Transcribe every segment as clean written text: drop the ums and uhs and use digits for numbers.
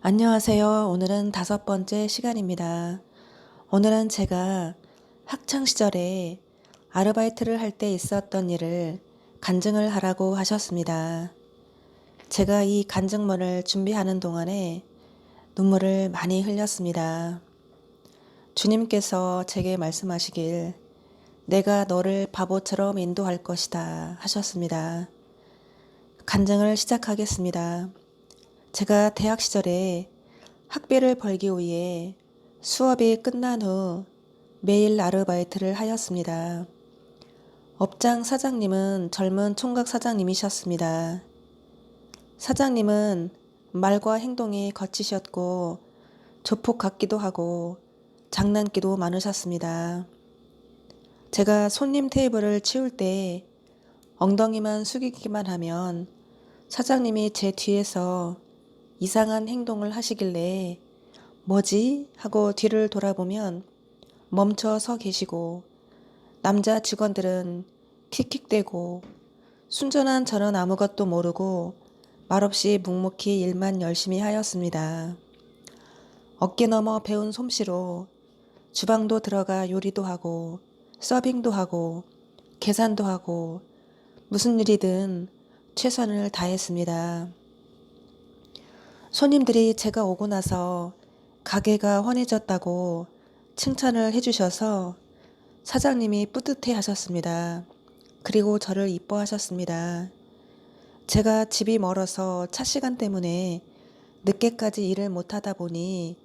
안녕하세요. 오늘은 5번째 시간입니다. 오늘은 제가 학창 시절에 아르바이트를 할 때 있었던 일을 간증을 하라고 하셨습니다. 제가 이 간증문을 준비하는 동안에 눈물을 많이 흘렸습니다. 주님께서 제게 말씀하시길 내가 너를 바보처럼 인도할 것이다 하셨습니다. 간증을 시작하겠습니다. 제가 대학 시절에 학비를 벌기 위해 수업이 끝난 후 매일 아르바이트를 하였습니다. 업장 사장님은 젊은 총각 사장님이셨습니다. 사장님은 말과 행동이 거치셨고 조폭 같기도 하고 장난기도 많으셨습니다. 제가 손님 테이블을 치울 때 엉덩이만 숙이기만 하면 사장님이 제 뒤에서 이상한 행동을 하시길래 뭐지? 하고 뒤를 돌아보면 멈춰 서 계시고 남자 직원들은 킥킥대고 순전한 저는 아무것도 모르고 말없이 묵묵히 일만 열심히 하였습니다. 어깨 너머 배운 솜씨로 주방도 들어가 요리도 하고 서빙도 하고 계산도 하고 무슨 일이든 최선을 다했습니다. 손님들이 제가 오고 나서 가게가 환해졌다고 칭찬을 해주셔서 사장님이 뿌듯해 하셨습니다. 그리고 저를 이뻐하셨습니다. 제가 집이 멀어서 차 시간 때문에 늦게까지 일을 못하다 보니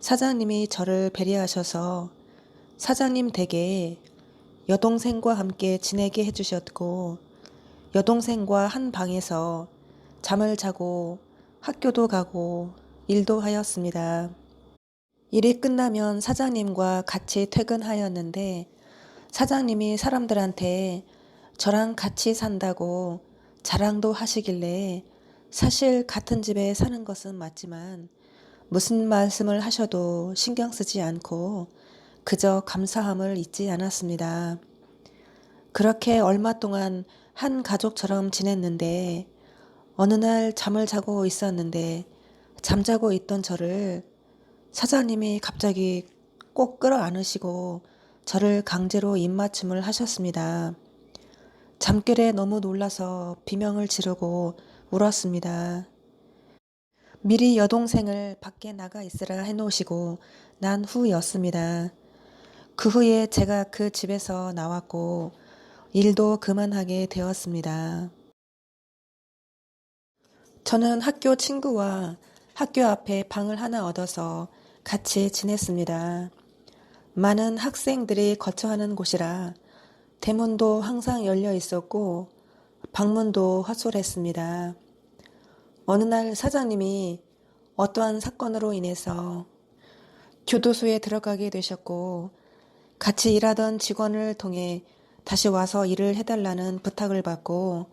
사장님이 저를 배려하셔서 사장님 댁에 여동생과 함께 지내게 해주셨고 여동생과 한 방에서 잠을 자고 학교도 가고 일도 하였습니다. 일이 끝나면 사장님과 같이 퇴근하였는데 사장님이 사람들한테 저랑 같이 산다고 자랑도 하시길래 사실 같은 집에 사는 것은 맞지만 무슨 말씀을 하셔도 신경 쓰지 않고 그저 감사함을 잊지 않았습니다. 그렇게 얼마 동안 한 가족처럼 지냈는데 어느 날 잠을 자고 있었는데 잠자고 있던 저를 사장님이 갑자기 꼭 끌어안으시고 저를 강제로 입맞춤을 하셨습니다. 잠결에 너무 놀라서 비명을 지르고 울었습니다. 미리 여동생을 밖에 나가 있으라 해놓으시고 난 후였습니다. 그 후에 제가 그 집에서 나왔고 일도 그만하게 되었습니다. 저는 학교 친구와 학교 앞에 방을 하나 얻어서 같이 지냈습니다. 많은 학생들이 거처하는 곳이라 대문도 항상 열려 있었고 방문도 화솔했습니다. 어느 날 사장님이 어떠한 사건으로 인해서 교도소에 들어가게 되셨고 같이 일하던 직원을 통해 다시 와서 일을 해달라는 부탁을 받고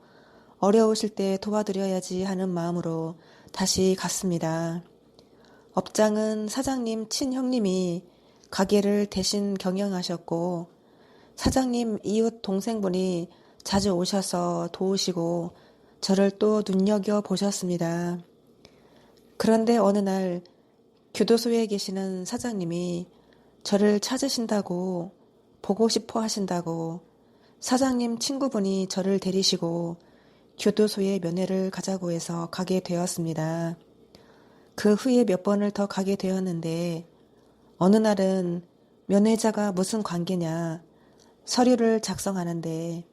어려우실 때 도와드려야지 하는 마음으로 다시 갔습니다. 업장은 사장님 친형님이 가게를 대신 경영하셨고 사장님 이웃 동생분이 자주 오셔서 도우시고 저를 또 눈여겨보셨습니다. 그런데 어느 날 교도소에 계시는 사장님이 저를 찾으신다고 보고 싶어 하신다고 사장님 친구분이 저를 데리시고 교도소에 면회를 가자고 해서 가게 되었습니다. 그 후에 몇 번을 더 가게 되었는데 어느 날은 면회자가 무슨 관계냐 서류를 작성하는데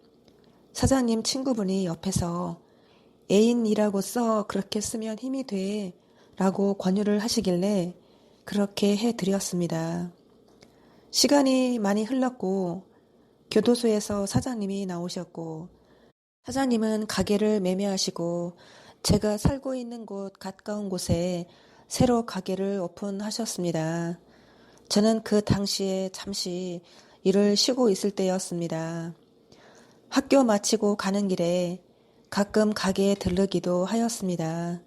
사장님 친구분이 옆에서 애인이라고 써 그렇게 쓰면 힘이 돼 라고 권유를 하시길래 그렇게 해드렸습니다. 시간이 많이 흘렀고 교도소에서 사장님이 나오셨고 사장님은 가게를 매매하시고 제가 살고 있는 곳 가까운 곳에 새로 가게를 오픈하셨습니다. 저는 그 당시에 잠시 일을 쉬고 있을 때였습니다. 학교 마치고 가는 길에 가끔 가게에 들르기도 하였습니다.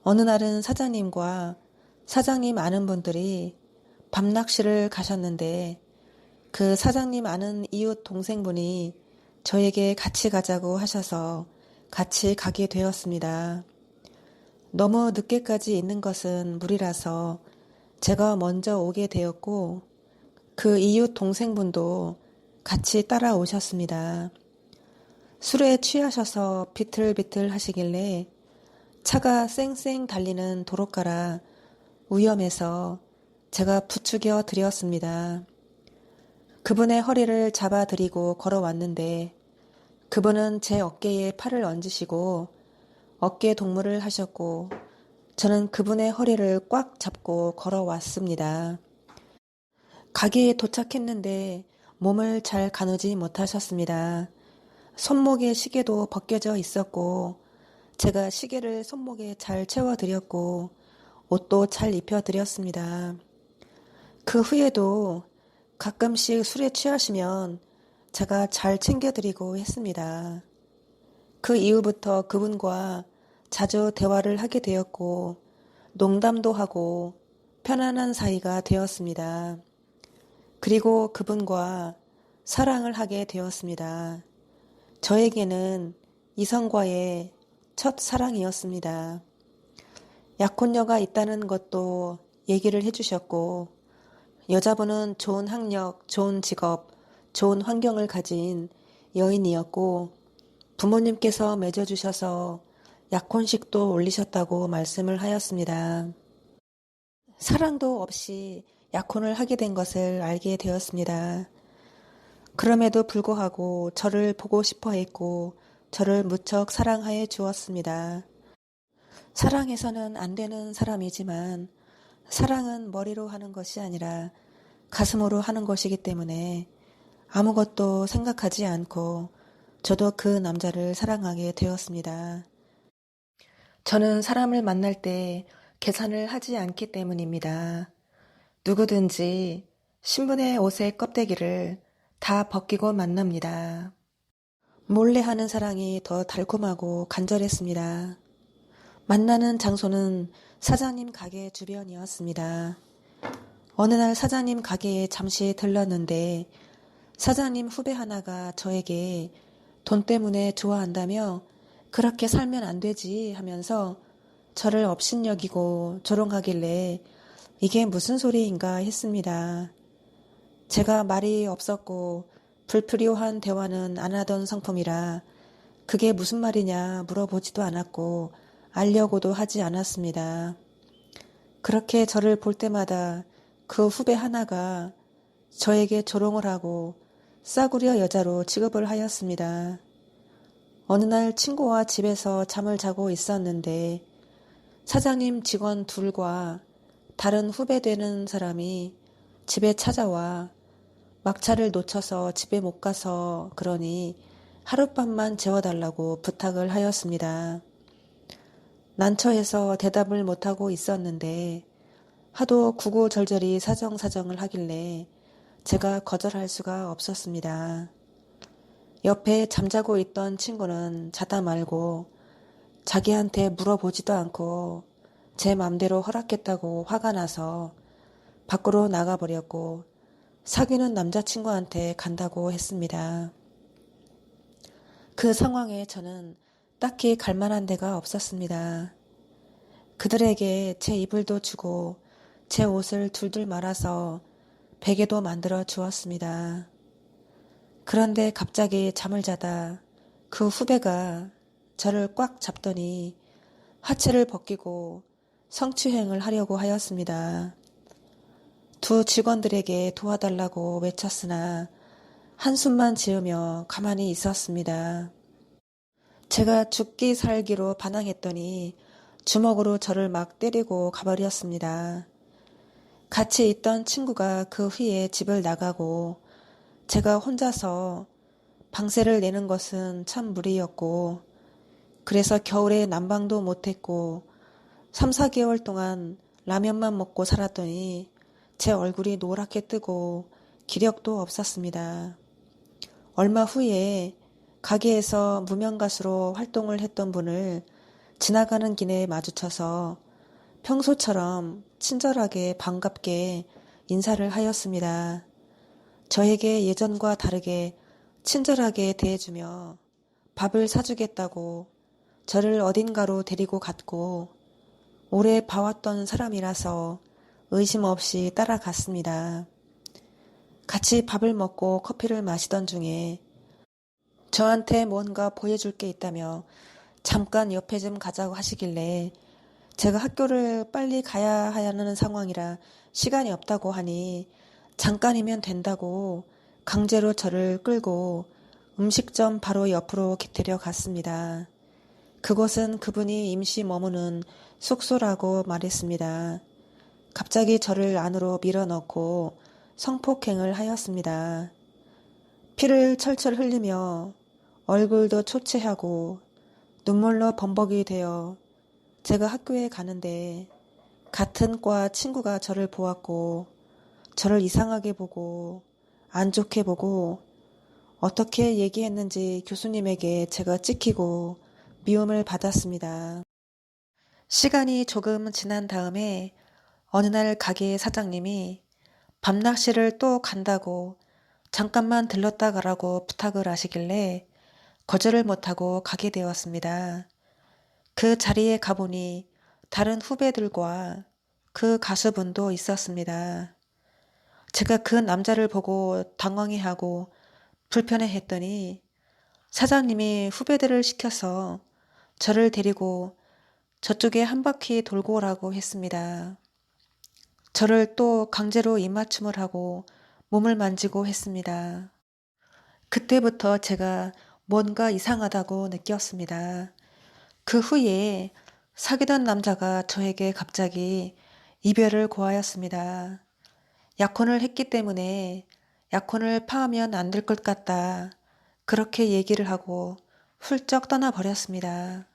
어느 날은 사장님과 사장님 아는 분들이 밤낚시를 가셨는데 그 사장님 아는 이웃 동생분이 저에게 같이 가자고 하셔서 같이 가게 되었습니다. 너무 늦게까지 있는 것은 무리라서 제가 먼저 오게 되었고 그 이웃 동생분도 같이 따라오셨습니다. 술에 취하셔서 비틀비틀 하시길래 차가 쌩쌩 달리는 도로가라 위험해서 제가 부추겨 드렸습니다. 그분의 허리를 잡아드리고 걸어왔는데 그분은 제 어깨에 팔을 얹으시고 어깨 동무를 하셨고 저는 그분의 허리를 꽉 잡고 걸어왔습니다. 가게에 도착했는데 몸을 잘 가누지 못하셨습니다. 손목에 시계도 벗겨져 있었고 제가 시계를 손목에 잘 채워드렸고 옷도 잘 입혀드렸습니다. 그 후에도 가끔씩 술에 취하시면 제가 잘 챙겨드리고 했습니다. 그 이후부터 그분과 자주 대화를 하게 되었고 농담도 하고 편안한 사이가 되었습니다. 그리고 그분과 사랑을 하게 되었습니다. 저에게는 이성과의 첫 사랑이었습니다. 약혼녀가 있다는 것도 얘기를 해주셨고 여자분은 좋은 학력, 좋은 직업, 좋은 환경을 가진 여인이었고 부모님께서 맺어주셔서 약혼식도 올리셨다고 말씀을 하였습니다. 사랑도 없이 약혼을 하게 된 것을 알게 되었습니다. 그럼에도 불구하고 저를 보고 싶어 했고 저를 무척 사랑하여 주었습니다. 사랑해서는 안 되는 사람이지만 사랑은 머리로 하는 것이 아니라 가슴으로 하는 것이기 때문에 아무것도 생각하지 않고 저도 그 남자를 사랑하게 되었습니다. 저는 사람을 만날 때 계산을 하지 않기 때문입니다. 누구든지 신분의 옷의 껍데기를 다 벗기고 만납니다. 몰래 하는 사랑이 더 달콤하고 간절했습니다. 만나는 장소는 사장님 가게 주변이었습니다. 어느 날 사장님 가게에 잠시 들렀는데 사장님 후배 하나가 저에게 돈 때문에 좋아한다며 그렇게 살면 안 되지 하면서 저를 업신여기고 조롱하길래 이게 무슨 소리인가 했습니다. 제가 말이 없었고 불필요한 대화는 안 하던 성품이라 그게 무슨 말이냐 물어보지도 않았고 알려고도 하지 않았습니다. 그렇게 저를 볼 때마다 그 후배 하나가 저에게 조롱을 하고 싸구려 여자로 취급을 하였습니다. 어느 날 친구와 집에서 잠을 자고 있었는데 사장님 직원 둘과 다른 후배 되는 사람이 집에 찾아와 막차를 놓쳐서 집에 못 가서 그러니 하룻밤만 재워달라고 부탁을 하였습니다. 난처해서 대답을 못하고 있었는데 하도 구구절절히 사정사정을 하길래 제가 거절할 수가 없었습니다. 옆에 잠자고 있던 친구는 자다 말고 자기한테 물어보지도 않고 제 맘대로 허락했다고 화가 나서 밖으로 나가버렸고 사귀는 남자친구한테 간다고 했습니다. 그 상황에 저는 딱히 갈 만한 데가 없었습니다. 그들에게 제 이불도 주고 제 옷을 둘둘 말아서 베개도 만들어 주었습니다. 그런데 갑자기 잠을 자다 그 후배가 저를 꽉 잡더니 하체를 벗기고 성추행을 하려고 하였습니다. 두 직원들에게 도와달라고 외쳤으나 한숨만 지으며 가만히 있었습니다. 제가 죽기 살기로 반항했더니 주먹으로 저를 막 때리고 가버렸습니다. 같이 있던 친구가 그 후에 집을 나가고 제가 혼자서 방세를 내는 것은 참 무리였고 그래서 겨울에 난방도 못했고 3, 4개월 동안 라면만 먹고 살았더니 제 얼굴이 노랗게 뜨고 기력도 없었습니다. 얼마 후에 가게에서 무명가수로 활동을 했던 분을 지나가는 길에 마주쳐서 평소처럼 친절하게 반갑게 인사를 하였습니다. 저에게 예전과 다르게 친절하게 대해주며 밥을 사주겠다고 저를 어딘가로 데리고 갔고 오래 봐왔던 사람이라서 의심 없이 따라갔습니다. 같이 밥을 먹고 커피를 마시던 중에 저한테 뭔가 보여줄 게 있다며 잠깐 옆에 좀 가자고 하시길래 제가 학교를 빨리 가야 하는 상황이라 시간이 없다고 하니 잠깐이면 된다고 강제로 저를 끌고 음식점 바로 옆으로 데려갔습니다. 그곳은 그분이 임시 머무는 숙소라고 말했습니다. 갑자기 저를 안으로 밀어넣고 성폭행을 하였습니다. 피를 철철 흘리며 얼굴도 초췌하고 눈물로 범벅이 되어 제가 학교에 가는데 같은 과 친구가 저를 보았고 저를 이상하게 보고 안 좋게 보고 어떻게 얘기했는지 교수님에게 제가 찍히고 미움을 받았습니다. 시간이 조금 지난 다음에 어느 날 가게 사장님이 밤낚시를 또 간다고 잠깐만 들렀다 가라고 부탁을 하시길래 거절을 못하고 가게 되었습니다. 그 자리에 가보니 다른 후배들과 그 가수분도 있었습니다. 제가 그 남자를 보고 당황해하고 불편해했더니 사장님이 후배들을 시켜서 저를 데리고 저쪽에 한 바퀴 돌고 오라고 했습니다. 저를 또 강제로 입맞춤을 하고 몸을 만지고 했습니다. 그때부터 제가 뭔가 이상하다고 느꼈습니다. 그 후에 사귀던 남자가 저에게 갑자기 이별을 고하였습니다. 약혼을 했기 때문에 약혼을 파하면 안 될 것 같다. 그렇게 얘기를 하고 훌쩍 떠나버렸습니다.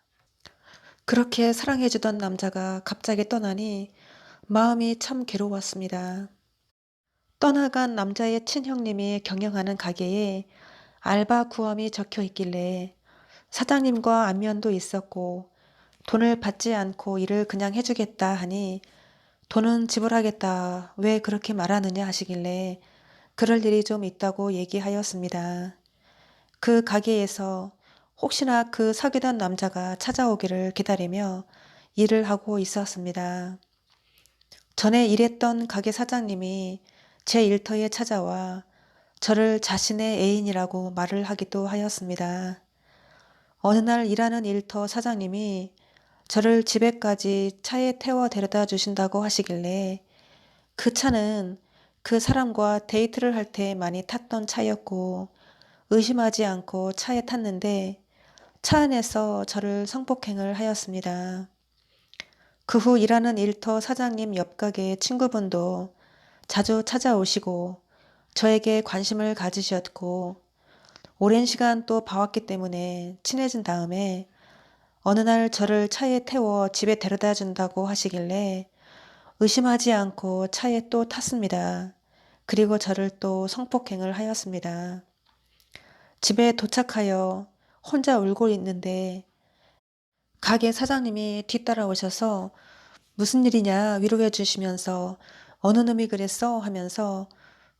그렇게 사랑해주던 남자가 갑자기 떠나니 마음이 참 괴로웠습니다. 떠나간 남자의 친형님이 경영하는 가게에 알바 구함이 적혀 있길래 사장님과 안면도 있었고 돈을 받지 않고 일을 그냥 해주겠다 하니 돈은 지불하겠다 왜 그렇게 말하느냐 하시길래 그럴 일이 좀 있다고 얘기하였습니다. 그 가게에서 혹시나 그 사귀던 남자가 찾아오기를 기다리며 일을 하고 있었습니다. 전에 일했던 가게 사장님이 제 일터에 찾아와 저를 자신의 애인이라고 말을 하기도 하였습니다. 어느 날 일하는 일터 사장님이 저를 집에까지 차에 태워 데려다 주신다고 하시길래 그 차는 그 사람과 데이트를 할 때 많이 탔던 차였고 의심하지 않고 차에 탔는데 차 안에서 저를 성폭행을 하였습니다. 그 후 일하는 일터 사장님 옆 가게 친구분도 자주 찾아오시고 저에게 관심을 가지셨고 오랜 시간 또 봐왔기 때문에 친해진 다음에 어느 날 저를 차에 태워 집에 데려다 준다고 하시길래 의심하지 않고 차에 또 탔습니다. 그리고 저를 또 성폭행을 하였습니다. 집에 도착하여 혼자 울고 있는데 가게 사장님이 뒤따라오셔서 무슨 일이냐 위로해 주시면서 어느 놈이 그랬어 하면서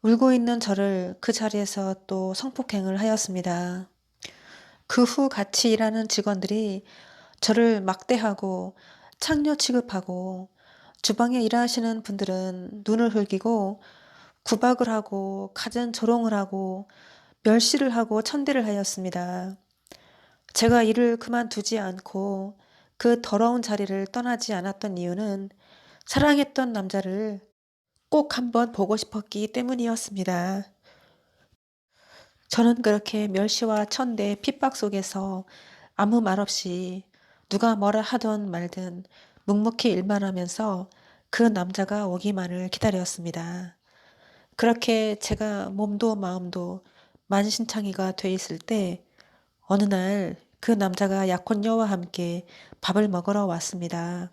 울고 있는 저를 그 자리에서 또 성폭행을 하였습니다. 그 후 같이 일하는 직원들이 저를 막대하고 창녀 취급하고 주방에 일하시는 분들은 눈을 흘기고 구박을 하고 갖은 조롱을 하고 멸시를 하고 천대를 하였습니다. 제가 일을 그만두지 않고 그 더러운 자리를 떠나지 않았던 이유는 사랑했던 남자를 꼭 한번 보고 싶었기 때문이었습니다. 저는 그렇게 멸시와 천대, 핍박 속에서 아무 말 없이 누가 뭐라 하든 말든 묵묵히 일만 하면서 그 남자가 오기만을 기다렸습니다. 그렇게 제가 몸도 마음도 만신창이가 돼 있을 때 어느 날 그 남자가 약혼녀와 함께 밥을 먹으러 왔습니다.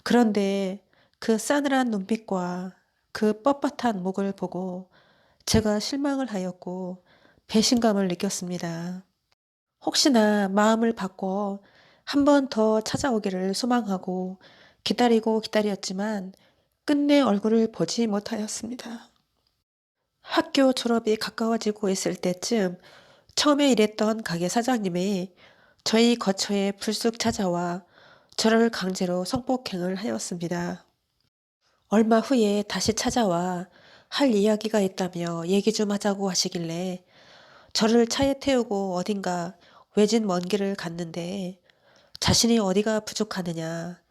그런데 그 싸늘한 눈빛과 그 뻣뻣한 목을 보고 제가 실망을 하였고 배신감을 느꼈습니다. 혹시나 마음을 바꿔 한 번 더 찾아오기를 소망하고 기다리고 기다렸지만 끝내 얼굴을 보지 못하였습니다. 학교 졸업이 가까워지고 있을 때쯤 처음에 일했던 가게 사장님이 저희 거처에 불쑥 찾아와 저를 강제로 성폭행을 하였습니다. 얼마 후에 다시 찾아와 할 이야기가 있다며 얘기 좀 하자고 하시길래 저를 차에 태우고 어딘가 외진 먼 길을 갔는데 자신이 어디가 부족하느냐.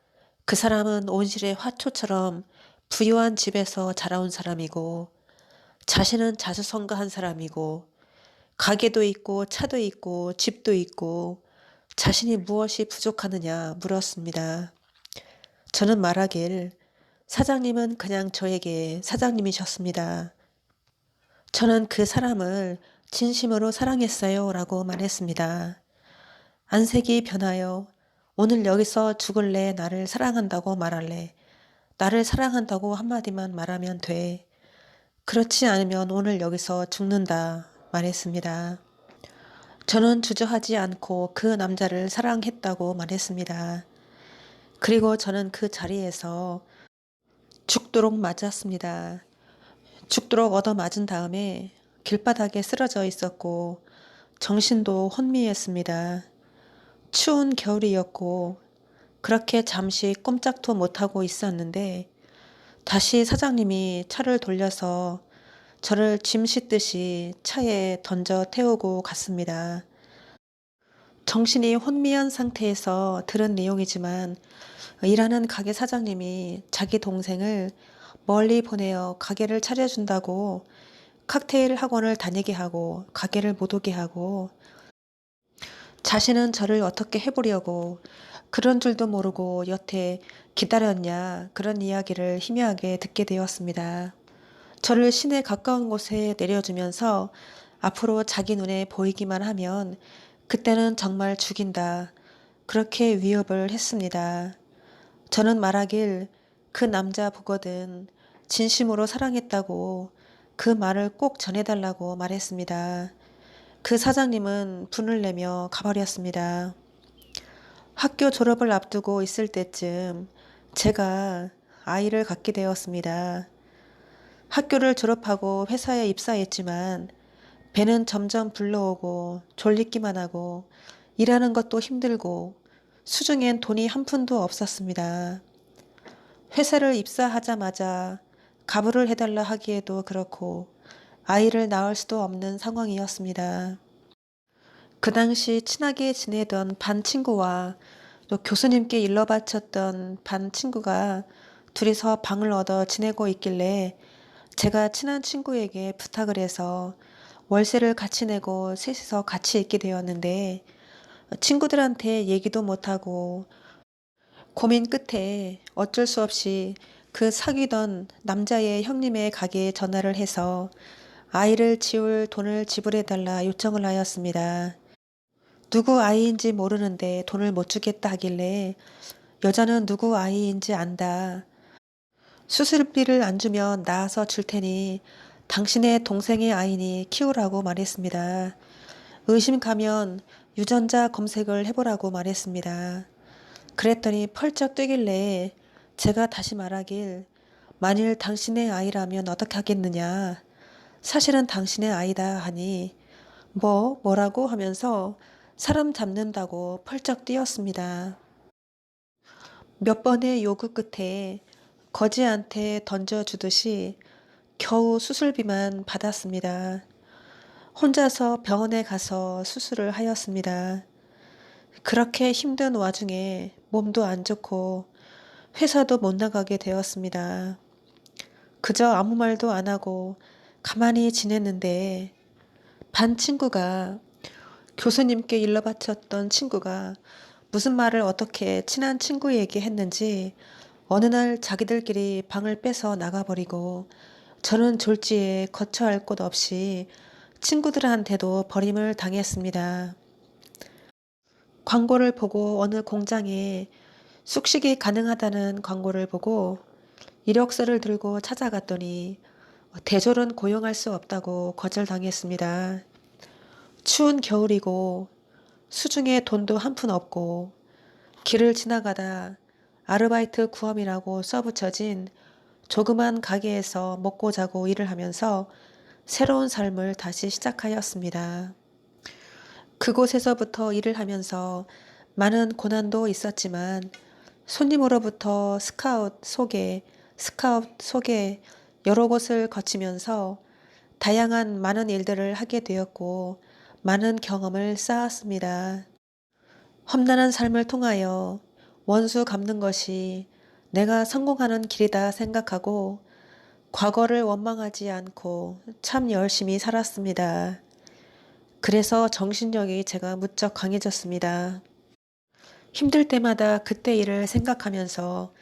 그 사람은 온실의 화초처럼 부유한 집에서 자라온 사람이고 자신은 자수성가한 사람이고 가게도 있고 차도 있고 집도 있고 자신이 무엇이 부족하느냐 물었습니다. 저는 말하길 사장님은 그냥 저에게 사장님이셨습니다. 저는 그 사람을 진심으로 사랑했어요 라고 말했습니다. 안색이 변하여 오늘 여기서 죽을래 나를 사랑한다고 말할래 나를 사랑한다고 한마디만 말하면 돼. 그렇지 않으면 오늘 여기서 죽는다 말했습니다. 저는 주저하지 않고 그 남자를 사랑했다고 말했습니다. 그리고 저는 그 자리에서 죽도록 맞았습니다. 죽도록 얻어맞은 다음에 길바닥에 쓰러져 있었고 정신도 혼미했습니다. 추운 겨울이었고 그렇게 잠시 꼼짝도 못하고 있었는데 다시 사장님이 차를 돌려서 저를 짐 싣듯이 차에 던져 태우고 갔습니다. 정신이 혼미한 상태에서 들은 내용이지만 일하는 가게 사장님이 자기 동생을 멀리 보내어 가게를 차려준다고 칵테일 학원을 다니게 하고 가게를 못 오게 하고 자신은 저를 어떻게 해보려고 그런 줄도 모르고 여태 기다렸냐 그런 이야기를 희미하게 듣게 되었습니다. 저를 시내 가까운 곳에 내려주면서 앞으로 자기 눈에 보이기만 하면 그때는 정말 죽인다. 그렇게 위협을 했습니다. 저는 말하길 그 남자 보거든 진심으로 사랑했다고 그 말을 꼭 전해달라고 말했습니다. 그 사장님은 분을 내며 가버렸습니다. 학교 졸업을 앞두고 있을 때쯤 제가 아이를 갖게 되었습니다. 학교를 졸업하고 회사에 입사했지만 배는 점점 불러오고 졸리기만 하고 일하는 것도 힘들고 수중엔 돈이 한 푼도 없었습니다. 회사를 입사하자마자 가부를 해달라 하기에도 그렇고 아이를 낳을 수도 없는 상황이었습니다. 그 당시 친하게 지내던 반 친구와 또 교수님께 일러 바쳤던 반 친구가 둘이서 방을 얻어 지내고 있길래 제가 친한 친구에게 부탁을 해서 월세를 같이 내고 셋이서 같이 있게 되었는데 친구들한테 얘기도 못하고 고민 끝에 어쩔 수 없이 그 사귀던 남자의 형님의 가게에 전화를 해서 아이를 지울 돈을 지불해달라 요청을 하였습니다. 누구 아이인지 모르는데 돈을 못 주겠다 하길래 여자는 누구 아이인지 안다. 수술비를 안 주면 나와서 줄 테니 당신의 동생의 아이니 키우라고 말했습니다. 의심 가면 유전자 검색을 해보라고 말했습니다. 그랬더니 펄쩍 뛰길래 제가 다시 말하길 만일 당신의 아이라면 어떻게 하겠느냐. 사실은 당신의 아이다 하니 뭐라고 하면서 사람 잡는다고 펄쩍 뛰었습니다. 몇 번의 요구 끝에 거지한테 던져주듯이 겨우 수술비만 받았습니다. 혼자서 병원에 가서 수술을 하였습니다. 그렇게 힘든 와중에 몸도 안 좋고 회사도 못 나가게 되었습니다. 그저 아무 말도 안 하고 가만히 지냈는데 반 친구가 교수님께 일러 바쳤던 친구가 무슨 말을 어떻게 친한 친구에게 했는지 어느 날 자기들끼리 방을 빼서 나가버리고 저는 졸지에 거처할 곳 없이 친구들한테도 버림을 당했습니다. 광고를 보고 어느 공장에 숙식이 가능하다는 광고를 보고 이력서를 들고 찾아갔더니 대졸은 고용할 수 없다고 거절당했습니다. 추운 겨울이고 수중에 돈도 한 푼 없고 길을 지나가다 아르바이트 구함이라고 써붙여진 조그만 가게에서 먹고 자고 일을 하면서 새로운 삶을 다시 시작하였습니다. 그곳에서부터 일을 하면서 많은 고난도 있었지만 손님으로부터 스카웃 소개 여러 곳을 거치면서 다양한 많은 일들을 하게 되었고 많은 경험을 쌓았습니다. 험난한 삶을 통하여 원수 갚는 것이 내가 성공하는 길이다 생각하고 과거를 원망하지 않고 참 열심히 살았습니다. 그래서 정신력이 제가 무척 강해졌습니다. 힘들 때마다 그때 일을 생각하면서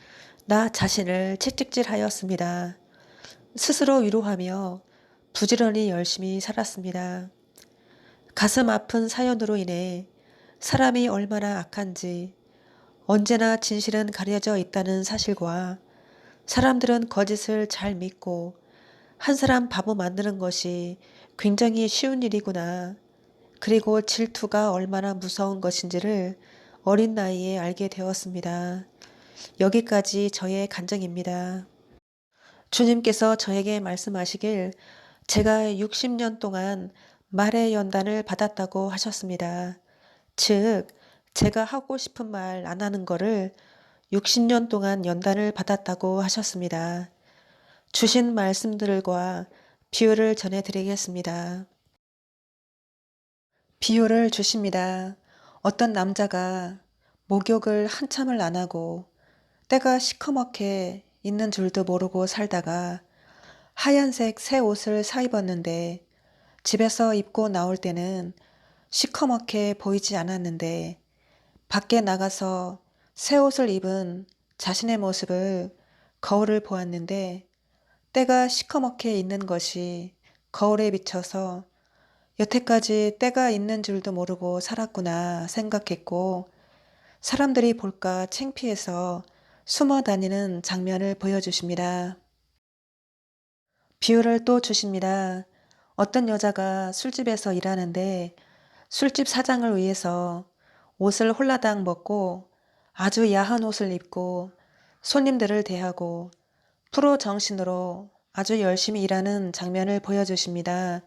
나 자신을 채찍질하였습니다. 스스로 위로하며 부지런히 열심히 살았습니다. 가슴 아픈 사연으로 인해 사람이 얼마나 악한지 언제나 진실은 가려져 있다는 사실과 사람들은 거짓을 잘 믿고 한 사람 바보 만드는 것이 굉장히 쉬운 일이구나. 그리고 질투가 얼마나 무서운 것인지를 어린 나이에 알게 되었습니다. 여기까지 저의 간증입니다. 주님께서 저에게 말씀하시길 제가 60년 동안 말의 연단을 받았다고 하셨습니다. 즉, 제가 하고 싶은 말 안 하는 거를 60년 동안 연단을 받았다고 하셨습니다. 주신 말씀들과 비유를 전해드리겠습니다. 비유를 주십니다. 어떤 남자가 목욕을 한참을 안 하고 때가 시커멓게 있는 줄도 모르고 살다가 하얀색 새 옷을 사 입었는데 집에서 입고 나올 때는 시커멓게 보이지 않았는데 밖에 나가서 새 옷을 입은 자신의 모습을 거울을 보았는데 때가 시커멓게 있는 것이 거울에 비쳐서 여태까지 때가 있는 줄도 모르고 살았구나 생각했고 사람들이 볼까 창피해서 숨어 다니는 장면을 보여주십니다. 비유를 또 주십니다. 어떤 여자가 술집에서 일하는데 술집 사장을 위해서 옷을 홀라당 벗고 아주 야한 옷을 입고 손님들을 대하고 프로 정신으로 아주 열심히 일하는 장면을 보여주십니다.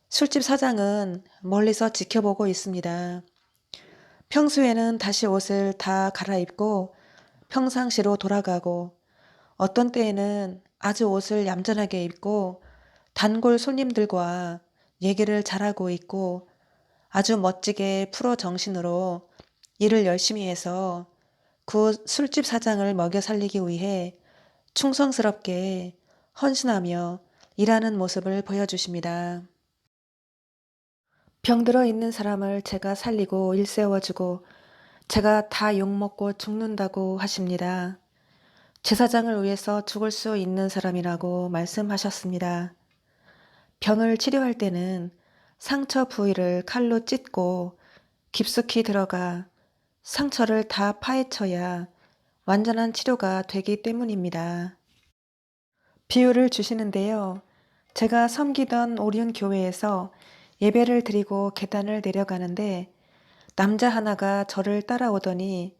술집 사장은 멀리서 지켜보고 있습니다. 평소에는 다시 옷을 다 갈아입고 평상시로 돌아가고 어떤 때에는 아주 옷을 얌전하게 입고 단골 손님들과 얘기를 잘하고 있고 아주 멋지게 프로 정신으로 일을 열심히 해서 그 술집 사장을 먹여 살리기 위해 충성스럽게 헌신하며 일하는 모습을 보여주십니다. 병들어 있는 사람을 제가 살리고 일세워주고 제가 다 욕먹고 죽는다고 하십니다. 제사장을 위해서 죽을 수 있는 사람이라고 말씀하셨습니다. 병을 치료할 때는 상처 부위를 칼로 찢고 깊숙이 들어가 상처를 다 파헤쳐야 완전한 치료가 되기 때문입니다. 비유를 주시는데요. 제가 섬기던 오륜 교회에서 예배를 드리고 계단을 내려가는데 남자 하나가 저를 따라오더니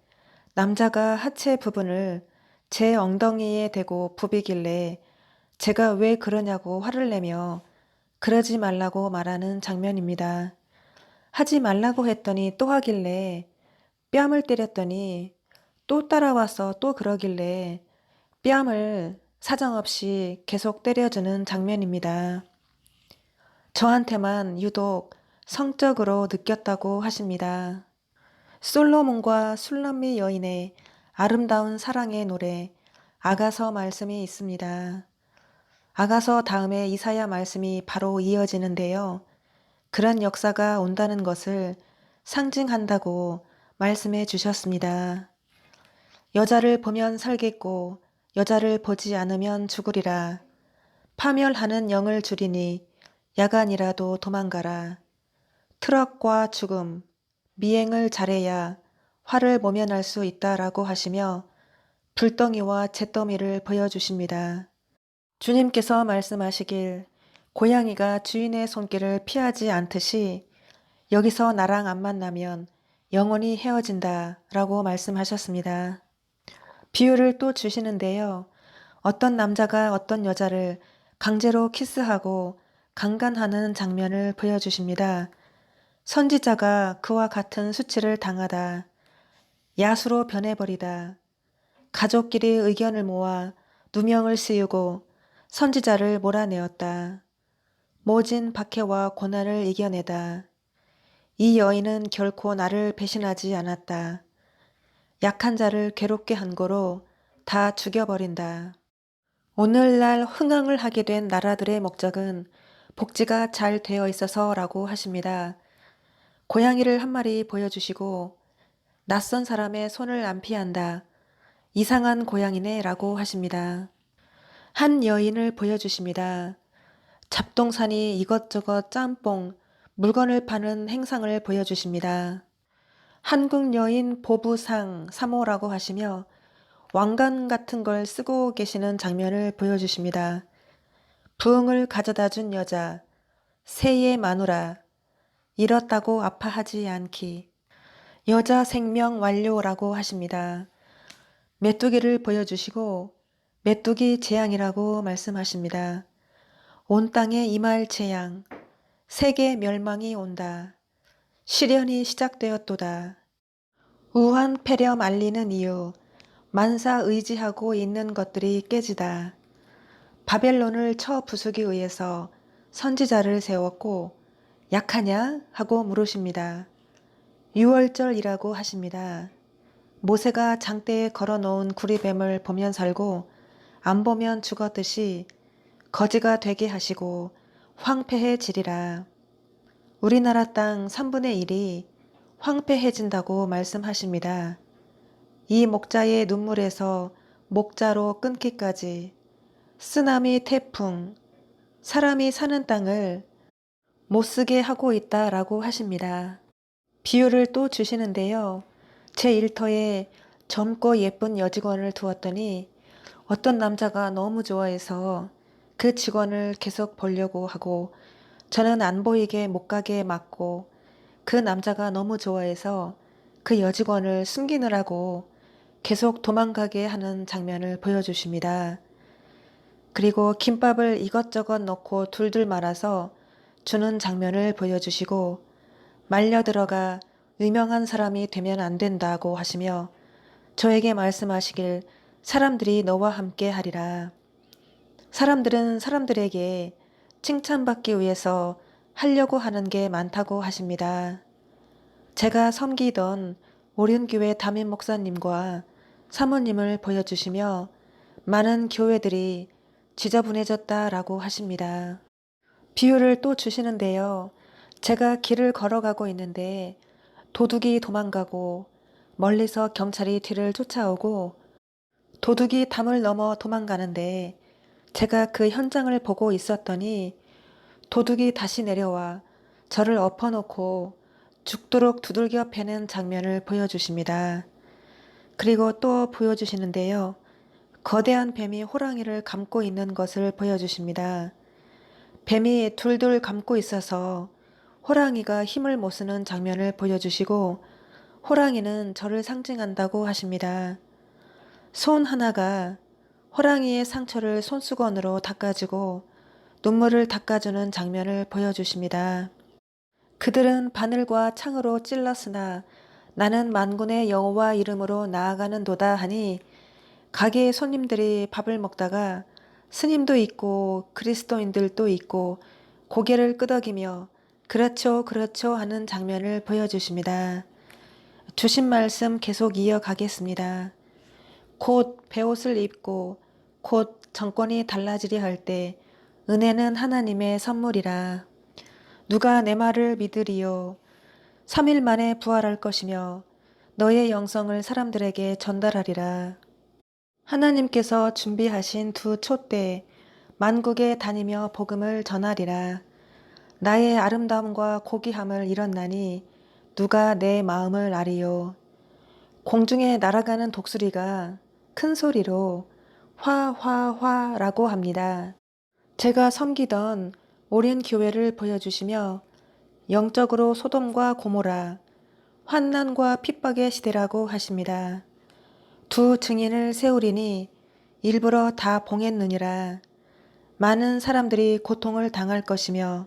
남자가 하체 부분을 제 엉덩이에 대고 부비길래 제가 왜 그러냐고 화를 내며 그러지 말라고 말하는 장면입니다. 하지 말라고 했더니 또 하길래 뺨을 때렸더니 또 따라와서 또 그러길래 뺨을 사정없이 계속 때려주는 장면입니다. 저한테만 유독 성적으로 느꼈다고 하십니다. 솔로몬과 술람미 여인의 아름다운 사랑의 노래 아가서 말씀이 있습니다. 아가서 다음에 이사야 말씀이 바로 이어지는데요. 그런 역사가 온다는 것을 상징한다고 말씀해 주셨습니다. 여자를 보면 살겠고 여자를 보지 않으면 죽으리라. 파멸하는 영을 줄이니 야간이라도 도망가라. 트럭과 죽음, 미행을 잘해야 화를 모면할 수 있다라고 하시며 불덩이와 잿더미를 보여주십니다. 주님께서 말씀하시길 고양이가 주인의 손길을 피하지 않듯이 여기서 나랑 안 만나면 영원히 헤어진다 라고 말씀하셨습니다. 비유를 또 주시는데요. 어떤 남자가 어떤 여자를 강제로 키스하고 강간하는 장면을 보여주십니다. 선지자가 그와 같은 수치를 당하다 야수로 변해버리다 가족끼리 의견을 모아 누명을 씌우고 선지자를 몰아내었다. 모진 박해와 고난을 이겨내다. 이 여인은 결코 나를 배신하지 않았다. 약한 자를 괴롭게 한 거로 다 죽여버린다. 오늘날 흥황을 하게 된 나라들의 목적은 복지가 잘 되어 있어서라고 하십니다. 고양이를 한 마리 보여주시고 낯선 사람의 손을 안 피한다. 이상한 고양이네 라고 하십니다. 한 여인을 보여주십니다. 잡동사니 이것저것 짬뽕, 물건을 파는 행상을 보여주십니다. 한국 여인 보부상 3호라고 하시며 왕관 같은 걸 쓰고 계시는 장면을 보여주십니다. 부흥을 가져다 준 여자, 새의 마누라, 잃었다고 아파하지 않기, 여자 생명 완료라고 하십니다. 메뚜기를 보여주시고 메뚜기 재앙이라고 말씀하십니다. 온 땅에 임할 재앙, 세계 멸망이 온다. 시련이 시작되었도다. 우한 폐렴 알리는 이유, 만사 의지하고 있는 것들이 깨지다. 바벨론을 쳐 부수기 위해서 선지자를 세웠고 약하냐 하고 물으십니다. 유월절이라고 하십니다. 모세가 장대에 걸어놓은 구리뱀을 보면 살고 안 보면 죽었듯이 거지가 되게 하시고 황폐해지리라. 우리나라 땅 3분의 1이 황폐해진다고 말씀하십니다. 이 목자의 눈물에서 목자로 끊기까지 쓰나미 태풍, 사람이 사는 땅을 못쓰게 하고 있다라고 하십니다. 비유를 또 주시는데요. 제 일터에 젊고 예쁜 여직원을 두었더니 어떤 남자가 너무 좋아해서 그 직원을 계속 보려고 하고 저는 안 보이게 못 가게 막고 그 남자가 너무 좋아해서 그 여직원을 숨기느라고 계속 도망가게 하는 장면을 보여주십니다. 그리고 김밥을 이것저것 넣고 둘둘 말아서 주는 장면을 보여주시고 말려 들어가 유명한 사람이 되면 안 된다고 하시며 저에게 말씀하시길 사람들이 너와 함께 하리라. 사람들은 사람들에게 칭찬받기 위해서 하려고 하는 게 많다고 하십니다. 제가 섬기던 오륜교회 담임 목사님과 사모님을 보여주시며 많은 교회들이 지저분해졌다라고 하십니다. 비유를 또 주시는데요. 제가 길을 걸어가고 있는데 도둑이 도망가고 멀리서 경찰이 뒤를 쫓아오고 도둑이 담을 넘어 도망가는데 제가 그 현장을 보고 있었더니 도둑이 다시 내려와 저를 엎어놓고 죽도록 두들겨 패는 장면을 보여주십니다. 그리고 또 보여주시는데요. 거대한 뱀이 호랑이를 감고 있는 것을 보여주십니다. 뱀이 둘둘 감고 있어서 호랑이가 힘을 못 쓰는 장면을 보여주시고 호랑이는 저를 상징한다고 하십니다. 손 하나가 호랑이의 상처를 손수건으로 닦아주고 눈물을 닦아주는 장면을 보여주십니다. 그들은 바늘과 창으로 찔렀으나 나는 만군의 여호와 이름으로 나아가는 도다 하니 가게의 손님들이 밥을 먹다가 스님도 있고 그리스도인들도 있고 고개를 끄덕이며 그렇죠 그렇죠 하는 장면을 보여주십니다. 주신 말씀 계속 이어가겠습니다. 곧 베옷을 입고 곧 정권이 달라지려 할 때 은혜는 하나님의 선물이라. 누가 내 말을 믿으리요. 3일 만에 부활할 것이며 너의 영성을 사람들에게 전달하리라. 하나님께서 준비하신 두 촛대 만국에 다니며 복음을 전하리라. 나의 아름다움과 고귀함을 잃었나니 누가 내 마음을 아리요. 공중에 날아가는 독수리가 큰 소리로 화화화라고 합니다. 제가 섬기던 오랜 교회를 보여주시며 영적으로 소돔과 고모라, 환난과 핍박의 시대라고 하십니다. 두 증인을 세우리니 일부러 다 봉했느니라. 많은 사람들이 고통을 당할 것이며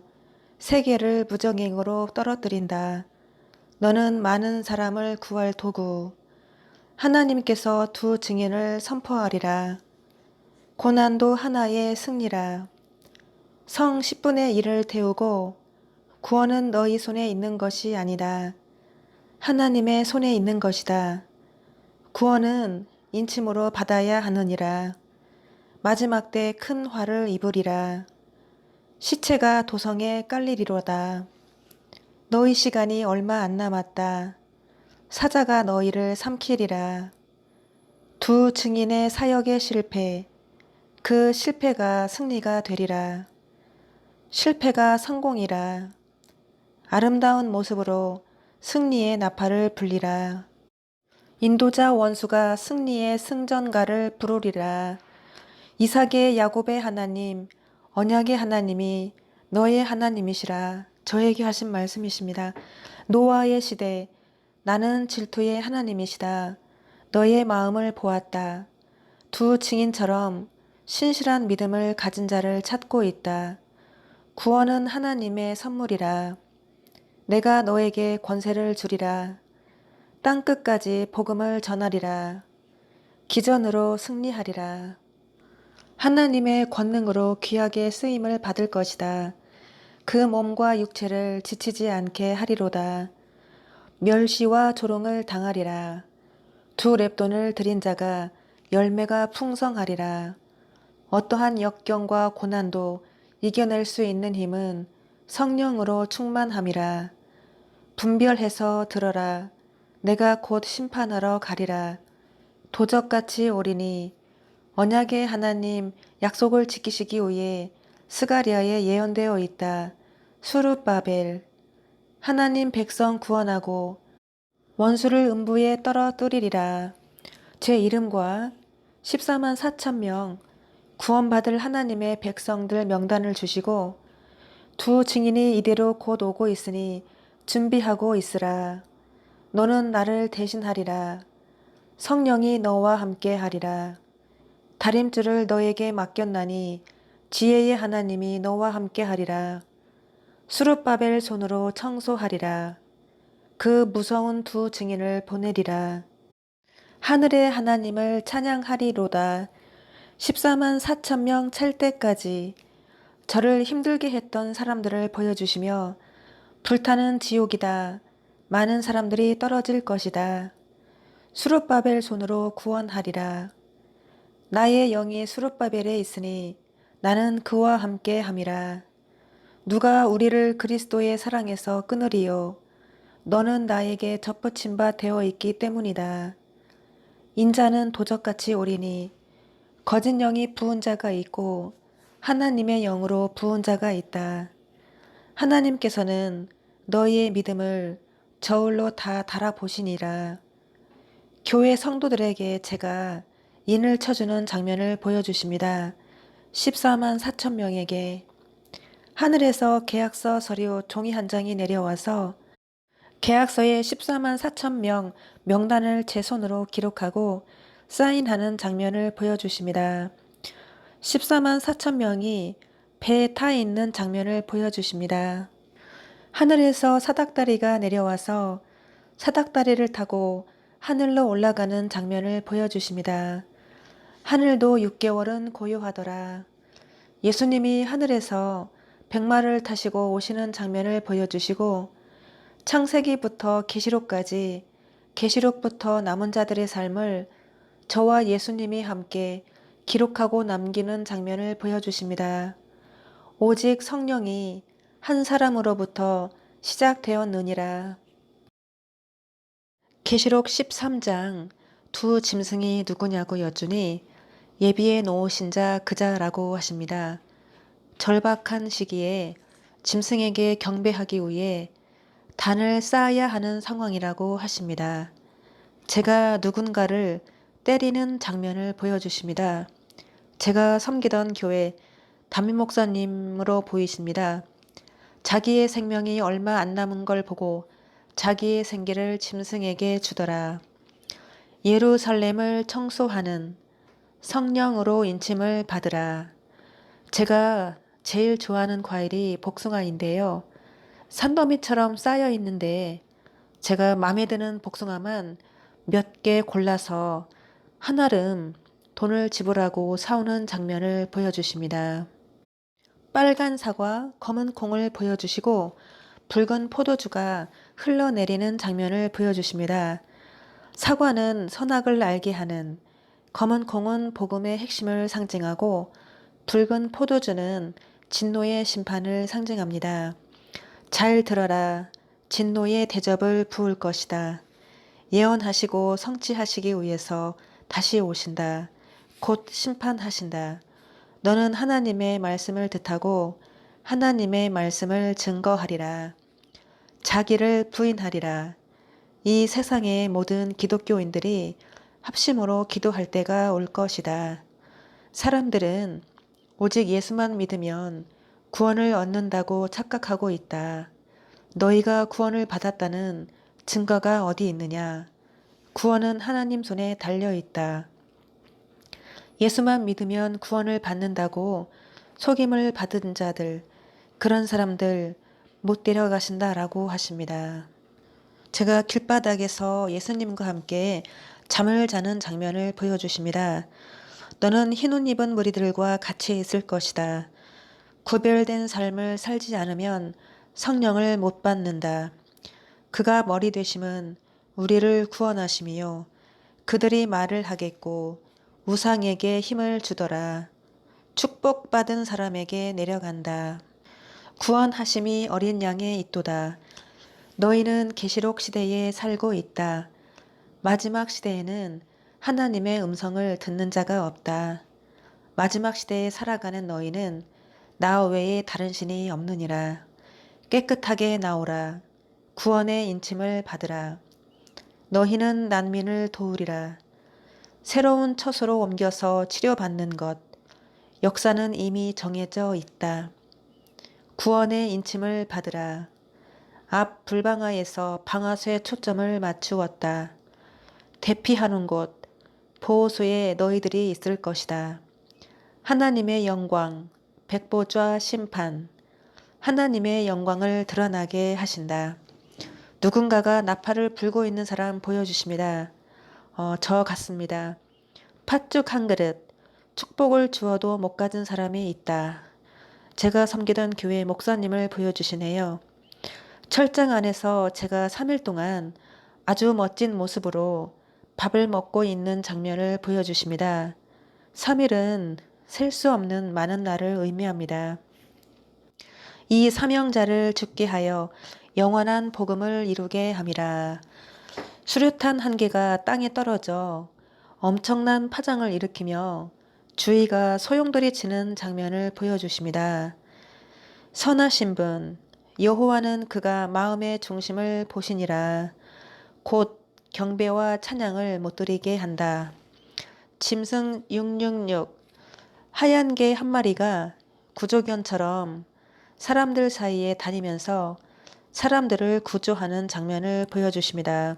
세계를 무정행으로 떨어뜨린다. 너는 많은 사람을 구할 도구. 하나님께서 두 증인을 선포하리라. 고난도 하나의 승리라. 성 10분의 1을 태우고 구원은 너희 손에 있는 것이 아니다. 하나님의 손에 있는 것이다. 구원은 인침으로 받아야 하느니라. 마지막 때 큰 화를 입으리라. 시체가 도성에 깔리리로다. 너희 시간이 얼마 안 남았다. 사자가 너희를 삼키리라. 두 증인의 사역의 실패, 그 실패가 승리가 되리라. 실패가 성공이라. 아름다운 모습으로 승리의 나팔을 불리라. 인도자 원수가 승리의 승전가를 부르리라. 이삭의 야곱의 하나님, 언약의 하나님이 너의 하나님이시라. 저에게 하신 말씀이십니다. 노아의 시대, 나는 질투의 하나님이시다. 너의 마음을 보았다. 두 증인처럼 신실한 믿음을 가진 자를 찾고 있다. 구원은 하나님의 선물이라. 내가 너에게 권세를 주리라. 땅끝까지 복음을 전하리라. 기전으로 승리하리라. 하나님의 권능으로 귀하게 쓰임을 받을 것이다. 그 몸과 육체를 지치지 않게 하리로다. 멸시와 조롱을 당하리라. 두 렙돈을 드린 자가 열매가 풍성하리라. 어떠한 역경과 고난도 이겨낼 수 있는 힘은 성령으로 충만함이라. 분별해서 들어라. 내가 곧 심판하러 가리라. 도적같이 오리니 언약의 하나님 약속을 지키시기 위해 스가랴에 예언되어 있다. 수룹바벨. 하나님 백성 구원하고 원수를 음부에 떨어뜨리리라. 제 이름과 14만 4천 명 구원받을 하나님의 백성들 명단을 주시고 두 증인이 이대로 곧 오고 있으니 준비하고 있으라. 너는 나를 대신하리라. 성령이 너와 함께 하리라. 다림줄을 너에게 맡겼나니 지혜의 하나님이 너와 함께 하리라. 수룹바벨 손으로 청소하리라. 그 무서운 두 증인을 보내리라. 하늘의 하나님을 찬양하리로다. 14만 4천 명 찰 때까지 저를 힘들게 했던 사람들을 보여주시며 불타는 지옥이다. 많은 사람들이 떨어질 것이다. 수룹바벨 손으로 구원하리라. 나의 영이 수룹바벨에 있으니 나는 그와 함께 함이라. 누가 우리를 그리스도의 사랑에서 끊으리요. 너는 나에게 접붙임 바 되어 있기 때문이다. 인자는 도적같이 오리니 거짓 영이 부은 자가 있고 하나님의 영으로 부은 자가 있다. 하나님께서는 너희의 믿음을 저울로 다 달아보시니라. 교회 성도들에게 제가 인을 쳐주는 장면을 보여주십니다. 14만 4천 명에게 하늘에서 계약서 서류 종이 한 장이 내려와서 계약서에 14만 4천 명 명단을 제 손으로 기록하고 사인하는 장면을 보여주십니다. 14만 4천 명이 배에 타 있는 장면을 보여주십니다. 하늘에서 사닥다리가 내려와서 사닥다리를 타고 하늘로 올라가는 장면을 보여주십니다. 하늘도 6개월은 고요하더라. 예수님이 하늘에서 백마를 타시고 오시는 장면을 보여주시고 창세기부터 계시록까지 계시록부터 남은 자들의 삶을 저와 예수님이 함께 기록하고 남기는 장면을 보여주십니다. 오직 성령이 한 사람으로부터 시작되었느니라. 계시록 13장 두 짐승이 누구냐고 여쭈니 예비해 놓으신 자 그자라고 하십니다. 절박한 시기에 짐승에게 경배하기 위해 단을 쌓아야 하는 상황이라고 하십니다. 제가 누군가를 때리는 장면을 보여주십니다. 제가 섬기던 교회 담임 목사님으로 보이십니다. 자기의 생명이 얼마 안 남은 걸 보고 자기의 생기를 짐승에게 주더라. 예루살렘을 청소하는 성령으로 인침을 받으라. 제가 제일 좋아하는 과일이 복숭아인데요. 산더미처럼 쌓여 있는데 제가 마음에 드는 복숭아만 몇 개 골라서 한아름 돈을 지불하고 사오는 장면을 보여주십니다. 빨간 사과, 검은 콩을 보여주시고 붉은 포도주가 흘러내리는 장면을 보여주십니다. 사과는 선악을 알게 하는, 검은 콩은 복음의 핵심을 상징하고 붉은 포도주는 진노의 심판을 상징합니다. 잘 들어라. 진노의 대접을 부을 것이다. 예언하시고 성취하시기 위해서 다시 오신다. 곧 심판하신다. 너는 하나님의 말씀을 뜻하고 하나님의 말씀을 증거하리라. 자기를 부인하리라. 이 세상의 모든 기독교인들이 합심으로 기도할 때가 올 것이다. 사람들은 오직 예수만 믿으면 구원을 얻는다고 착각하고 있다. 너희가 구원을 받았다는 증거가 어디 있느냐? 구원은 하나님 손에 달려 있다. 예수만 믿으면 구원을 받는다고 속임을 받은 자들, 그런 사람들 못 데려가신다라고 하십니다. 제가 길바닥에서 예수님과 함께 잠을 자는 장면을 보여주십니다. 너는 흰옷 입은 무리들과 같이 있을 것이다. 구별된 삶을 살지 않으면 성령을 못 받는다. 그가 머리 되심은 우리를 구원하심이요. 그들이 말을 하겠고 우상에게 힘을 주더라. 축복받은 사람에게 내려간다. 구원하심이 어린 양에 있도다. 너희는 계시록 시대에 살고 있다. 마지막 시대에는 하나님의 음성을 듣는 자가 없다. 마지막 시대에 살아가는 너희는 나 외에 다른 신이 없느니라. 깨끗하게 나오라. 구원의 인침을 받으라. 너희는 난민을 도우리라. 새로운 처소로 옮겨서 치료받는 것. 역사는 이미 정해져 있다. 구원의 인침을 받으라. 앞 불방아에서 방아쇠 초점을 맞추었다. 대피하는 곳, 보호소에 너희들이 있을 것이다. 하나님의 영광, 백보좌 심판, 하나님의 영광을 드러나게 하신다. 누군가가 나팔을 불고 있는 사람 보여주십니다. 저 같습니다. 팥죽 한 그릇, 축복을 주어도 못 가진 사람이 있다. 제가 섬기던 교회 목사님을 보여주시네요. 철장 안에서 제가 3일 동안 아주 멋진 모습으로 밥을 먹고 있는 장면을 보여주십니다. 3일은 셀 수 없는 많은 날을 의미합니다. 이 사명자를 죽게 하여 영원한 복음을 이루게 함이라. 수류탄 한 개가 땅에 떨어져 엄청난 파장을 일으키며 주위가 소용돌이 치는 장면을 보여주십니다. 선하신 분, 여호와는 그가 마음의 중심을 보시니라. 곧 경배와 찬양을 못 드리게 한다. 짐승 666, 하얀 개 한 마리가 구조견처럼 사람들 사이에 다니면서 사람들을 구조하는 장면을 보여주십니다.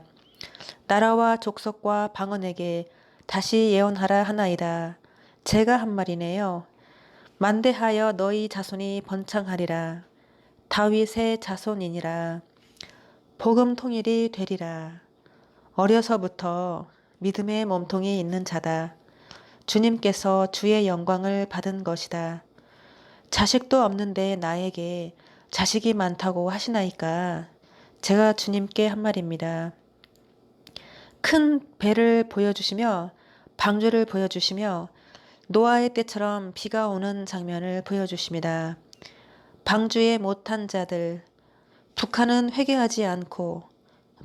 나라와 족속과 방언에게 다시 예언하라 하나이다. 제가 한 말이네요. 만대하여 너희 자손이 번창하리라. 다윗의 자손이니라. 복음 통일이 되리라. 어려서부터 믿음의 몸통이 있는 자다. 주님께서 주의 영광을 받은 것이다. 자식도 없는데 나에게 자식이 많다고 하시나이까. 제가 주님께 한 말입니다. 큰 배를 보여주시며 방주를 보여주시며 노아의 때처럼 비가 오는 장면을 보여주십니다. 방주에 못한 자들, 북한은 회개하지 않고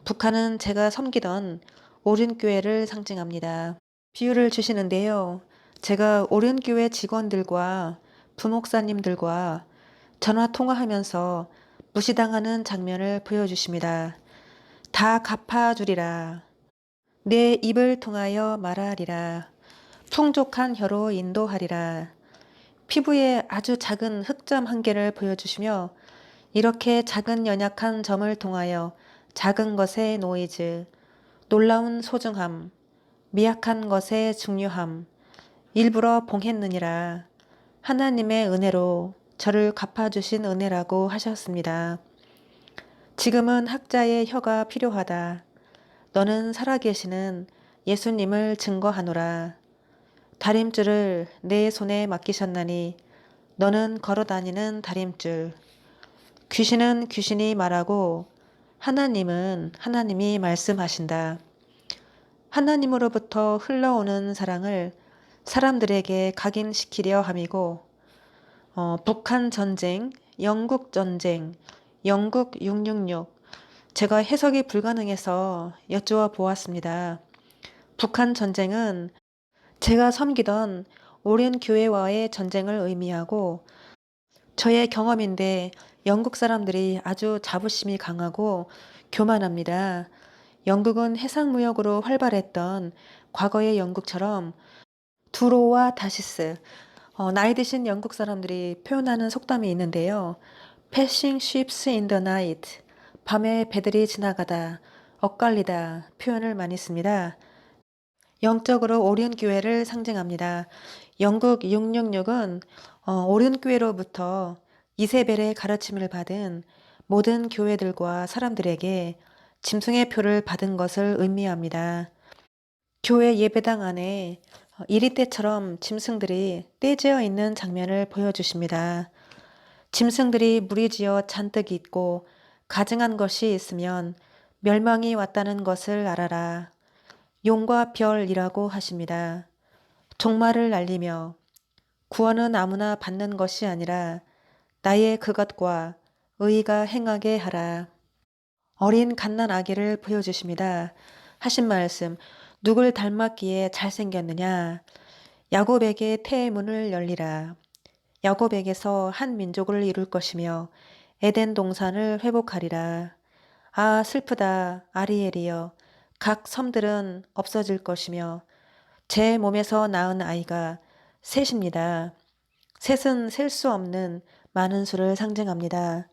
북한은 제가 섬기던 오륜교회를 상징합니다. 비유를 주시는데요. 제가 오륜교회 직원들과 부목사님들과 전화 통화하면서 무시당하는 장면을 보여주십니다. 다 갚아주리라. 내 입을 통하여 말하리라. 풍족한 혀로 인도하리라. 피부에 아주 작은 흑점 한 개를 보여주시며 이렇게 작은 연약한 점을 통하여 작은 것의 노이즈, 놀라운 소중함, 미약한 것의 중요함, 일부러 봉했느니라. 하나님의 은혜로 저를 갚아주신 은혜라고 하셨습니다. 지금은 학자의 혀가 필요하다. 너는 살아계시는 예수님을 증거하노라. 다림줄을 내 손에 맡기셨나니 너는 걸어다니는 다림줄. 귀신은 귀신이 말하고 하나님은 하나님이 말씀하신다. 하나님으로부터 흘러오는 사랑을 사람들에게 각인시키려 함이고 북한 전쟁, 영국 전쟁, 영국 666 제가 해석이 불가능해서 여쭈어 보았습니다. 북한 전쟁은 제가 섬기던 오랜 교회와의 전쟁을 의미하고 저의 경험인데 영국 사람들이 아주 자부심이 강하고 교만합니다. 영국은 해상무역으로 활발했던 과거의 영국처럼 두로와 다시스, 나이 드신 영국 사람들이 표현하는 속담이 있는데요. Passing ships in the night, 밤에 배들이 지나가다, 엇갈리다 표현을 많이 씁니다. 영적으로 오륜교회를 상징합니다. 영국 666은 오륜교회로부터 이세벨의 가르침을 받은 모든 교회들과 사람들에게 짐승의 표를 받은 것을 의미합니다. 교회 예배당 안에 이리 때처럼 짐승들이 떼지어 있는 장면을 보여주십니다. 짐승들이 무리지어 잔뜩 있고 가증한 것이 있으면 멸망이 왔다는 것을 알아라. 용과 별이라고 하십니다. 종말을 알리며 구원은 아무나 받는 것이 아니라 나의 그것과 의가 행하게 하라. 어린 갓난 아기를 보여주십니다. 하신 말씀, 누굴 닮았기에 잘생겼느냐? 야곱에게 태의 문을 열리라. 야곱에게서 한 민족을 이룰 것이며 에덴 동산을 회복하리라. 아 슬프다 아리엘이여. 각 섬들은 없어질 것이며 제 몸에서 낳은 아이가 셋입니다. 셋은 셀 수 없는 많은 수를 상징합니다.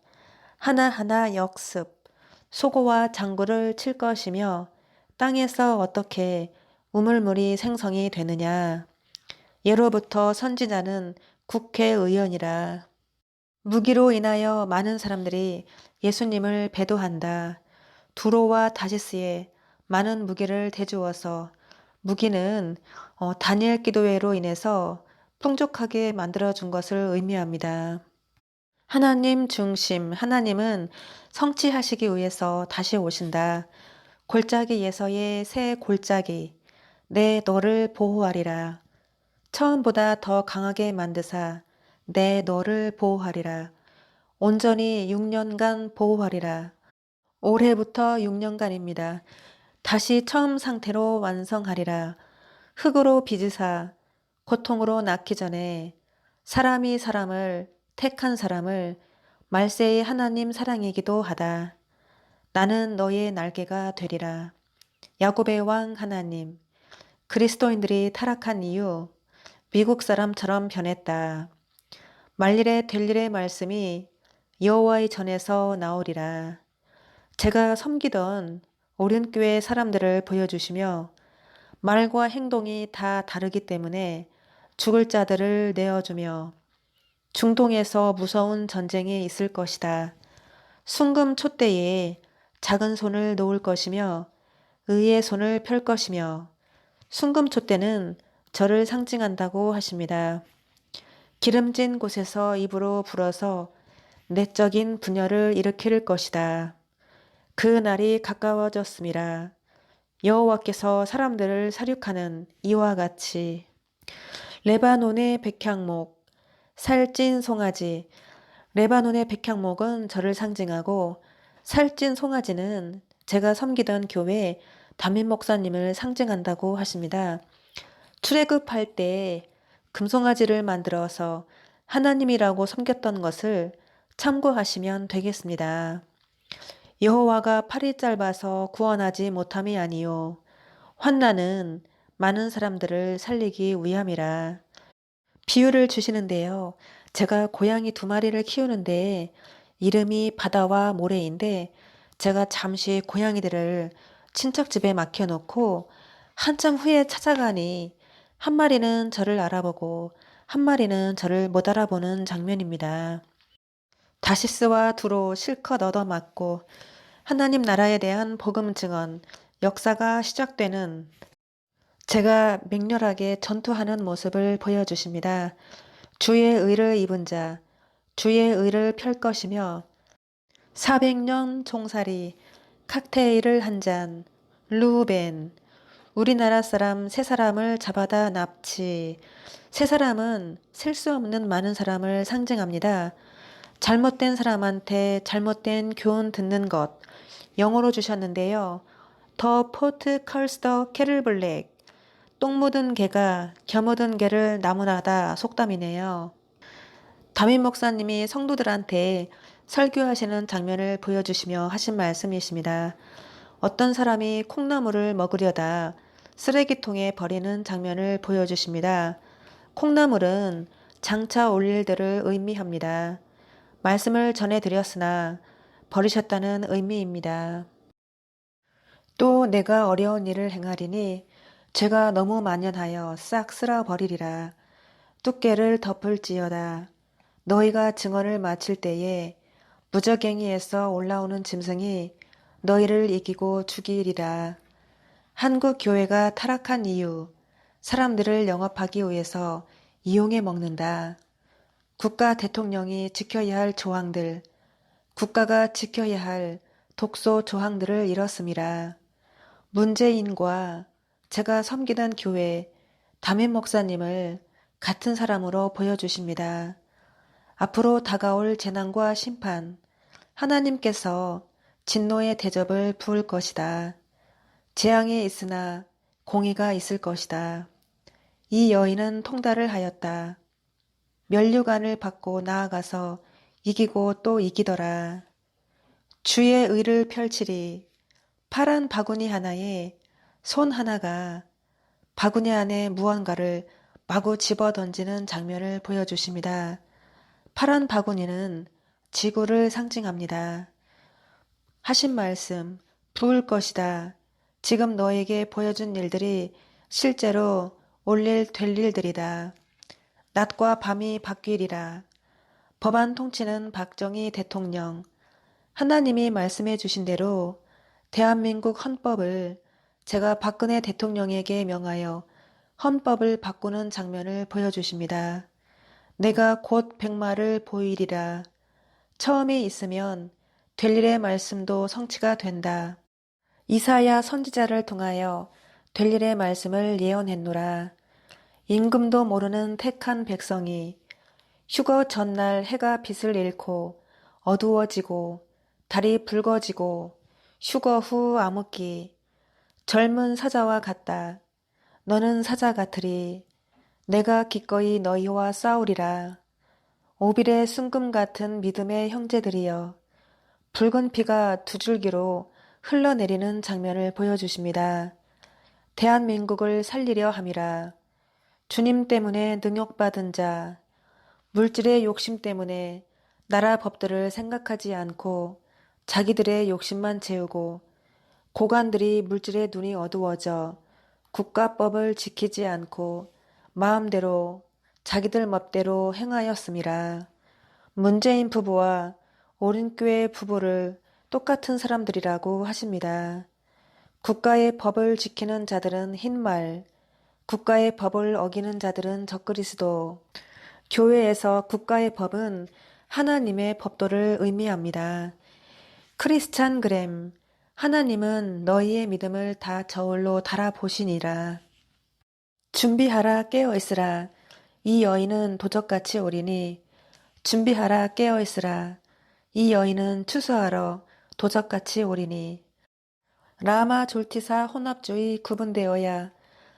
하나하나 역습, 소고와 장구를 칠 것이며 땅에서 어떻게 우물물이 생성이 되느냐. 예로부터 선지자는 국회의원이라. 무기로 인하여 많은 사람들이 예수님을 배도한다. 두로와 다시스에 많은 무기를 대주어서 무기는 다니엘 기도회로 인해서 풍족하게 만들어준 것을 의미합니다. 하나님 중심, 하나님은 성취하시기 위해서 다시 오신다. 골짜기 예서의 새 골짜기, 내 너를 보호하리라. 처음보다 더 강하게 만드사 내 너를 보호하리라. 온전히 6년간 보호하리라. 올해부터 6년간입니다. 다시 처음 상태로 완성하리라. 흙으로 빚으사 고통으로 낳기 전에 사람이 사람을 택한 사람을 말세의 하나님 사랑이기도 하다. 나는 너의 날개가 되리라. 야곱의 왕 하나님. 그리스도인들이 타락한 이유 미국 사람처럼 변했다. 말일에 될 일의 말씀이 여호와의 전에서 나오리라. 제가 섬기던 오륜교회 사람들을 보여주시며 말과 행동이 다 다르기 때문에 죽을 자들을 내어주며 중동에서 무서운 전쟁이 있을 것이다. 순금 촛대에 작은 손을 놓을 것이며 의의 손을 펼 것이며 순금 촛대는 저를 상징한다고 하십니다. 기름진 곳에서 입으로 불어서 내적인 분열을 일으킬 것이다. 그 날이 가까워졌음이라. 여호와께서 사람들을 살육하는 이와 같이. 레바논의 백향목, 살찐 송아지. 레바논의 백향목은 저를 상징하고 살찐 송아지는 제가 섬기던 교회 담임 목사님을 상징한다고 하십니다. 출애굽할 때 금송아지를 만들어서 하나님이라고 섬겼던 것을 참고하시면 되겠습니다. 여호와가 팔이 짧아서 구원하지 못함이 아니요 환난은 많은 사람들을 살리기 위함이라. 비유를 주시는데요. 제가 고양이 2마리를 키우는데 이름이 바다와 모래인데 제가 잠시 고양이들을 친척집에 맡겨놓고 한참 후에 찾아가니 한 마리는 저를 알아보고 한 마리는 저를 못 알아보는 장면입니다. 다시스와 두로 실컷 얻어맞고 하나님 나라에 대한 복음 증언 역사가 시작되는 제가 맹렬하게 전투하는 모습을 보여주십니다. 주의 의를 입은 자, 주의 의를 펼 것이며 400년 종살이, 칵테일을 한 잔, 루벤, 우리나라 사람 세 사람을 잡아다 납치. 세 사람은 셀 수 없는 많은 사람을 상징합니다. 잘못된 사람한테 잘못된 교훈 듣는 것, 영어로 주셨는데요. 더 포트 컬스터 캐럴 블랙, 똥 묻은 개가 겨 묻은 개를 나무라다 속담이네요. 담임 목사님이 성도들한테 설교하시는 장면을 보여주시며 하신 말씀이십니다. 어떤 사람이 콩나물을 먹으려다 쓰레기통에 버리는 장면을 보여주십니다. 콩나물은 장차 올 일들을 의미합니다. 말씀을 전해드렸으나 버리셨다는 의미입니다. 또 내가 어려운 일을 행하리니 죄가 너무 만연하여 싹 쓸어버리리라. 두께를 덮을지어다. 너희가 증언을 마칠 때에 무저갱이에서 올라오는 짐승이 너희를 이기고 죽이리라. 한국 교회가 타락한 이유, 사람들을 영업하기 위해서 이용해 먹는다. 국가 대통령이 지켜야 할 조항들, 국가가 지켜야 할 독소 조항들을 잃었음이라. 문재인과 제가 섬기던 교회 담임 목사님을 같은 사람으로 보여주십니다. 앞으로 다가올 재난과 심판, 하나님께서 진노의 대접을 부을 것이다. 재앙이 있으나 공의가 있을 것이다. 이 여인은 통달을 하였다. 면류관을 받고 나아가서 이기고 또 이기더라. 주의 의를 펼치리. 파란 바구니 하나에 손 하나가 바구니 안에 무언가를 마구 집어 던지는 장면을 보여주십니다. 파란 바구니는 지구를 상징합니다. 하신 말씀, 부을 것이다. 지금 너에게 보여준 일들이 실제로 될 일들이다. 낮과 밤이 바뀌리라. 법안 통치는 박정희 대통령. 하나님이 말씀해 주신 대로 대한민국 헌법을 제가 박근혜 대통령에게 명하여 헌법을 바꾸는 장면을 보여주십니다. 내가 곧 백마를 보이리라. 처음이 있으면 될 일의 말씀도 성취가 된다. 이사야 선지자를 통하여 될 일의 말씀을 예언했노라. 임금도 모르는 택한 백성이 휴거 전날 해가 빛을 잃고 어두워지고 달이 붉어지고 휴거 후 암흑기 젊은 사자와 같다. 너는 사자 같으리. 내가 기꺼이 너희와 싸우리라. 오빌의 순금 같은 믿음의 형제들이여. 붉은 피가 두 줄기로 흘러내리는 장면을 보여주십니다. 대한민국을 살리려 함이라. 주님 때문에 능욕받은 자, 물질의 욕심 때문에 나라 법들을 생각하지 않고 자기들의 욕심만 채우고 고관들이 물질의 눈이 어두워져 국가법을 지키지 않고 마음대로 자기들 멋대로 행하였음이라. 문재인 부부와 오른교회 부부를 똑같은 사람들이라고 하십니다. 국가의 법을 지키는 자들은 흰말, 국가의 법을 어기는 자들은 적그리스도. 교회에서 국가의 법은 하나님의 법도를 의미합니다. 크리스찬 그램, 하나님은 너희의 믿음을 다 저울로 달아보시니라. 준비하라 깨어있으라. 이 여인은 도적같이 오리니 준비하라 깨어있으라. 이 여인은 추수하러 도적같이 오리니. 라마 졸티사 혼합주의 구분되어야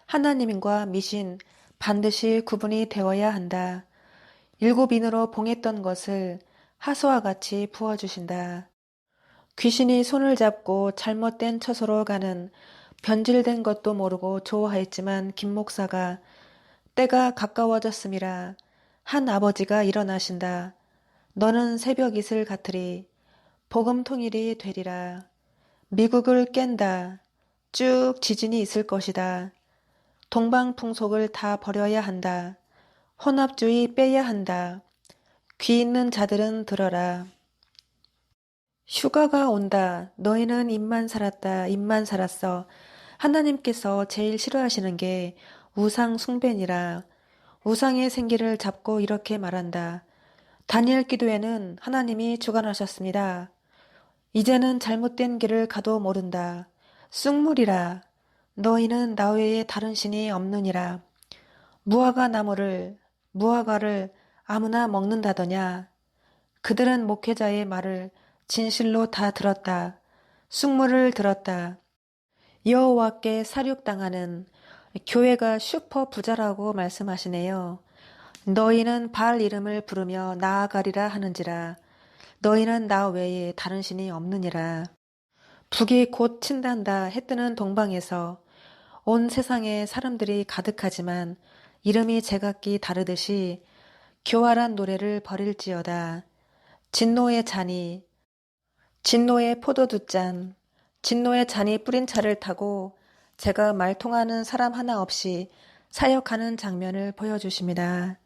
하나님과 미신 반드시 구분이 되어야 한다. 일곱 인으로 봉했던 것을 하수와 같이 부어주신다. 귀신이 손을 잡고 잘못된 처소로 가는 변질된 것도 모르고 좋아했지만 김 목사가 때가 가까워졌음이라 한 아버지가 일어나신다. 너는 새벽 이슬 같으리. 복음 통일이 되리라. 미국을 깬다. 쭉 지진이 있을 것이다. 동방풍속을 다 버려야 한다. 혼합주의 빼야 한다. 귀 있는 자들은 들어라. 휴가가 온다. 너희는 입만 살았다. 입만 살았어. 하나님께서 제일 싫어하시는 게 우상 숭배니라. 우상의 생기를 잡고 이렇게 말한다. 다니엘 기도에는 하나님이 주관하셨습니다. 이제는 잘못된 길을 가도 모른다. 쑥물이라. 너희는 나 외에 다른 신이 없느니라. 무화과를 아무나 먹는다더냐. 그들은 목회자의 말을 진실로 다 들었다. 쑥물을 들었다. 여호와께 사륙당하는 교회가 슈퍼 부자라고 말씀하시네요. 너희는 바알 이름을 부르며 나아가리라 하는지라. 너희는 나 외에 다른 신이 없느니라. 북이 곧 친단다 해뜨는 동방에서 온 세상에 사람들이 가득하지만 이름이 제각기 다르듯이 교활한 노래를 벌일지어다. 진노의 잔이, 진노의 포도주 잔, 진노의 잔이 뿌린 차를 타고 제가 말통하는 사람 하나 없이 사역하는 장면을 보여주십니다.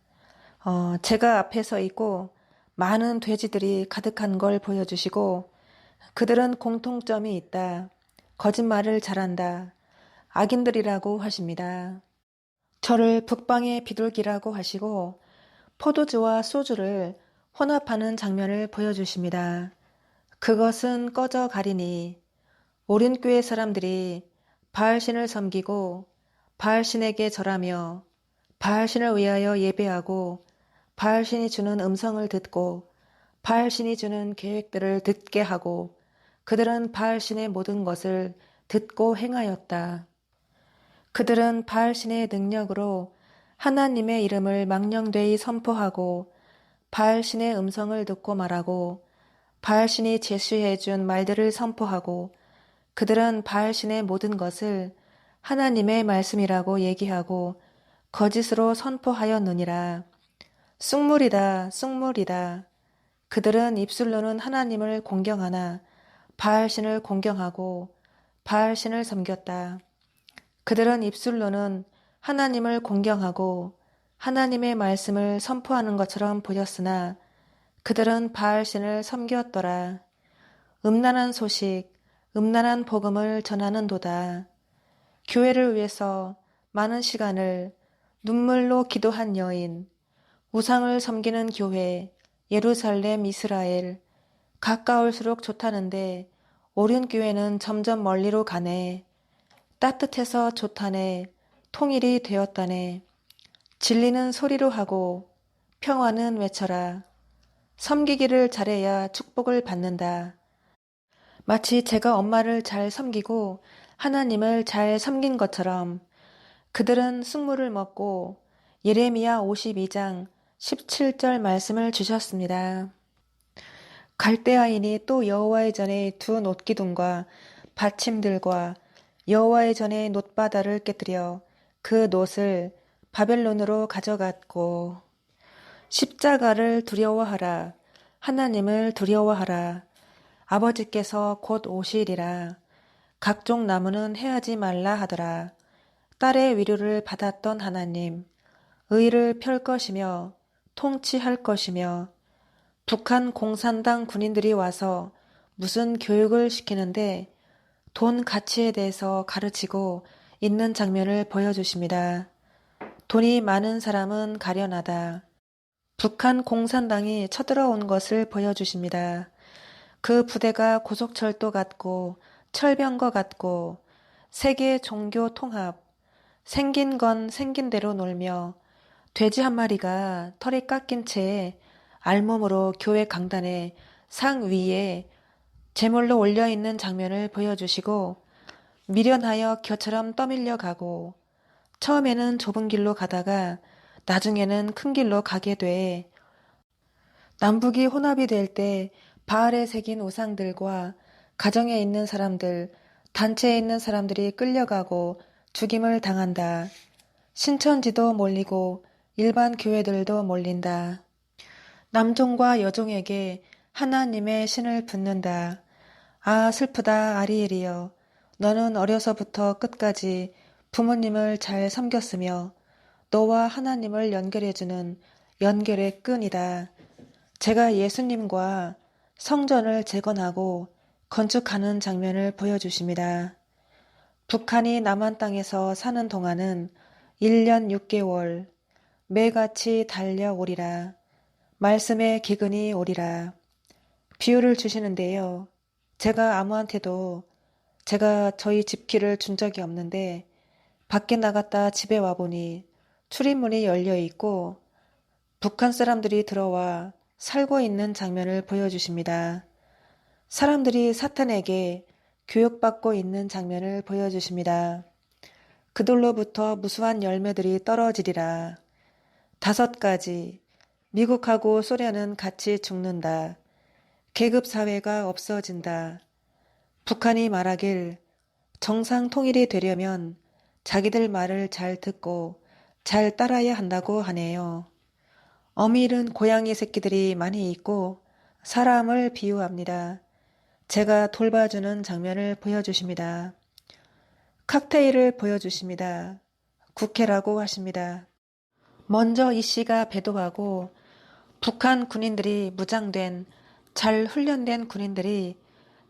제가 앞에 서 있고 많은 돼지들이 가득한 걸 보여주시고 그들은 공통점이 있다. 거짓말을 잘한다. 악인들이라고 하십니다. 저를 북방의 비둘기라고 하시고 포도주와 소주를 혼합하는 장면을 보여주십니다. 그것은 꺼져 가리니 오륜교회 사람들이 바알신을 섬기고 바알신에게 절하며 바알신을 위하여 예배하고 바알신이 주는 음성을 듣고 바알신이 주는 계획들을 듣게 하고 그들은 바알신의 모든 것을 듣고 행하였다. 그들은 바알신의 능력으로 하나님의 이름을 망령되이 선포하고 바알신의 음성을 듣고 말하고 바알신이 제시해 준 말들을 선포하고 그들은 바알신의 모든 것을 하나님의 말씀이라고 얘기하고 거짓으로 선포하였느니라. 쑥물이다, 쑥물이다. 그들은 입술로는 하나님을 공경하나 바알신을 공경하고 바알신을 섬겼다. 그들은 입술로는 하나님을 공경하고 하나님의 말씀을 선포하는 것처럼 보였으나 그들은 바알신을 섬겼더라. 음란한 소식, 음란한 복음을 전하는도다. 교회를 위해서 많은 시간을 눈물로 기도한 여인, 우상을 섬기는 교회, 예루살렘, 이스라엘, 가까울수록 좋다는데 오륜교회는 점점 멀리로 가네. 따뜻해서 좋다네. 통일이 되었다네. 진리는 소리로 하고 평화는 외쳐라. 섬기기를 잘해야 축복을 받는다. 마치 제가 엄마를 잘 섬기고 하나님을 잘 섬긴 것처럼 그들은 쑥물을 먹고 예레미야 52장 17절 말씀을 주셨습니다. 갈대아인이 또 여호와의 전에 두 놋기둥과 받침들과 여호와의 전에 놋바다를 깨뜨려 그 놋을 바벨론으로 가져갔고 십자가를 두려워하라. 하나님을 두려워하라. 아버지께서 곧 오시리라. 각종 나무는 해하지 말라 하더라. 딸의 위로를 받았던 하나님, 의를 펼 것이며 통치할 것이며 북한 공산당 군인들이 와서 무슨 교육을 시키는데 돈 가치에 대해서 가르치고 있는 장면을 보여주십니다. 돈이 많은 사람은 가련하다. 북한 공산당이 쳐들어온 것을 보여주십니다. 그 부대가 고속철도 같고 철병거 같고 세계 종교 통합, 생긴 건 생긴 대로 놀며 돼지 한 마리가 털이 깎인 채 알몸으로 교회 강단의 상 위에 제물로 올려있는 장면을 보여주시고 미련하여 겨처럼 떠밀려 가고 처음에는 좁은 길로 가다가 나중에는 큰 길로 가게 돼 남북이 혼합이 될 때 바알에 새긴 우상들과 가정에 있는 사람들, 단체에 있는 사람들이 끌려가고 죽임을 당한다. 신천지도 몰리고 일반 교회들도 몰린다. 남종과 여종에게 하나님의 신을 붓는다. 아 슬프다 아리엘이여. 너는 어려서부터 끝까지 부모님을 잘 섬겼으며 너와 하나님을 연결해주는 연결의 끈이다. 제가 예수님과 성전을 재건하고 건축하는 장면을 보여주십니다. 북한이 남한 땅에서 사는 동안은 1년 6개월 매같이 달려오리라. 말씀의 기근이 오리라. 비유를 주시는데요. 제가 아무한테도 제가 저희 집키를 준 적이 없는데 밖에 나갔다 집에 와보니 출입문이 열려 있고 북한 사람들이 들어와 살고 있는 장면을 보여주십니다. 사람들이 사탄에게 교육받고 있는 장면을 보여주십니다. 그들로부터 무수한 열매들이 떨어지리라. 5가지. 미국하고 소련은 같이 죽는다. 계급사회가 없어진다. 북한이 말하길 정상 통일이 되려면 자기들 말을 잘 듣고 잘 따라야 한다고 하네요. 어미른 고양이 새끼들이 많이 있고 사람을 비유합니다. 제가 돌봐주는 장면을 보여주십니다. 칵테일을 보여주십니다. 국회라고 하십니다. 먼저 이 씨가 배도하고 북한 군인들이 무장된 잘 훈련된 군인들이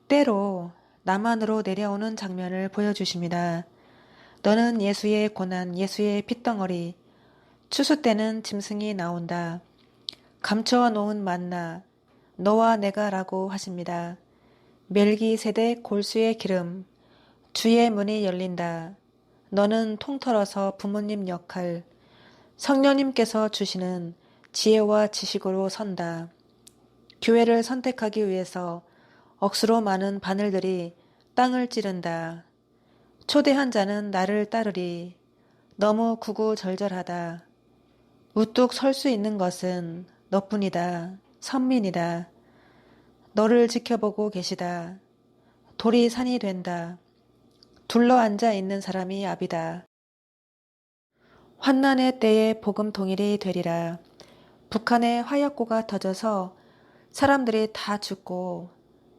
때로 남한으로 내려오는 장면을 보여주십니다. 너는 예수의 고난, 예수의 핏덩어리, 추수 때는 짐승이 나온다. 감춰 놓은 만나, 너와 내가라고 하십니다. 멜기세덱 골수의 기름, 주의 문이 열린다. 너는 통틀어서 부모님 역할, 성령님께서 주시는 지혜와 지식으로 선다. 교회를 선택하기 위해서 억수로 많은 바늘들이 땅을 찌른다. 초대한 자는 나를 따르리. 너무 구구절절하다. 우뚝 설 수 있는 것은 너뿐이다. 선민이다. 너를 지켜보고 계시다. 돌이 산이 된다. 둘러앉아 있는 사람이 압이다. 환난의 때에 복음 통일이 되리라. 북한에 화약고가 터져서 사람들이 다 죽고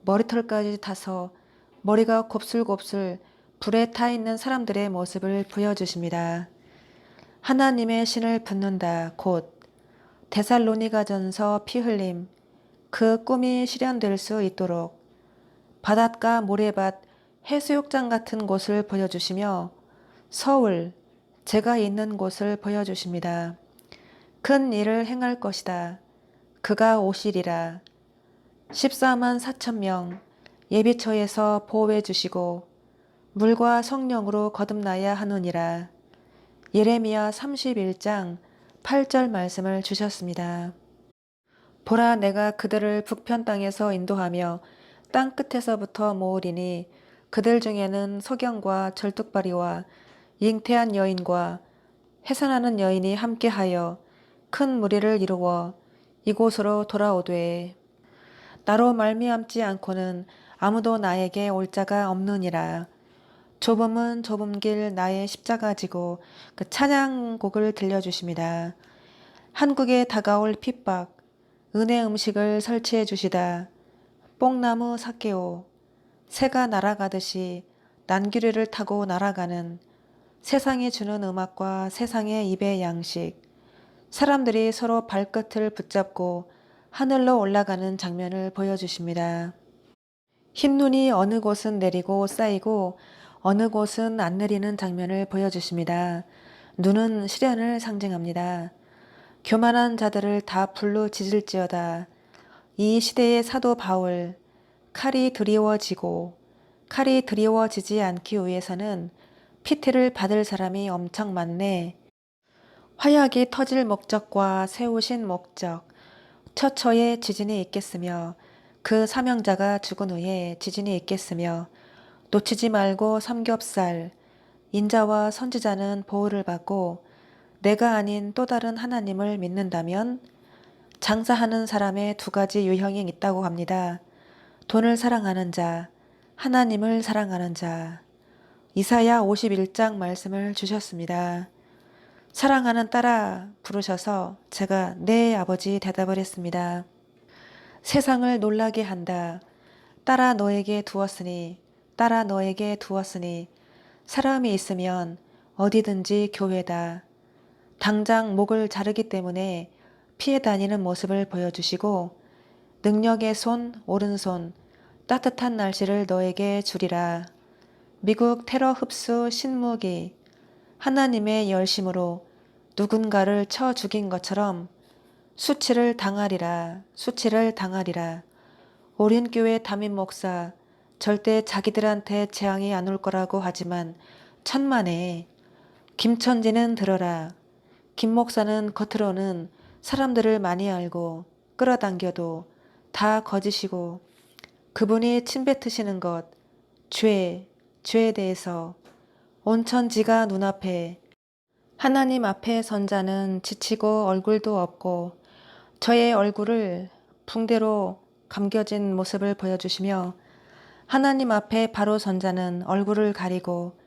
머리털까지 타서 머리가 곱슬곱슬 불에 타 있는 사람들의 모습을 보여주십니다. 하나님의 신을 붙는다. 곧 데살로니가전서 피 흘림 그 꿈이 실현될 수 있도록 바닷가 모래밭 해수욕장 같은 곳을 보여주시며 서울 제가 있는 곳을 보여주십니다. 큰 일을 행할 것이다. 그가 오시리라. 14만 4천 명 예비처에서 보호해 주시고 물과 성령으로 거듭나야 하느니라. 예레미야 31장 8절 말씀을 주셨습니다. 보라 내가 그들을 북편 땅에서 인도하며 땅 끝에서부터 모으리니 그들 중에는 소경과 절뚝발이와 잉태한 여인과 해산하는 여인이 함께하여 큰 무리를 이루어 이곳으로 돌아오되 나로 말미암지 않고는 아무도 나에게 올 자가 없느니라. 좁음은 좁은 길 나의 십자가 지고 그 찬양곡을 들려주십니다. 한국에 다가올 핍박 은혜 음식을 설치해 주시다. 뽕나무 사케오 새가 날아가듯이 난귀류를 타고 날아가는 세상이 주는 음악과 세상의 입의 양식 사람들이 서로 발끝을 붙잡고 하늘로 올라가는 장면을 보여주십니다. 흰눈이 어느 곳은 내리고 쌓이고 어느 곳은 안 내리는 장면을 보여주십니다. 눈은 시련을 상징합니다. 교만한 자들을 다 불로 찢을지어다. 이 시대의 사도 바울 칼이 드리워지고 칼이 드리워지지 않기 위해서는 피태를 받을 사람이 엄청 많네. 화약이 터질 목적과 세우신 목적 처처에 지진이 있겠으며 그 사명자가 죽은 후에 지진이 있겠으며 놓치지 말고 삼겹살 인자와 선지자는 보호를 받고 내가 아닌 또 다른 하나님을 믿는다면 장사하는 사람의 2가지 유형이 있다고 합니다. 돈을 사랑하는 자, 하나님을 사랑하는 자. 이사야 51장 말씀을 주셨습니다. 사랑하는 딸아 부르셔서 제가 네 아버지 대답을 했습니다. 세상을 놀라게 한다. 딸아 너에게 두었으니 딸아 너에게 두었으니 사람이 있으면 어디든지 교회다. 당장 목을 자르기 때문에 피해 다니는 모습을 보여주시고 능력의 손, 오른손, 따뜻한 날씨를 너에게 주리라. 미국 테러 흡수 신무기, 하나님의 열심으로 누군가를 쳐 죽인 것처럼 수치를 당하리라, 수치를 당하리라. 오륜교회 담임 목사, 절대 자기들한테 재앙이 안 올 거라고 하지만 천만에 김천지는 들어라. 김 목사는 겉으로는 사람들을 많이 알고 끌어당겨도 다 거짓이고 그분이 침뱉으시는 것, 죄에 대해서 온천지가 눈앞에 하나님 앞에 선 자는 지치고 얼굴도 없고 저의 얼굴을 붕대로 감겨진 모습을 보여주시며 하나님 앞에 바로 선 자는 얼굴을 가리고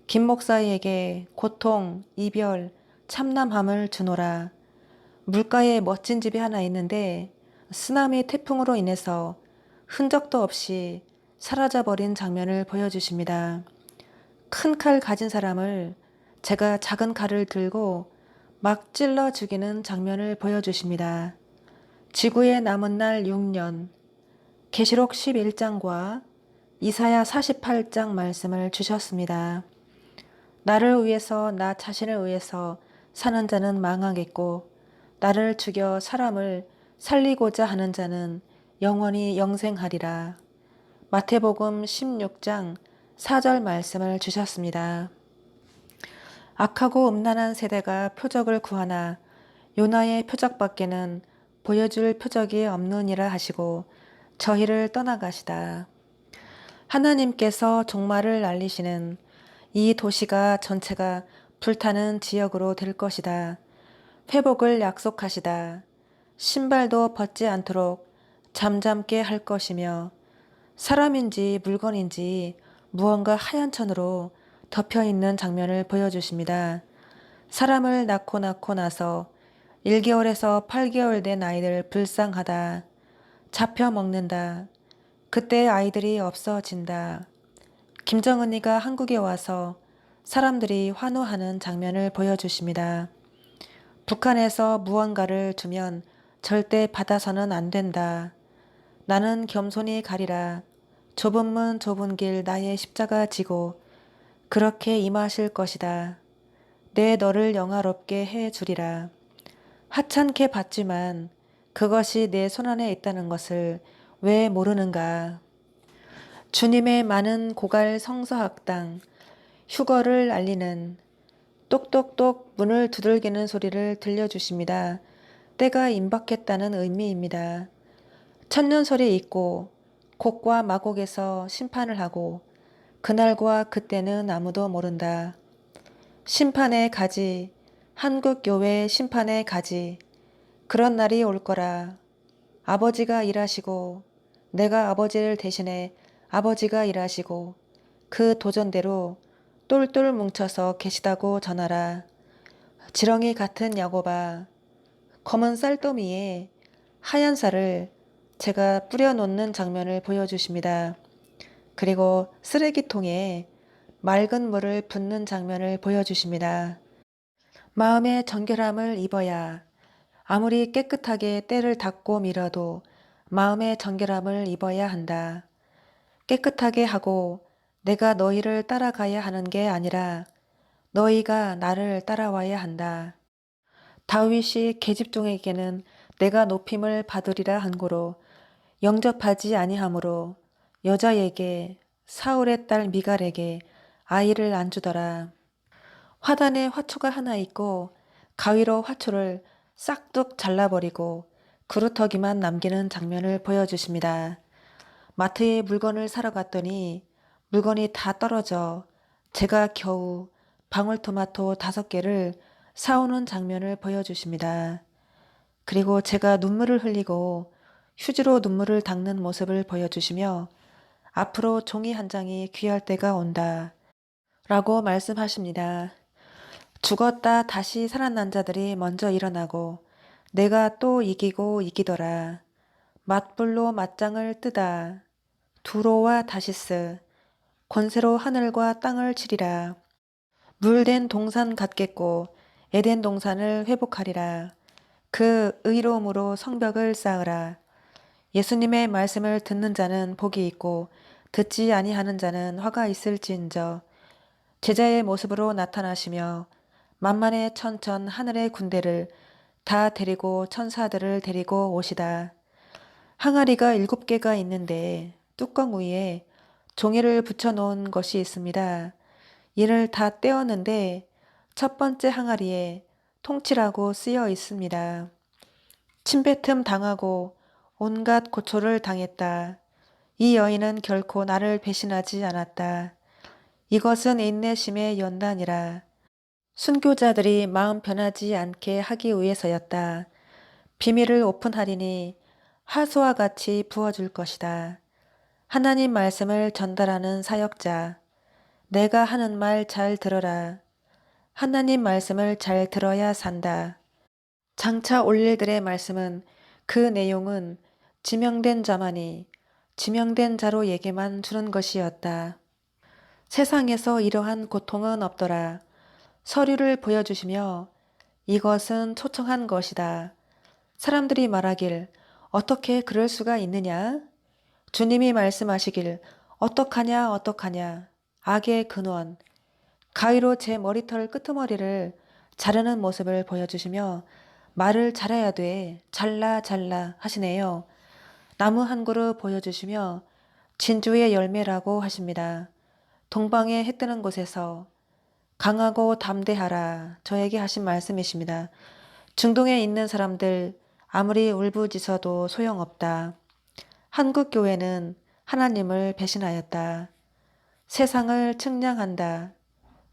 김 목사에게 고통, 이별, 참담함을 주노라. 물가에 멋진 집이 하나 있는데 쓰나미 태풍으로 인해서 흔적도 없이 사라져버린 장면을 보여주십니다. 큰 칼 가진 사람을 제가 작은 칼을 들고 막 찔러 죽이는 장면을 보여주십니다. 지구의 남은 날 6년, 계시록 11장과 이사야 48장 말씀을 주셨습니다. 나를 위해서 나 자신을 위해서 사는 자는 망하겠고 나를 죽여 사람을 살리고자 하는 자는 영원히 영생하리라. 마태복음 16장 4절 말씀을 주셨습니다. 악하고 음란한 세대가 표적을 구하나 요나의 표적밖에는 보여줄 표적이 없느니라 하시고 저희를 떠나가시다. 하나님께서 종말을 알리시는 이 도시가 전체가 불타는 지역으로 될 것이다. 회복을 약속하시다. 신발도 벗지 않도록 잠잠게 할 것이며 사람인지 물건인지 무언가 하얀 천으로 덮여있는 장면을 보여주십니다. 사람을 낳고 나서 1개월에서 8개월 된 아이들 불쌍하다. 잡혀 먹는다. 그때 아이들이 없어진다. 김정은이가 한국에 와서 사람들이 환호하는 장면을 보여주십니다. 북한에서 무언가를 주면 절대 받아서는 안 된다. 나는 겸손히 가리라. 좁은 문 좁은 길 나의 십자가 지고 그렇게 임하실 것이다. 내 너를 영화롭게 해 주리라. 하찮게 받지만 그것이 내 손안에 있다는 것을 왜 모르는가. 주님의 많은 고갈 성서학당, 휴거를 알리는 똑똑똑 문을 두들기는 소리를 들려주십니다. 때가 임박했다는 의미입니다. 천년설이 있고 곡과 마곡에서 심판을 하고 그날과 그때는 아무도 모른다. 심판의 가지, 한국교회 심판의 가지, 그런 날이 올 거라. 아버지가 일하시고 내가 아버지를 대신해 아버지가 일하시고 그 도전대로 똘똘 뭉쳐서 계시다고 전하라. 지렁이 같은 야곱아, 검은 쌀더미에 하얀 쌀을 제가 뿌려놓는 장면을 보여주십니다. 그리고 쓰레기통에 맑은 물을 붓는 장면을 보여주십니다. 마음의 정결함을 입어야 아무리 깨끗하게 때를 닦고 밀어도 마음의 정결함을 입어야 한다. 깨끗하게 하고 내가 너희를 따라가야 하는 게 아니라 너희가 나를 따라와야 한다. 다윗이 계집종에게는 내가 높임을 받으리라 한 고로 영접하지 아니하므로 여자에게 사울의 딸 미갈에게 아이를 안 주더라. 화단에 화초가 하나 있고 가위로 화초를 싹둑 잘라버리고 그루터기만 남기는 장면을 보여주십니다. 마트에 물건을 사러 갔더니 물건이 다 떨어져 제가 겨우 방울토마토 5개를 사오는 장면을 보여주십니다. 그리고 제가 눈물을 흘리고 휴지로 눈물을 닦는 모습을 보여주시며 앞으로 종이 한 장이 귀할 때가 온다 라고 말씀하십니다. 죽었다 다시 살아난 자들이 먼저 일어나고 내가 또 이기고 이기더라. 맞불로 맞짱을 뜨다. 두로와 다시스 권세로 하늘과 땅을 치리라. 물된 동산 같겠고 에덴 동산을 회복하리라. 그 의로움으로 성벽을 쌓으라. 예수님의 말씀을 듣는 자는 복이 있고 듣지 아니하는 자는 화가 있을지인저. 제자의 모습으로 나타나시며 만만의 천천 하늘의 군대를 다 데리고 천사들을 데리고 오시다. 항아리가 7개가 있는데 뚜껑 위에 종이를 붙여놓은 것이 있습니다. 이를 다 떼었는데 첫 번째 항아리에 통치라고 쓰여 있습니다. 침뱉음 당하고 온갖 고초를 당했다. 이 여인은 결코 나를 배신하지 않았다. 이것은 인내심의 연단이라. 순교자들이 마음 변하지 않게 하기 위해서였다. 비밀을 오픈하리니 하수와 같이 부어줄 것이다. 하나님 말씀을 전달하는 사역자. 내가 하는 말 잘 들어라. 하나님 말씀을 잘 들어야 산다. 장차 올 일들의 말씀은 그 내용은 지명된 자만이 지명된 자로에게만 주는 것이었다. 세상에서 이러한 고통은 없더라. 서류를 보여주시며 이것은 초청한 것이다. 사람들이 말하길 어떻게 그럴 수가 있느냐? 주님이 말씀하시길 어떡하냐 어떡하냐. 악의 근원. 가위로 제 머리털 끄트머리를 자르는 모습을 보여주시며 말을 잘해야 돼. 잘라 잘라 하시네요. 나무 한 그루 보여주시며 진주의 열매라고 하십니다. 동방에 해 뜨는 곳에서 강하고 담대하라 저에게 하신 말씀이십니다. 중동에 있는 사람들 아무리 울부짖어도 소용없다. 한국 교회는 하나님을 배신하였다. 세상을 측량한다.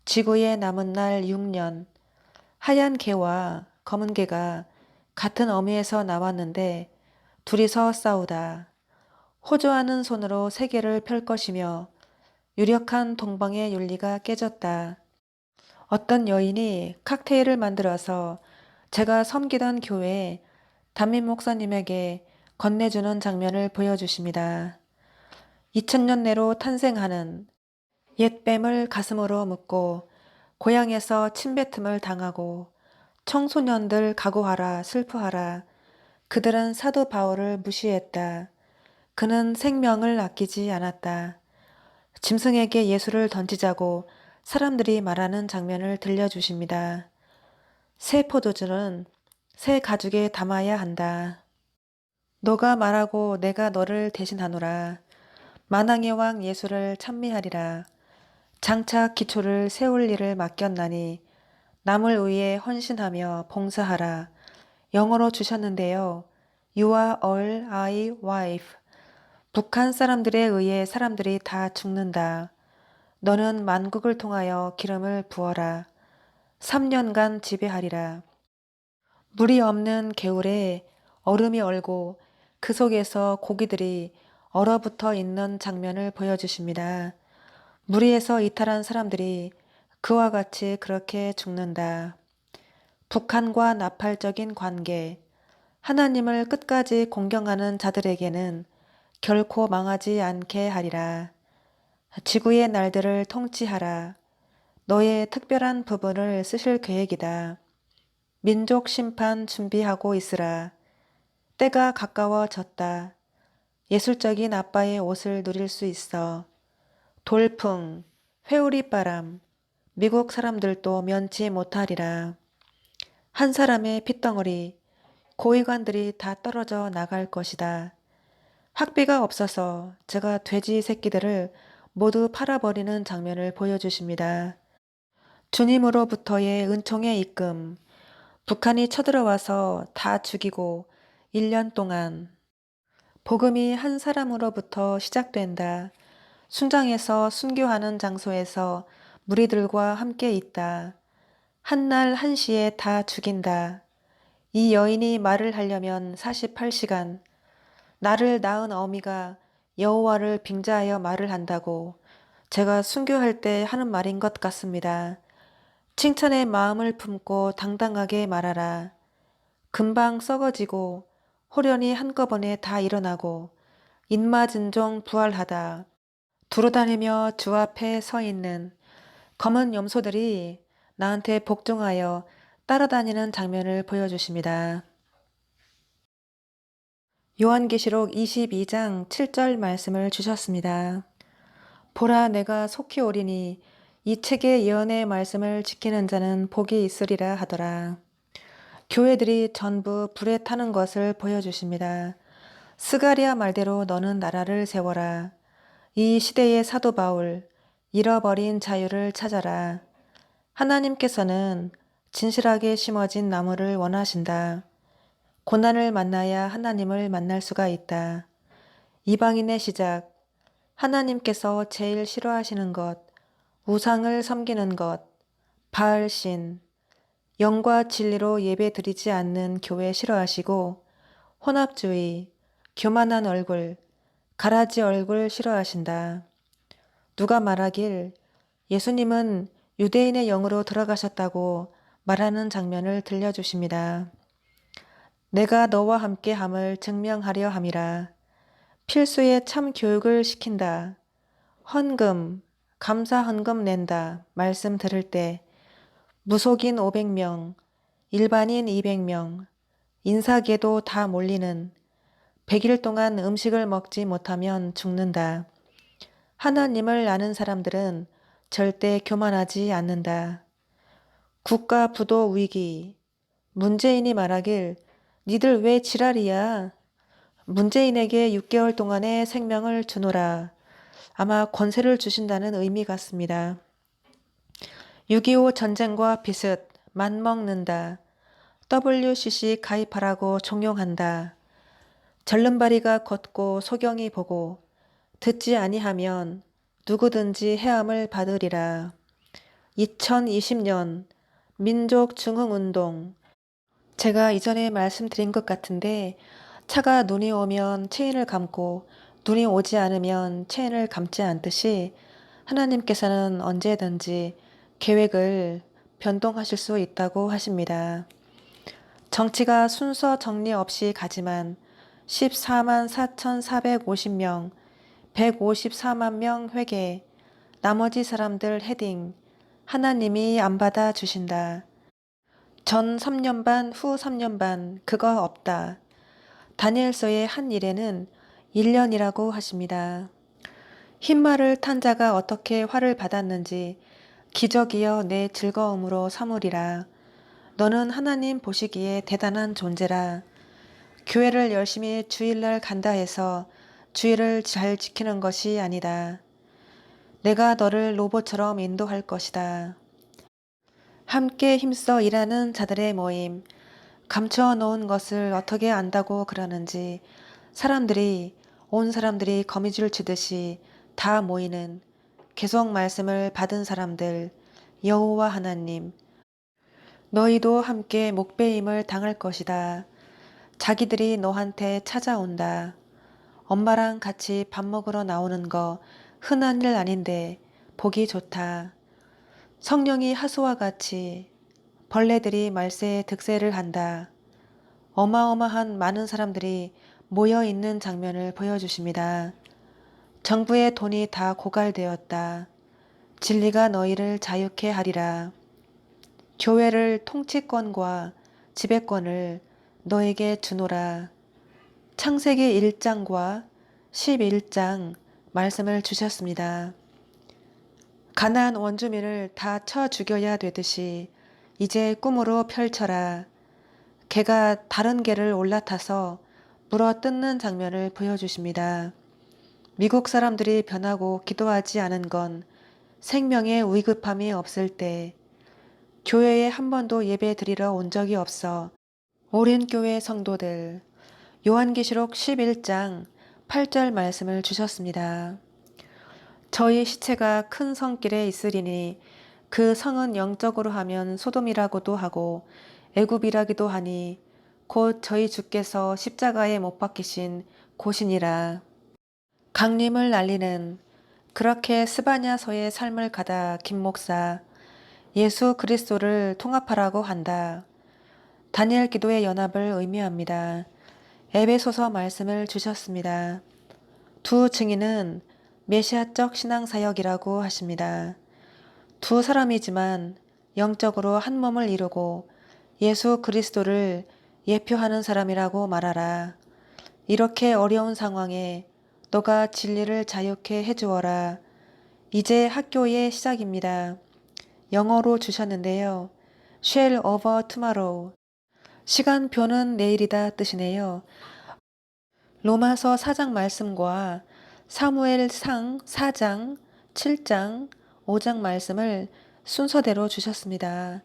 지구에 남은 날 6년. 하얀 개와 검은 개가 같은 어미에서 나왔는데 둘이서 싸우다. 호조하는 손으로 세계를 펼 것이며 유력한 동방의 윤리가 깨졌다. 어떤 여인이 칵테일을 만들어서 제가 섬기던 교회 담임 목사님에게 건네주는 장면을 보여주십니다. 2000년 내로 탄생하는 옛 뱀을 가슴으로 묻고 고향에서 침뱉음을 당하고 청소년들 각오하라 슬퍼하라. 그들은 사도 바울을 무시했다. 그는 생명을 아끼지 않았다. 짐승에게 예수를 던지자고 사람들이 말하는 장면을 들려주십니다. 새 포도주는 새 가죽에 담아야 한다. 너가 말하고 내가 너를 대신하노라. 만왕의 왕 예수를 찬미하리라. 장차 기초를 세울 일을 맡겼나니 남을 위해 헌신하며 봉사하라. 영어로 주셨는데요. You are all I wife. 북한 사람들에 의해 사람들이 다 죽는다. 너는 만국을 통하여 기름을 부어라. 3년간 지배하리라. 물이 없는 개울에 얼음이 얼고 그 속에서 고기들이 얼어붙어 있는 장면을 보여주십니다. 무리에서 이탈한 사람들이 그와 같이 그렇게 죽는다. 북한과 나팔적인 관계. 하나님을 끝까지 공경하는 자들에게는 결코 망하지 않게 하리라. 지구의 날들을 통치하라. 너의 특별한 부분을 쓰실 계획이다. 민족 심판 준비하고 있으라. 때가 가까워졌다. 예술적인 아빠의 옷을 누릴 수 있어. 돌풍, 회오리바람, 미국 사람들도 면치 못하리라. 한 사람의 핏덩어리, 고위관들이 다 떨어져 나갈 것이다. 학비가 없어서 제가 돼지 새끼들을 모두 팔아버리는 장면을 보여주십니다. 주님으로부터의 은총의 입금, 북한이 쳐들어와서 다 죽이고 1년 동안 복음이 한 사람으로부터 시작된다. 순장에서 순교하는 장소에서 무리들과 함께 있다. 한날 1시에 다 죽인다. 이 여인이 말을 하려면 48시간. 나를 낳은 어미가 여호와를 빙자하여 말을 한다고 제가 순교할 때 하는 말인 것 같습니다. 칭찬의 마음을 품고 당당하게 말하라. 금방 썩어지고 호련히 한꺼번에 다 일어나고 인마진종 부활하다. 두루다니며 주 앞에 서 있는 검은 염소들이 나한테 복종하여 따라다니는 장면을 보여주십니다. 요한계시록 22장 7절 말씀을 주셨습니다. 보라, 내가 속히 오리니 이 책의 예언의 말씀을 지키는 자는 복이 있으리라 하더라. 교회들이 전부 불에 타는 것을 보여주십니다. 스가랴 말대로 너는 나라를 세워라. 이 시대의 사도 바울, 잃어버린 자유를 찾아라. 하나님께서는 진실하게 심어진 나무를 원하신다. 고난을 만나야 하나님을 만날 수가 있다. 이방인의 시작, 하나님께서 제일 싫어하시는 것, 우상을 섬기는 것, 바알신, 영과 진리로 예배 드리지 않는 교회 싫어하시고 혼합주의, 교만한 얼굴, 가라지 얼굴 싫어하신다. 누가 말하길 예수님은 유대인의 영으로 들어가셨다고 말하는 장면을 들려주십니다. 내가 너와 함께 함을 증명하려 함이라. 필수의 참 교육을 시킨다. 헌금, 감사 헌금 낸다. 말씀 들을 때 무속인 500명, 일반인 200명, 인사계도 다 몰리는 100일 동안 음식을 먹지 못하면 죽는다. 하나님을 아는 사람들은 절대 교만하지 않는다. 국가 부도 위기. 문재인이 말하길 니들 왜 지랄이야? 문재인에게 6개월 동안의 생명을 주노라. 아마 권세를 주신다는 의미 같습니다. 6.25 전쟁과 비슷 맞먹는다. WCC 가입하라고 종용한다. 절름발이가 걷고 소경이 보고 듣지 아니하면 누구든지 해함을 받으리라. 2020년 민족 중흥운동. 제가 이전에 말씀드린 것 같은데 차가 눈이 오면 체인을 감고 눈이 오지 않으면 체인을 감지 않듯이 하나님께서는 언제든지 계획을 변동하실 수 있다고 하십니다. 정치가 순서 정리 없이 가지만 14만 4,450명, 154만 명 회개, 나머지 사람들 헤딩, 하나님이 안 받아 주신다. 전 3년 반, 후 3년 반, 그거 없다. 다니엘서의 한 일에는 1년이라고 하십니다. 흰말을 탄 자가 어떻게 화를 받았는지 기적이여 내 즐거움으로 삼으리라. 너는 하나님 보시기에 대단한 존재라. 교회를 열심히 주일날 간다 해서 주일을 잘 지키는 것이 아니다. 내가 너를 로봇처럼 인도할 것이다. 함께 힘써 일하는 자들의 모임, 감추어 놓은 것을 어떻게 안다고 그러는지 온 사람들이 거미줄 치듯이 다 모이는 계속 말씀을 받은 사람들, 여호와 하나님, 너희도 함께 목배임을 당할 것이다. 자기들이 너한테 찾아온다. 엄마랑 같이 밥 먹으러 나오는 거 흔한 일 아닌데 보기 좋다. 성령이 하수와 같이 벌레들이 말세에 득세를 한다. 어마어마한 많은 사람들이 모여 있는 장면을 보여주십니다. 정부의 돈이 다 고갈되었다. 진리가 너희를 자유케 하리라. 교회를 통치권과 지배권을 너에게 주노라. 창세기 1장과 11장 말씀을 주셨습니다. 가나안 원주민을 다 쳐 죽여야 되듯이 이제 꿈으로 펼쳐라. 개가 다른 개를 올라타서 물어 뜯는 장면을 보여주십니다. 미국 사람들이 변하고 기도하지 않은 건 생명의 위급함이 없을 때, 교회에 한 번도 예배 드리러 온 적이 없어 오랜 교회 성도들, 요한계시록 11장 8절 말씀을 주셨습니다. 저희 시체가 큰 성길에 있으리니 그 성은 영적으로 하면 소돔이라고도 하고 애굽이라기도 하니 곧 저희 주께서 십자가에 못 박히신 곳이니라. 강림을 알리는 그렇게 스바냐서의 삶을 가다 김 목사, 예수 그리스도를 통합하라고 한다. 다니엘 기도의 연합을 의미합니다. 에베소서 말씀을 주셨습니다. 두 증인은 메시아적 신앙사역이라고 하십니다. 두 사람이지만 영적으로 한 몸을 이루고 예수 그리스도를 예표하는 사람이라고 말하라. 이렇게 어려운 상황에 너가 진리를 자유케 해주어라. 이제 학교의 시작입니다. 영어로 주셨는데요. shall over tomorrow. 시간표는 내일이다 뜻이네요. 로마서 4장 말씀과 사무엘상 4장, 7장, 5장 말씀을 순서대로 주셨습니다.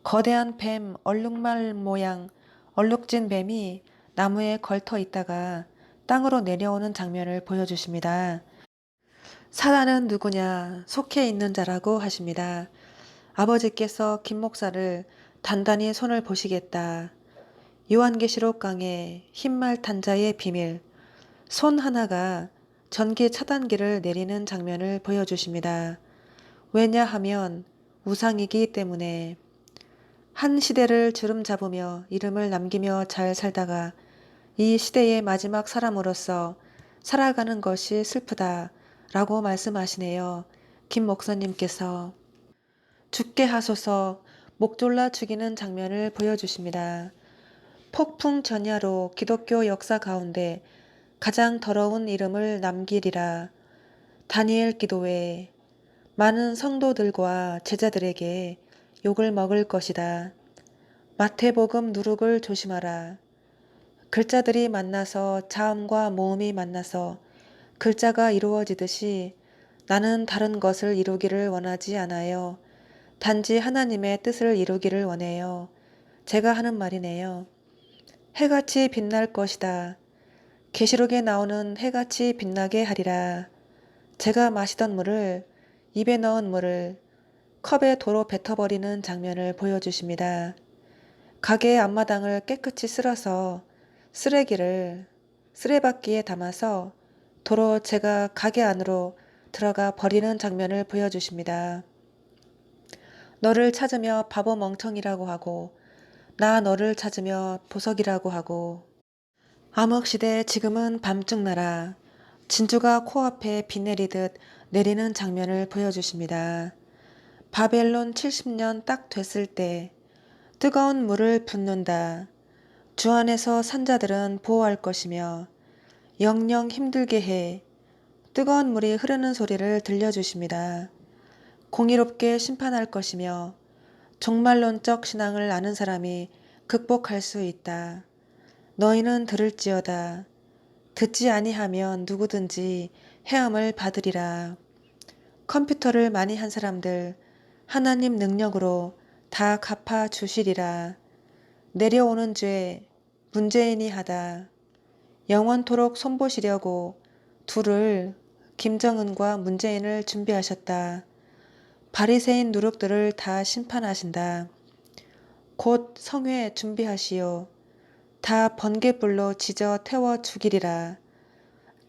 거대한 뱀, 얼룩말 모양, 얼룩진 뱀이 나무에 걸터 있다가 땅으로 내려오는 장면을 보여주십니다. 사단은 누구냐? 속해 있는 자라고 하십니다. 아버지께서 김 목사를 단단히 손을 보시겠다. 요한계시록 강의 흰말 탄자의 비밀, 손 하나가 전기 차단기를 내리는 장면을 보여주십니다. 왜냐하면 우상이기 때문에 한 시대를 주름 잡으며 이름을 남기며 잘 살다가 이 시대의 마지막 사람으로서 살아가는 것이 슬프다 라고 말씀하시네요. 김 목사님께서 죽게 하소서 목 졸라 죽이는 장면을 보여주십니다. 폭풍 전야로 기독교 역사 가운데 가장 더러운 이름을 남기리라. 다니엘 기도회 많은 성도들과 제자들에게 욕을 먹을 것이다. 마태복음 누룩을 조심하라. 글자들이 만나서 자음과 모음이 만나서 글자가 이루어지듯이 나는 다른 것을 이루기를 원하지 않아요. 단지 하나님의 뜻을 이루기를 원해요. 제가 하는 말이네요. 해같이 빛날 것이다. 계시록에 나오는 해같이 빛나게 하리라. 제가 마시던 물을 입에 넣은 물을 컵에 도로 뱉어버리는 장면을 보여주십니다. 가게의 앞마당을 깨끗이 쓸어서 쓰레기를 쓰레받기에 담아서 도로 제가 가게 안으로 들어가 버리는 장면을 보여주십니다. 너를 찾으며 바보 멍청이라고 하고 나 너를 찾으며 보석이라고 하고 암흑시대 지금은 밤중 나라 진주가 코앞에 비 내리듯 내리는 장면을 보여주십니다. 바벨론 70년 딱 됐을 때 뜨거운 물을 붓는다. 주 안에서 산자들은 보호할 것이며 영영 힘들게 해 뜨거운 물이 흐르는 소리를 들려주십니다. 공의롭게 심판할 것이며 종말론적 신앙을 아는 사람이 극복할 수 있다. 너희는 들을지어다. 듣지 아니하면 누구든지 해함을 받으리라. 컴퓨터를 많이 한 사람들 하나님 능력으로 다 갚아 주시리라. 내려오는 죄 문재인이 하다. 영원토록 손보시려고 둘을 김정은과 문재인을 준비하셨다. 바리새인 누룩들을 다 심판하신다. 곧 성회 준비하시오. 다 번개불로 지져 태워 죽이리라.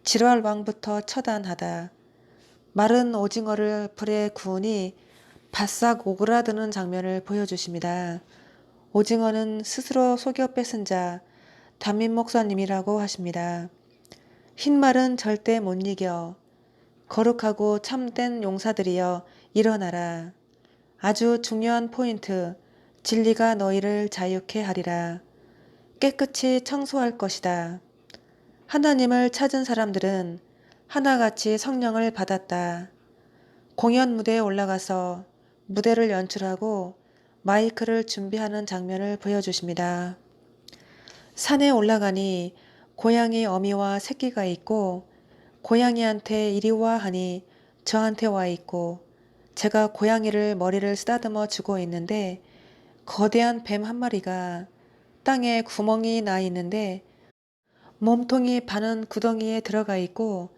지랄왕부터 처단하다. 마른 오징어를 불에 구우니 바싹 오그라드는 장면을 보여주십니다. 오징어는 스스로 속여 뺏은 자 담임 목사님이라고 하십니다. 흰말은 절대 못 이겨. 거룩하고 참된 용사들이여 일어나라. 아주 중요한 포인트, 진리가 너희를 자유케 하리라. 깨끗이 청소할 것이다. 하나님을 찾은 사람들은 하나같이 성령을 받았다. 공연 무대에 올라가서 무대를 연출하고 마이크를 준비하는 장면을 보여주십니다. 산에 올라가니 고양이 어미와 새끼가 있고 고양이한테 이리 와 하니 저한테 와 있고 제가 고양이를 머리를 쓰다듬어 주고 있는데 거대한 뱀 한 마리가 땅에 구멍이 나 있는데 몸통이 반은 구덩이에 들어가 있고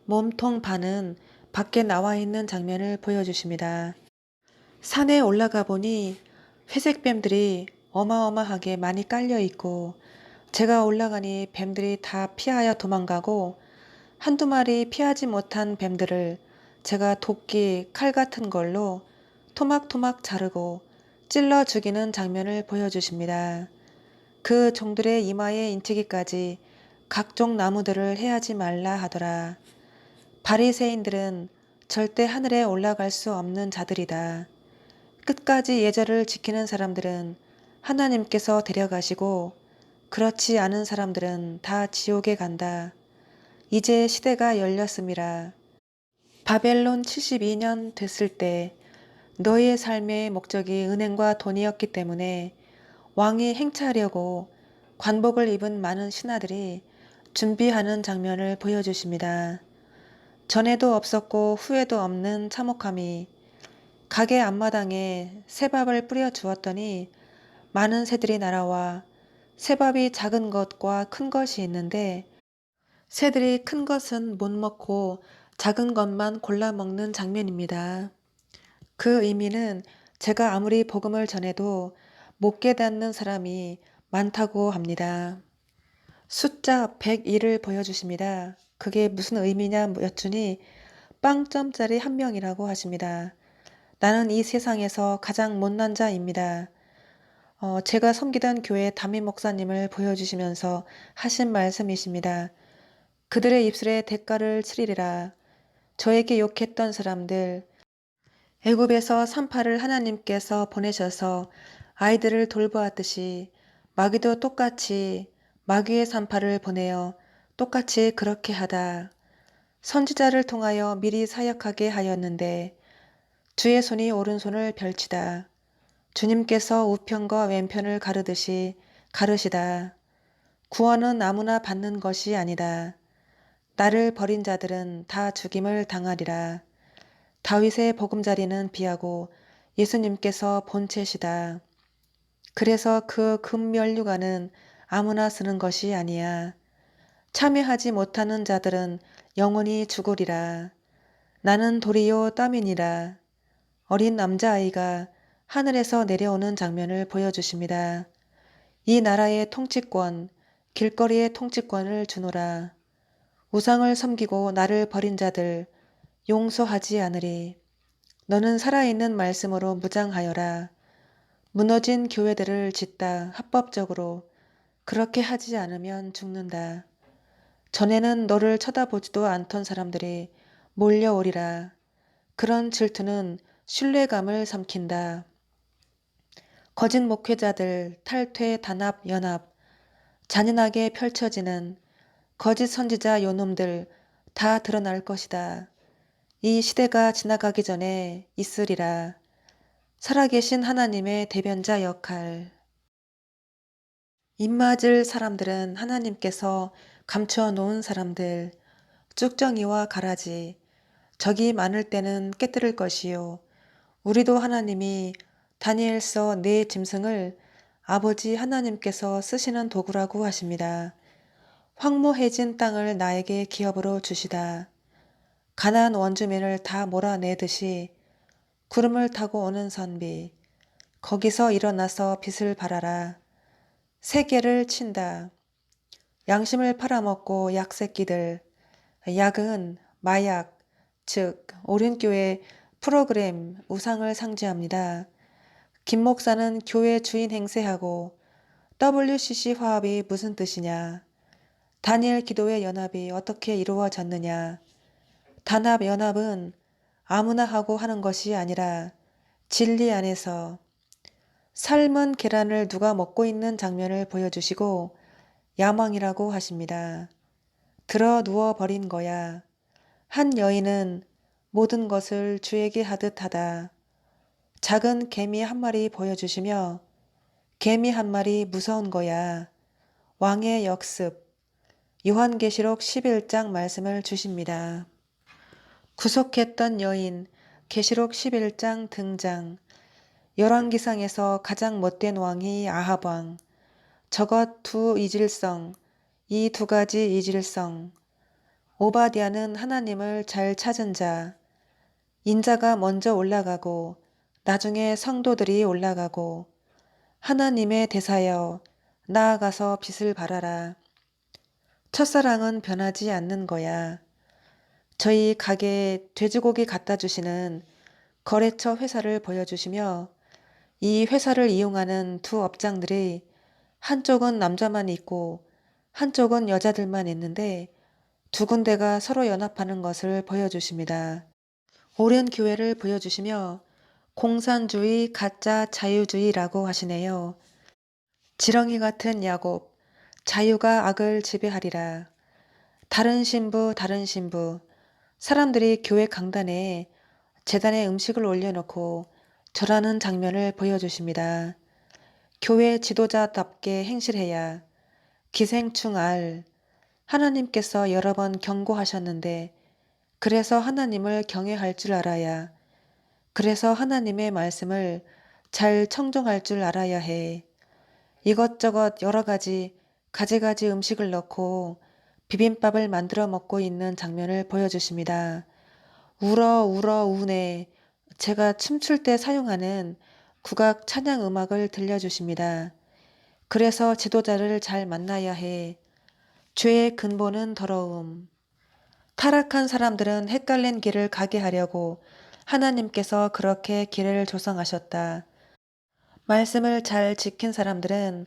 몸통 반은 밖에 나와 있는 장면을 보여주십니다. 산에 올라가 보니 회색뱀들이 어마어마하게 많이 깔려 있고 제가 올라가니 뱀들이 다 피하여 도망가고 한두 마리 피하지 못한 뱀들을 제가 도끼, 칼 같은 걸로 토막토막 자르고 찔러 죽이는 장면을 보여주십니다. 그 종들의 이마에 인치기까지 각종 나무들을 해하지 말라 하더라. 바리새인들은 절대 하늘에 올라갈 수 없는 자들이다. 끝까지 예절을 지키는 사람들은 하나님께서 데려가시고 그렇지 않은 사람들은 다 지옥에 간다. 이제 시대가 열렸음이라. 바벨론 72년 됐을 때 너희의 삶의 목적이 은행과 돈이었기 때문에 왕이 행차하려고 관복을 입은 많은 신하들이 준비하는 장면을 보여주십니다. 전에도 없었고 후에도 없는 참혹함이 가게 앞마당에 새밥을 뿌려 주었더니 많은 새들이 날아와 새밥이 작은 것과 큰 것이 있는데 새들이 큰 것은 못 먹고 작은 것만 골라 먹는 장면입니다. 그 의미는 제가 아무리 복음을 전해도 못 깨닫는 사람이 많다고 합니다. 숫자 101을 보여주십니다. 그게 무슨 의미냐 여쭈니 빵점짜리 한 명이라고 하십니다. 나는 이 세상에서 가장 못난 자입니다. 제가 섬기던 교회 담임 목사님을 보여주시면서 하신 말씀이십니다. 그들의 입술에 대가를 치리리라. 저에게 욕했던 사람들, 애굽에서 산파를 하나님께서 보내셔서 아이들을 돌보았듯이 마귀도 똑같이 마귀의 산파를 보내어 똑같이 그렇게 하다. 선지자를 통하여 미리 사역하게 하였는데 주의 손이 오른손을 별치다. 주님께서 우편과 왼편을 가르듯이 가르시다. 구원은 아무나 받는 것이 아니다. 나를 버린 자들은 다 죽임을 당하리라. 다윗의 보금자리는 비하고 예수님께서 본체시다. 그래서 그 금면류관은 아무나 쓰는 것이 아니야. 참여하지 못하는 자들은 영원히 죽으리라. 나는 도리요 땀이니라. 어린 남자아이가 하늘에서 내려오는 장면을 보여주십니다. 이 나라의 통치권, 길거리의 통치권을 주노라. 우상을 섬기고 나를 버린 자들 용서하지 않으리. 너는 살아있는 말씀으로 무장하여라. 무너진 교회들을 짓다 합법적으로. 그렇게 하지 않으면 죽는다. 전에는 너를 쳐다보지도 않던 사람들이 몰려오리라. 그런 질투는 신뢰감을 삼킨다. 거짓 목회자들 탈퇴 단합 연합 잔인하게 펼쳐지는 거짓 선지자 요놈들 다 드러날 것이다. 이 시대가 지나가기 전에 있으리라. 살아계신 하나님의 대변자 역할. 입맞을 사람들은 하나님께서 감추어 놓은 사람들, 쭉정이와 가라지, 적이 많을 때는 깨뜨릴 것이요. 우리도 하나님이 다니엘서 네 짐승을 아버지 하나님께서 쓰시는 도구라고 하십니다. 황무해진 땅을 나에게 기업으로 주시다. 가나안 원주민을 다 몰아내듯이 구름을 타고 오는 선비, 거기서 일어나서 빛을 발하라. 세계를 친다. 양심을 팔아먹고 약새끼들, 약은 마약, 즉 오륜교회 프로그램 우상을 상징합니다. 김 목사는 교회 주인 행세하고 WCC 화합이 무슨 뜻이냐? 다니엘 기도회 연합이 어떻게 이루어졌느냐? 단합 연합은 아무나 하고 하는 것이 아니라 진리 안에서 삶은 계란을 누가 먹고 있는 장면을 보여주시고 야망이라고 하십니다. 들어 누워 버린 거야. 한 여인은 모든 것을 주에게 하듯 하다. 작은 개미 한 마리 보여주시며 개미 한 마리 무서운 거야. 왕의 역습. 요한계시록 11장 말씀을 주십니다. 구속했던 여인 계시록 11장 등장. 열왕기상에서 가장 못된 왕이 아합왕. 저것 두 이질성, 이 두 가지 이질성. 오바댜는 하나님을 잘 찾은 자. 인자가 먼저 올라가고 나중에 성도들이 올라가고 하나님의 대사여 나아가서 빛을 발하라. 첫사랑은 변하지 않는 거야. 저희 가게에 돼지고기 갖다 주시는 거래처 회사를 보여주시며 이 회사를 이용하는 두 업장들이 한쪽은 남자만 있고 한쪽은 여자들만 있는데 두 군데가 서로 연합하는 것을 보여주십니다. 오랜 교회를 보여주시며 공산주의, 가짜 자유주의라고 하시네요. 지렁이 같은 야곱, 자유가 악을 지배하리라. 다른 신부, 다른 신부. 사람들이 교회 강단에 제단에 음식을 올려놓고 절하는 장면을 보여주십니다. 교회 지도자답게 행실해야 기생충 알. 하나님께서 여러 번 경고하셨는데 그래서 하나님을 경외할 줄 알아야, 그래서 하나님의 말씀을 잘 청종할 줄 알아야 해. 이것저것 여러 가지 가지가지 음식을 넣고 비빔밥을 만들어 먹고 있는 장면을 보여주십니다. 울어 울어 우네. 제가 춤출 때 사용하는 국악 찬양 음악을 들려주십니다. 그래서 지도자를 잘 만나야 해. 죄의 근본은 더러움. 타락한 사람들은 헷갈린 길을 가게 하려고 하나님께서 그렇게 길을 조성하셨다. 말씀을 잘 지킨 사람들은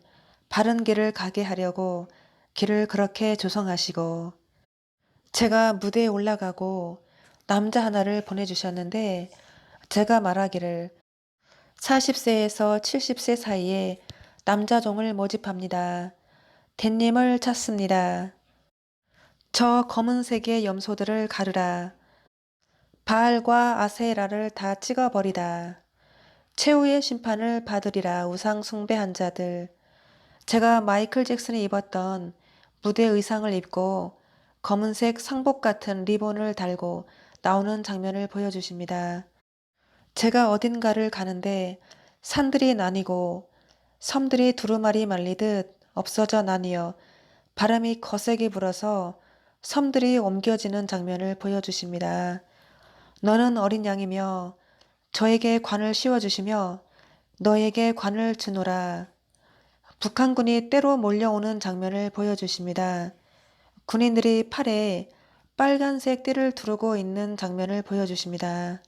바른 길을 가게 하려고 길을 그렇게 조성하시고, 제가 무대에 올라가고 남자 하나를 보내주셨는데 제가 말하기를 40세에서 70세 사이에 남자종을 모집합니다. 댄님을 찾습니다. 저 검은색의 염소들을 가르라. 바알과 아세라를 다 찍어버리다. 최후의 심판을 받으리라. 우상 숭배한 자들. 제가 마이클 잭슨이 입었던 무대 의상을 입고 검은색 상복 같은 리본을 달고 나오는 장면을 보여주십니다. 제가 어딘가를 가는데 산들이 나뉘고 섬들이 두루마리 말리듯 없어져 나뉘어 바람이 거세게 불어서 섬들이 옮겨지는 장면을 보여주십니다. 너는 어린 양이며 저에게 관을 씌워주시며 너에게 관을 주노라. 북한군이 때로 몰려오는 장면을 보여주십니다. 군인들이 팔에 빨간색 띠를 두르고 있는 장면을 보여주십니다.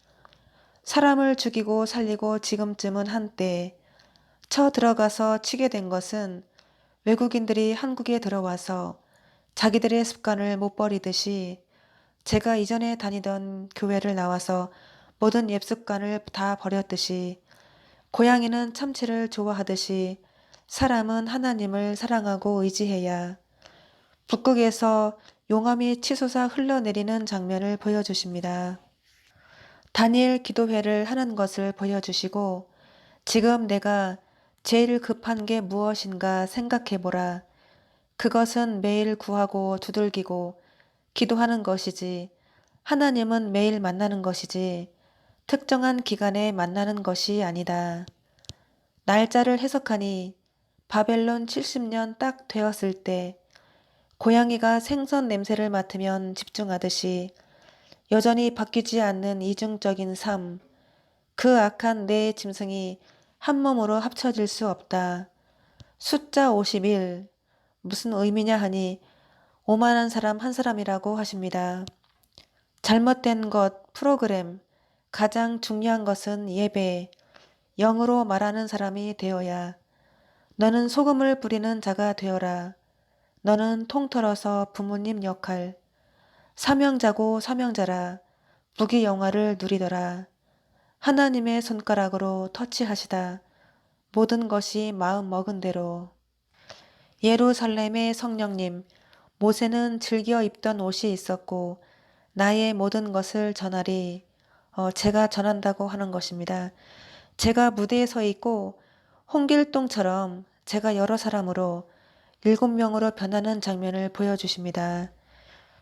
사람을 죽이고 살리고 지금쯤은 한때 쳐 들어가서 치게 된 것은 외국인들이 한국에 들어와서 자기들의 습관을 못 버리듯이 제가 이전에 다니던 교회를 나와서 모든 옛습관을 다 버렸듯이 고양이는 참치를 좋아하듯이 사람은 하나님을 사랑하고 의지해야 북극에서 용암이 치솟아 흘러내리는 장면을 보여주십니다. 다니엘 기도회를 하는 것을 보여주시고 지금 내가 제일 급한 게 무엇인가 생각해보라. 그것은 매일 구하고 두들기고 기도하는 것이지 하나님은 매일 만나는 것이지 특정한 기간에 만나는 것이 아니다. 날짜를 해석하니 바벨론 70년 딱 되었을 때 고양이가 생선 냄새를 맡으면 집중하듯이 여전히 바뀌지 않는 이중적인 삶, 그 악한 내 짐승이 한 몸으로 합쳐질 수 없다. 숫자 51, 무슨 의미냐 하니 오만한 사람 한 사람이라고 하십니다. 잘못된 것, 프로그램, 가장 중요한 것은 예배, 영으로 말하는 사람이 되어야. 너는 소금을 뿌리는 자가 되어라. 너는 통틀어서 부모님 역할, 사명자고 사명자라. 무기 영화를 누리더라. 하나님의 손가락으로 터치하시다. 모든 것이 마음 먹은 대로. 예루살렘의 성령님, 모세는 즐겨 입던 옷이 있었고 나의 모든 것을 전하리. 제가 전한다고 하는 것입니다. 제가 무대에 서 있고 홍길동처럼 제가 여러 사람으로 7명으로 변하는 장면을 보여주십니다.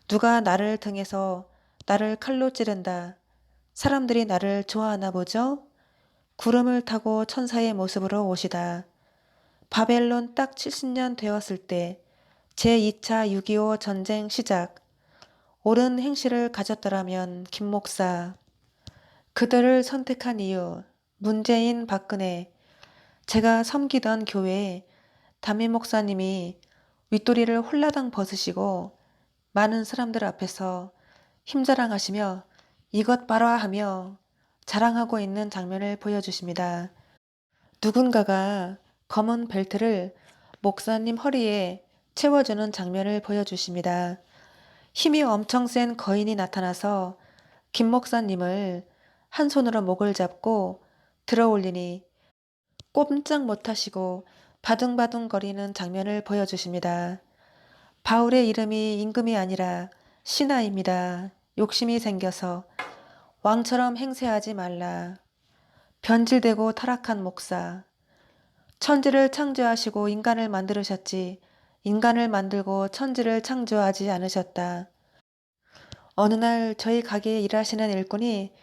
누가 나를 등에서 나를 칼로 찌른다. 사람들이 나를 좋아하나 보죠? 구름을 타고 천사의 모습으로 오시다. 바벨론 딱 70년 되었을 때 제2차 6.25 전쟁 시작. 옳은 행실을 가졌더라면 김 목사. 그들을 선택한 이유. 문재인, 박근혜. 제가 섬기던 교회에 담임 목사님이 윗도리를 홀라당 벗으시고 많은 사람들 앞에서 힘자랑하시며 이것 봐라 하며 자랑하고 있는 장면을 보여주십니다. 누군가가 검은 벨트를 목사님 허리에 채워주는 장면을 보여주십니다. 힘이 엄청 센 거인이 나타나서 김 목사님을 한 손으로 목을 잡고 들어 올리니 꼼짝 못하시고 바둥바둥거리는 장면을 보여주십니다. 바울의 이름이 임금이 아니라 신하입니다. 욕심이 생겨서 왕처럼 행세하지 말라. 변질되고 타락한 목사. 천지를 창조하시고 인간을 만들으셨지 인간을 만들고 천지를 창조하지 않으셨다. 어느 날 저희 가게에 일하시는 일꾼이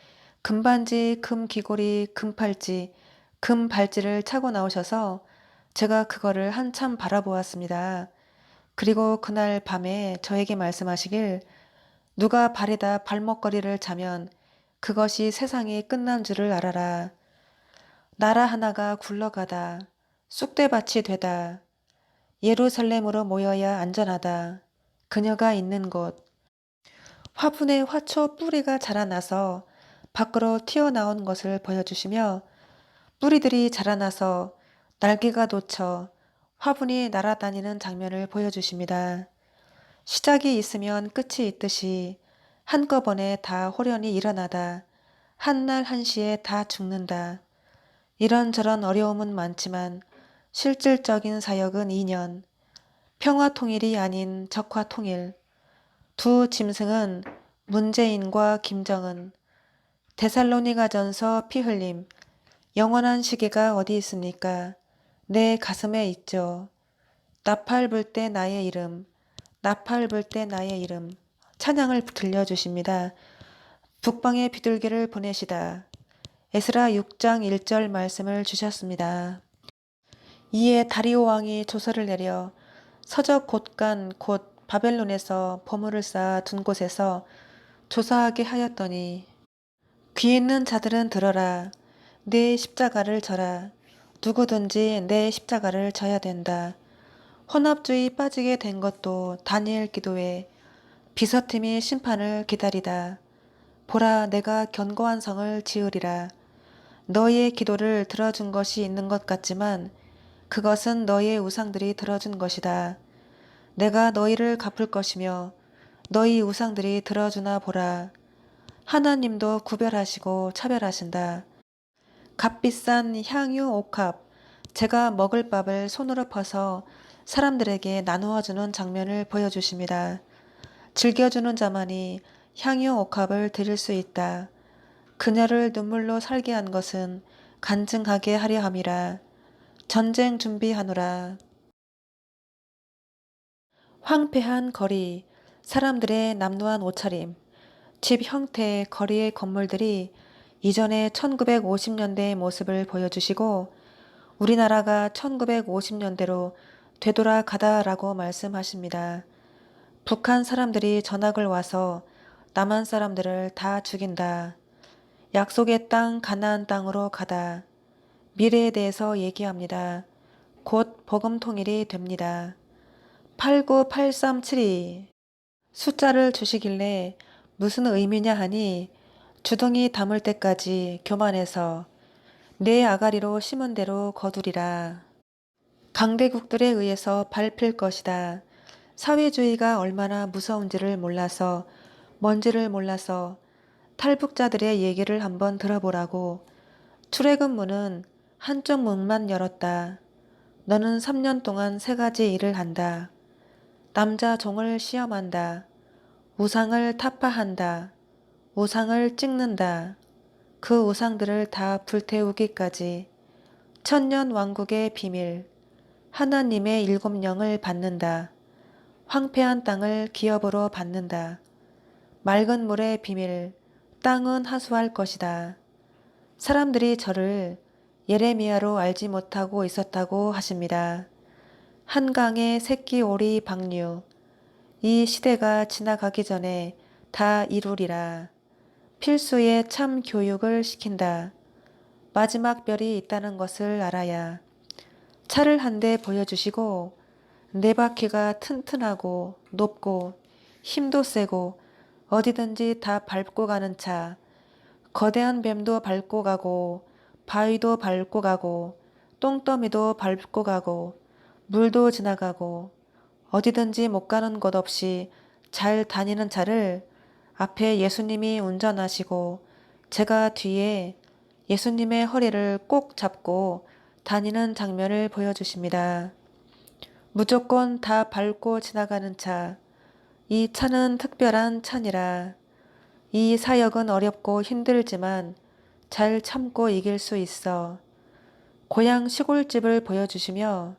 금반지, 금귀걸이, 금팔찌, 금발찌를 차고 나오셔서 제가 그거를 한참 바라보았습니다. 그리고 그날 밤에 저에게 말씀하시길 누가 발에다 발목걸이를 차면 그것이 세상이 끝난 줄을 알아라. 나라 하나가 굴러가다. 쑥대밭이 되다. 예루살렘으로 모여야 안전하다. 그녀가 있는 곳. 화분에 화초 뿌리가 자라나서 밖으로 튀어나온 것을 보여주시며 뿌리들이 자라나서 날개가 돋쳐 화분이 날아다니는 장면을 보여주십니다. 시작이 있으면 끝이 있듯이 한꺼번에 다 호련히 일어나다 한날 한시에 다 죽는다. 이런저런 어려움은 많지만 실질적인 사역은 2년, 평화통일이 아닌 적화통일, 두 짐승은 문재인과 김정은, 데살로니가전서 피 흘림, 영원한 시계가 어디 있습니까? 내 가슴에 있죠. 나팔 불 때 나의 이름, 나팔 불 때 나의 이름, 찬양을 들려주십니다. 북방의 비둘기를 보내시다. 에스라 6장 1절 말씀을 주셨습니다. 이에 다리오 왕이 조서를 내려 서적 곳간 곧 바벨론에서 보물을 쌓아 둔 곳에서 조사하게 하였더니 귀 있는 자들은 들어라. 내 십자가를 져라. 누구든지 내 십자가를 져야 된다. 혼합주의 빠지게 된 것도 다니엘 기도에 비서팀이 심판을 기다리다. 보라 내가 견고한 성을 지으리라. 너희의 기도를 들어준 것이 있는 것 같지만 그것은 너희의 우상들이 들어준 것이다. 내가 너희를 갚을 것이며 너희 우상들이 들어주나 보라. 하나님도 구별하시고 차별하신다. 값비싼 향유 옥합, 제가 먹을 밥을 손으로 퍼서 사람들에게 나누어주는 장면을 보여주십니다. 즐겨주는 자만이 향유 옥합을 드릴 수 있다. 그녀를 눈물로 살게 한 것은 간증하게 하려 함이라. 전쟁 준비하노라. 황폐한 거리, 사람들의 남루한 옷차림, 집 형태, 거리의 건물들이 이전의 1950년대의 모습을 보여주시고 우리나라가 1950년대로 되돌아가다라고 말씀하십니다. 북한 사람들이 전학을 와서 남한 사람들을 다 죽인다. 약속의 땅 가나안 땅으로 가다. 미래에 대해서 얘기합니다. 곧 복음 통일이 됩니다. 89837이 숫자를 주시길래 무슨 의미냐 하니 주둥이 담을 때까지 교만해서 내 아가리로 심은 대로 거두리라. 강대국들에 의해서 밟힐 것이다. 사회주의가 얼마나 무서운지를 몰라서 뭔지를 몰라서 탈북자들의 얘기를 한번 들어보라고. 출애굽문은 한쪽 문만 열었다. 너는 3년 동안 3가지 일을 한다. 남자 종을 시험한다. 우상을 타파한다. 우상을 찍는다. 그 우상들을 다 불태우기까지. 천년 왕국의 비밀. 하나님의 7영을 받는다. 황폐한 땅을 기업으로 받는다. 맑은 물의 비밀. 땅은 하수할 것이다. 사람들이 저를 예레미야로 알지 못하고 있었다고 하십니다. 한강의 새끼 오리 방류. 이 시대가 지나가기 전에 다 이루리라. 필수의 참 교육을 시킨다. 마지막 별이 있다는 것을 알아야. 차를 한 대 보여주시고 네 바퀴가 튼튼하고 높고 힘도 세고 어디든지 다 밟고 가는 차. 거대한 뱀도 밟고 가고 바위도 밟고 가고 똥더미도 밟고 가고 물도 지나가고 어디든지 못 가는 곳 없이 잘 다니는 차를 앞에 예수님이 운전하시고 제가 뒤에 예수님의 허리를 꼭 잡고 다니는 장면을 보여주십니다. 무조건 다 밟고 지나가는 차. 이 차는 특별한 차니라. 이 사역은 어렵고 힘들지만 잘 참고 이길 수 있어. 고향 시골집을 보여주시며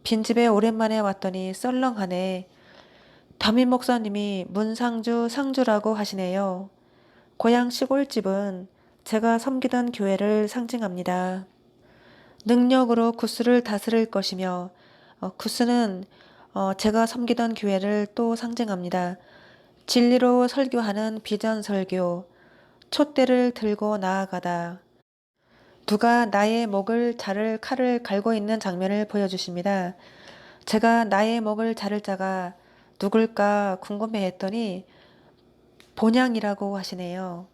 빈집에 오랜만에 왔더니 썰렁하네. 담임 목사님이 문상주 상주라고 하시네요. 고향 시골집은 제가 섬기던 교회를 상징합니다. 능력으로 구스를 다스릴 것이며 구스는 제가 섬기던 교회를 또 상징합니다. 진리로 설교하는 비전 설교, 촛대를 들고 나아가다. 누가 나의 목을 자를 칼을 갈고 있는 장면을 보여주십니다. 제가 나의 목을 자를 자가 누굴까 궁금해했더니 본향이라고 하시네요.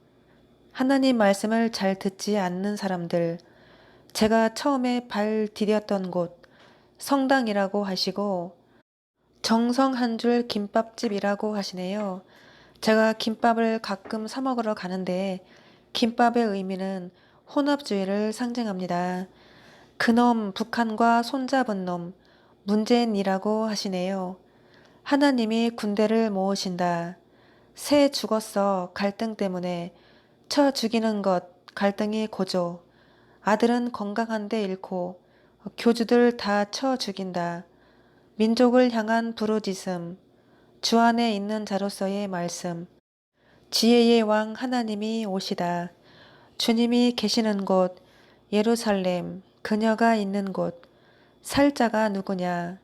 하나님 말씀을 잘 듣지 않는 사람들, 제가 처음에 발 디뎠던 곳 성당이라고 하시고 정성 한 줄 김밥집이라고 하시네요. 제가 김밥을 가끔 사 먹으러 가는데 김밥의 의미는 혼합주의를 상징합니다. 그놈 북한과 손잡은 놈 문재인이라고 하시네요. 하나님이 군대를 모으신다. 새 죽었어 갈등 때문에 쳐 죽이는 것 갈등이 고조. 아들은 건강한데 잃고 교주들 다 쳐 죽인다. 민족을 향한 부르짖음. 주 안에 있는 자로서의 말씀. 지혜의 왕 하나님이 오시다. 주님이 계시는 곳 예루살렘 그녀가 있는 곳 살자가 누구냐.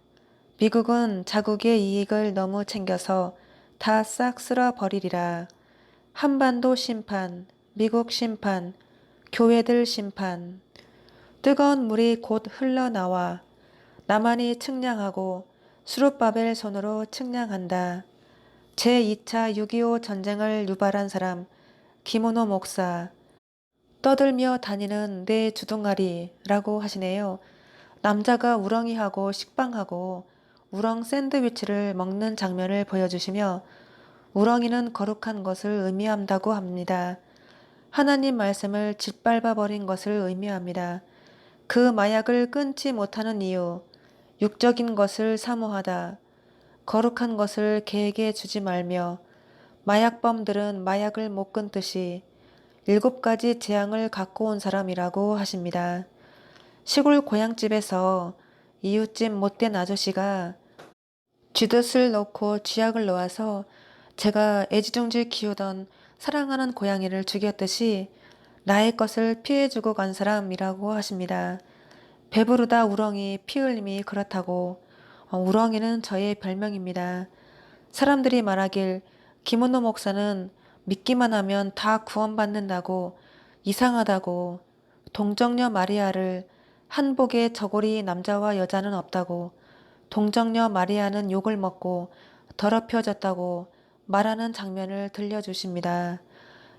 미국은 자국의 이익을 너무 챙겨서 다 싹 쓸어버리리라. 한반도 심판, 미국 심판, 교회들 심판. 뜨거운 물이 곧 흘러나와 나만이 측량하고 수룻바벨 손으로 측량한다. 제2차 6.25 전쟁을 유발한 사람 김은호 목사. 떠들며 다니는 내 주둥아리라고 하시네요. 남자가 우렁이하고 식빵하고 우렁 샌드위치를 먹는 장면을 보여주시며 우렁이는 거룩한 것을 의미한다고 합니다. 하나님 말씀을 짓밟아버린 것을 의미합니다. 그 마약을 끊지 못하는 이유, 육적인 것을 사모하다, 거룩한 것을 개에게 주지 말며 마약범들은 마약을 못 끊듯이 7가지 재앙을 갖고 온 사람이라고 하십니다. 시골 고향집에서 이웃집 못된 아저씨가 쥐덫을 넣고 쥐약을 놓아서 제가 애지중지 키우던 사랑하는 고양이를 죽였듯이 나의 것을 피해주고 간 사람이라고 하십니다. 배부르다 우렁이 피 흘림이 그렇다고. 우렁이는 저의 별명입니다. 사람들이 말하길 김은호 목사는 믿기만 하면 다 구원받는다고, 이상하다고, 동정녀 마리아를 한복에 저고리 남자와 여자는 없다고, 동정녀 마리아는 욕을 먹고 더럽혀졌다고 말하는 장면을 들려주십니다.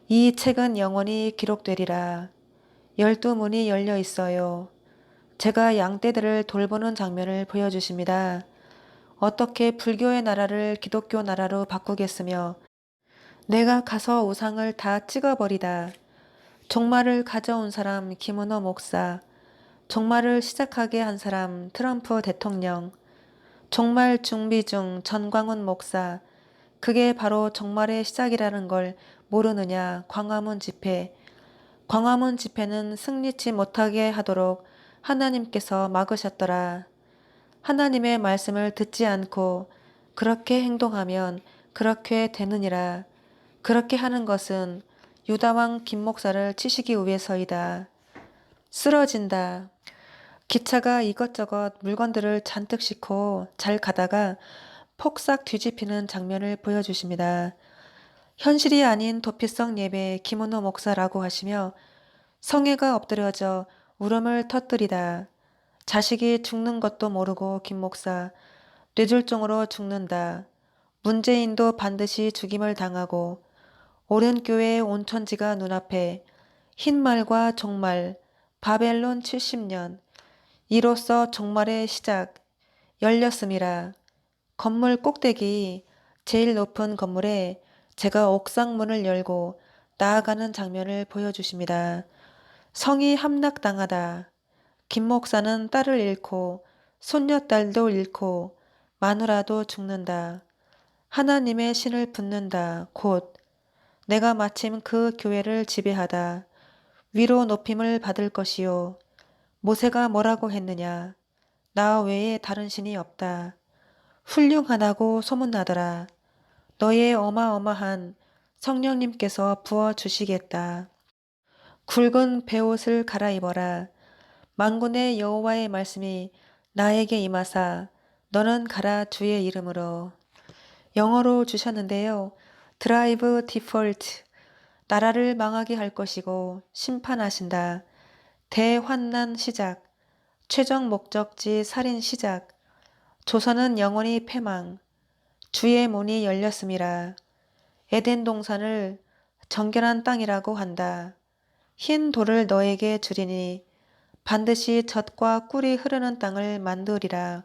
이 책은 영원히 기록되리라. 12문이 열려 있어요. 제가 양떼들을 돌보는 장면을 보여주십니다. 어떻게 불교의 나라를 기독교 나라로 바꾸겠으며 내가 가서 우상을 다 찍어버리다. 종말을 가져온 사람 김은호 목사, 종말을 시작하게 한 사람 트럼프 대통령, 종말 준비 중 전광훈 목사, 그게 바로 종말의 시작이라는 걸 모르느냐. 광화문 집회. 광화문 집회는 승리치 못하게 하도록 하나님께서 막으셨더라. 하나님의 말씀을 듣지 않고 그렇게 행동하면 그렇게 되느니라. 그렇게 하는 것은 유다왕 김 목사를 치시기 위해서이다. 쓰러진다. 기차가 이것저것 물건들을 잔뜩 싣고 잘 가다가 폭삭 뒤집히는 장면을 보여주십니다. 현실이 아닌 도피성 예배 김은호 목사라고 하시며 성애가 엎드려져 울음을 터뜨리다. 자식이 죽는 것도 모르고 김 목사 뇌졸중으로 죽는다. 문재인도 반드시 죽임을 당하고 오른교회의 온천지가 눈앞에 흰말과 종말 바벨론 70년 이로써 종말의 시작 열렸음이라. 건물 꼭대기 제일 높은 건물에 제가 옥상 문을 열고 나아가는 장면을 보여주십니다. 성이 함락당하다. 김 목사는 딸을 잃고 손녀딸도 잃고 마누라도 죽는다. 하나님의 신을 붙는다. 곧 내가 마침 그 교회를 지배하다. 위로 높임을 받을 것이요. 모세가 뭐라고 했느냐. 나 외에 다른 신이 없다. 훌륭하다고 소문나더라. 너의 어마어마한 성령님께서 부어주시겠다. 굵은 베옷을 갈아입어라. 만군의 여호와의 말씀이 나에게 임하사 너는 가라 주의 이름으로. 영어로 주셨는데요. 드라이브 디폴트. 나라를 망하게 할 것이고 심판하신다. 대환난 시작. 최종 목적지 살인 시작. 조선은 영원히 패망. 주의 문이 열렸음이라. 에덴 동산을 정결한 땅이라고 한다. 흰 돌을 너에게 주리니 반드시 젖과 꿀이 흐르는 땅을 만들리라.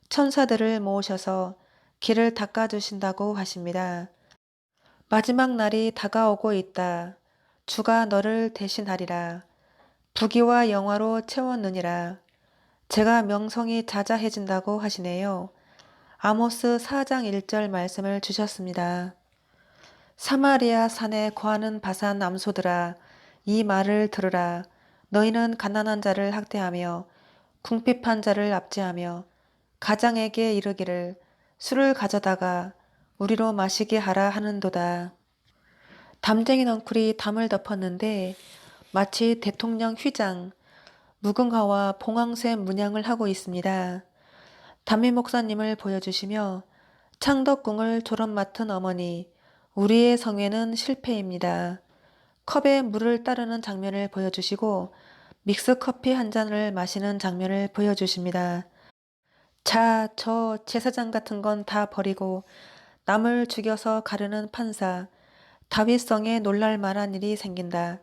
천사들을 모으셔서 길을 닦아주신다고 하십니다. 마지막 날이 다가오고 있다. 주가 너를 대신하리라. 부귀와 영화로 채웠느니라. 제가 명성이 자자해진다고 하시네요. 아모스 4장 1절 말씀을 주셨습니다. 사마리아 산에 거하는 바산 암소들아, 이 말을 들으라. 너희는 가난한 자를 학대하며 궁핍한 자를 압제하며 가장에게 이르기를 술을 가져다가 우리로 마시게 하라 하는도다. 담쟁이 넝쿨이 담을 덮었는데 마치 대통령 휘장, 무궁화와 봉황새 문양을 하고 있습니다. 담임 목사님을 보여주시며 창덕궁을 졸업 맡은 어머니, 우리의 성회는 실패입니다. 컵에 물을 따르는 장면을 보여주시고 믹스커피 한 잔을 마시는 장면을 보여주십니다. 자, 저 제사장 같은 건 다 버리고 남을 죽여서 가르는 판사, 다윗성에 놀랄 만한 일이 생긴다.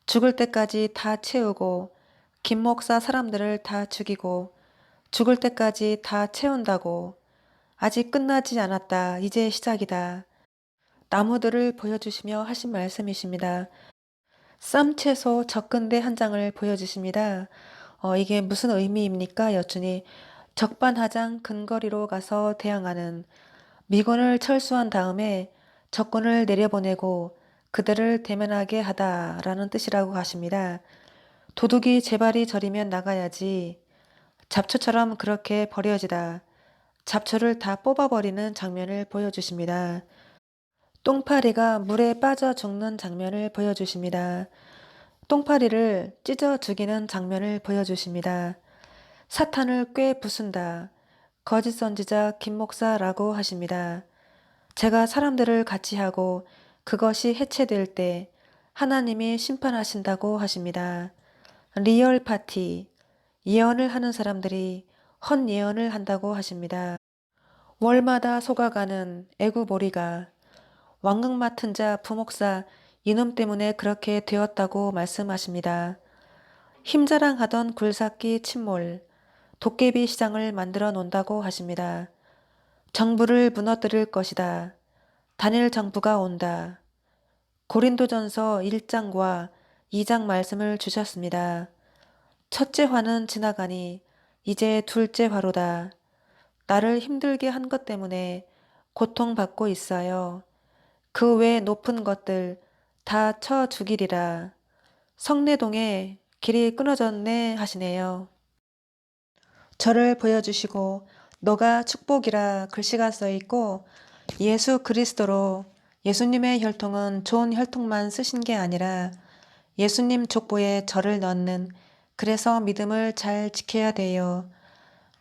죽을 때까지 다 채우고 김 목사 사람들을 다 죽이고 죽을 때까지 다 채운다고. 아직 끝나지 않았다. 이제 시작이다. 나무들을 보여주시며 하신 말씀이십니다. 쌈채소 적근대 한 장을 보여주십니다. 이게 무슨 의미입니까? 여쭈니 적반하장 근거리로 가서 대항하는 미군을 철수한 다음에 적군을 내려보내고 그들을 대면하게 하다라는 뜻이라고 하십니다. 도둑이 제발이 저리면 나가야지. 잡초처럼 그렇게 버려지다. 잡초를 다 뽑아버리는 장면을 보여주십니다. 똥파리가 물에 빠져 죽는 장면을 보여주십니다. 똥파리를 찢어 죽이는 장면을 보여주십니다. 사탄을 꽤 부순다. 거짓 선지자 김 목사라고 하십니다. 제가 사람들을 같이 하고 그것이 해체될 때 하나님이 심판하신다고 하십니다. 리얼 파티, 예언을 하는 사람들이 헛 예언을 한다고 하십니다. 월마다 속아가는 애구보리가 왕궁 맡은 자 부목사 이놈 때문에 그렇게 되었다고 말씀하십니다. 힘자랑하던 굴삭기 침몰, 도깨비 시장을 만들어 놓는다고 하십니다. 정부를 무너뜨릴 것이다. 다니엘 정부가 온다. 고린도전서 1장과 2장 말씀을 주셨습니다. 첫째 화는 지나가니 이제 둘째 화로다. 나를 힘들게 한 것 때문에 고통받고 있어요. 그 외 높은 것들 다 쳐 죽이리라. 성내동에 길이 끊어졌네 하시네요. 저를 보여주시고 너가 축복이라 글씨가 써있고 예수 그리스도로 예수님의 혈통은 좋은 혈통만 쓰신 게 아니라 예수님 족보에 저를 넣는 그래서 믿음을 잘 지켜야 돼요.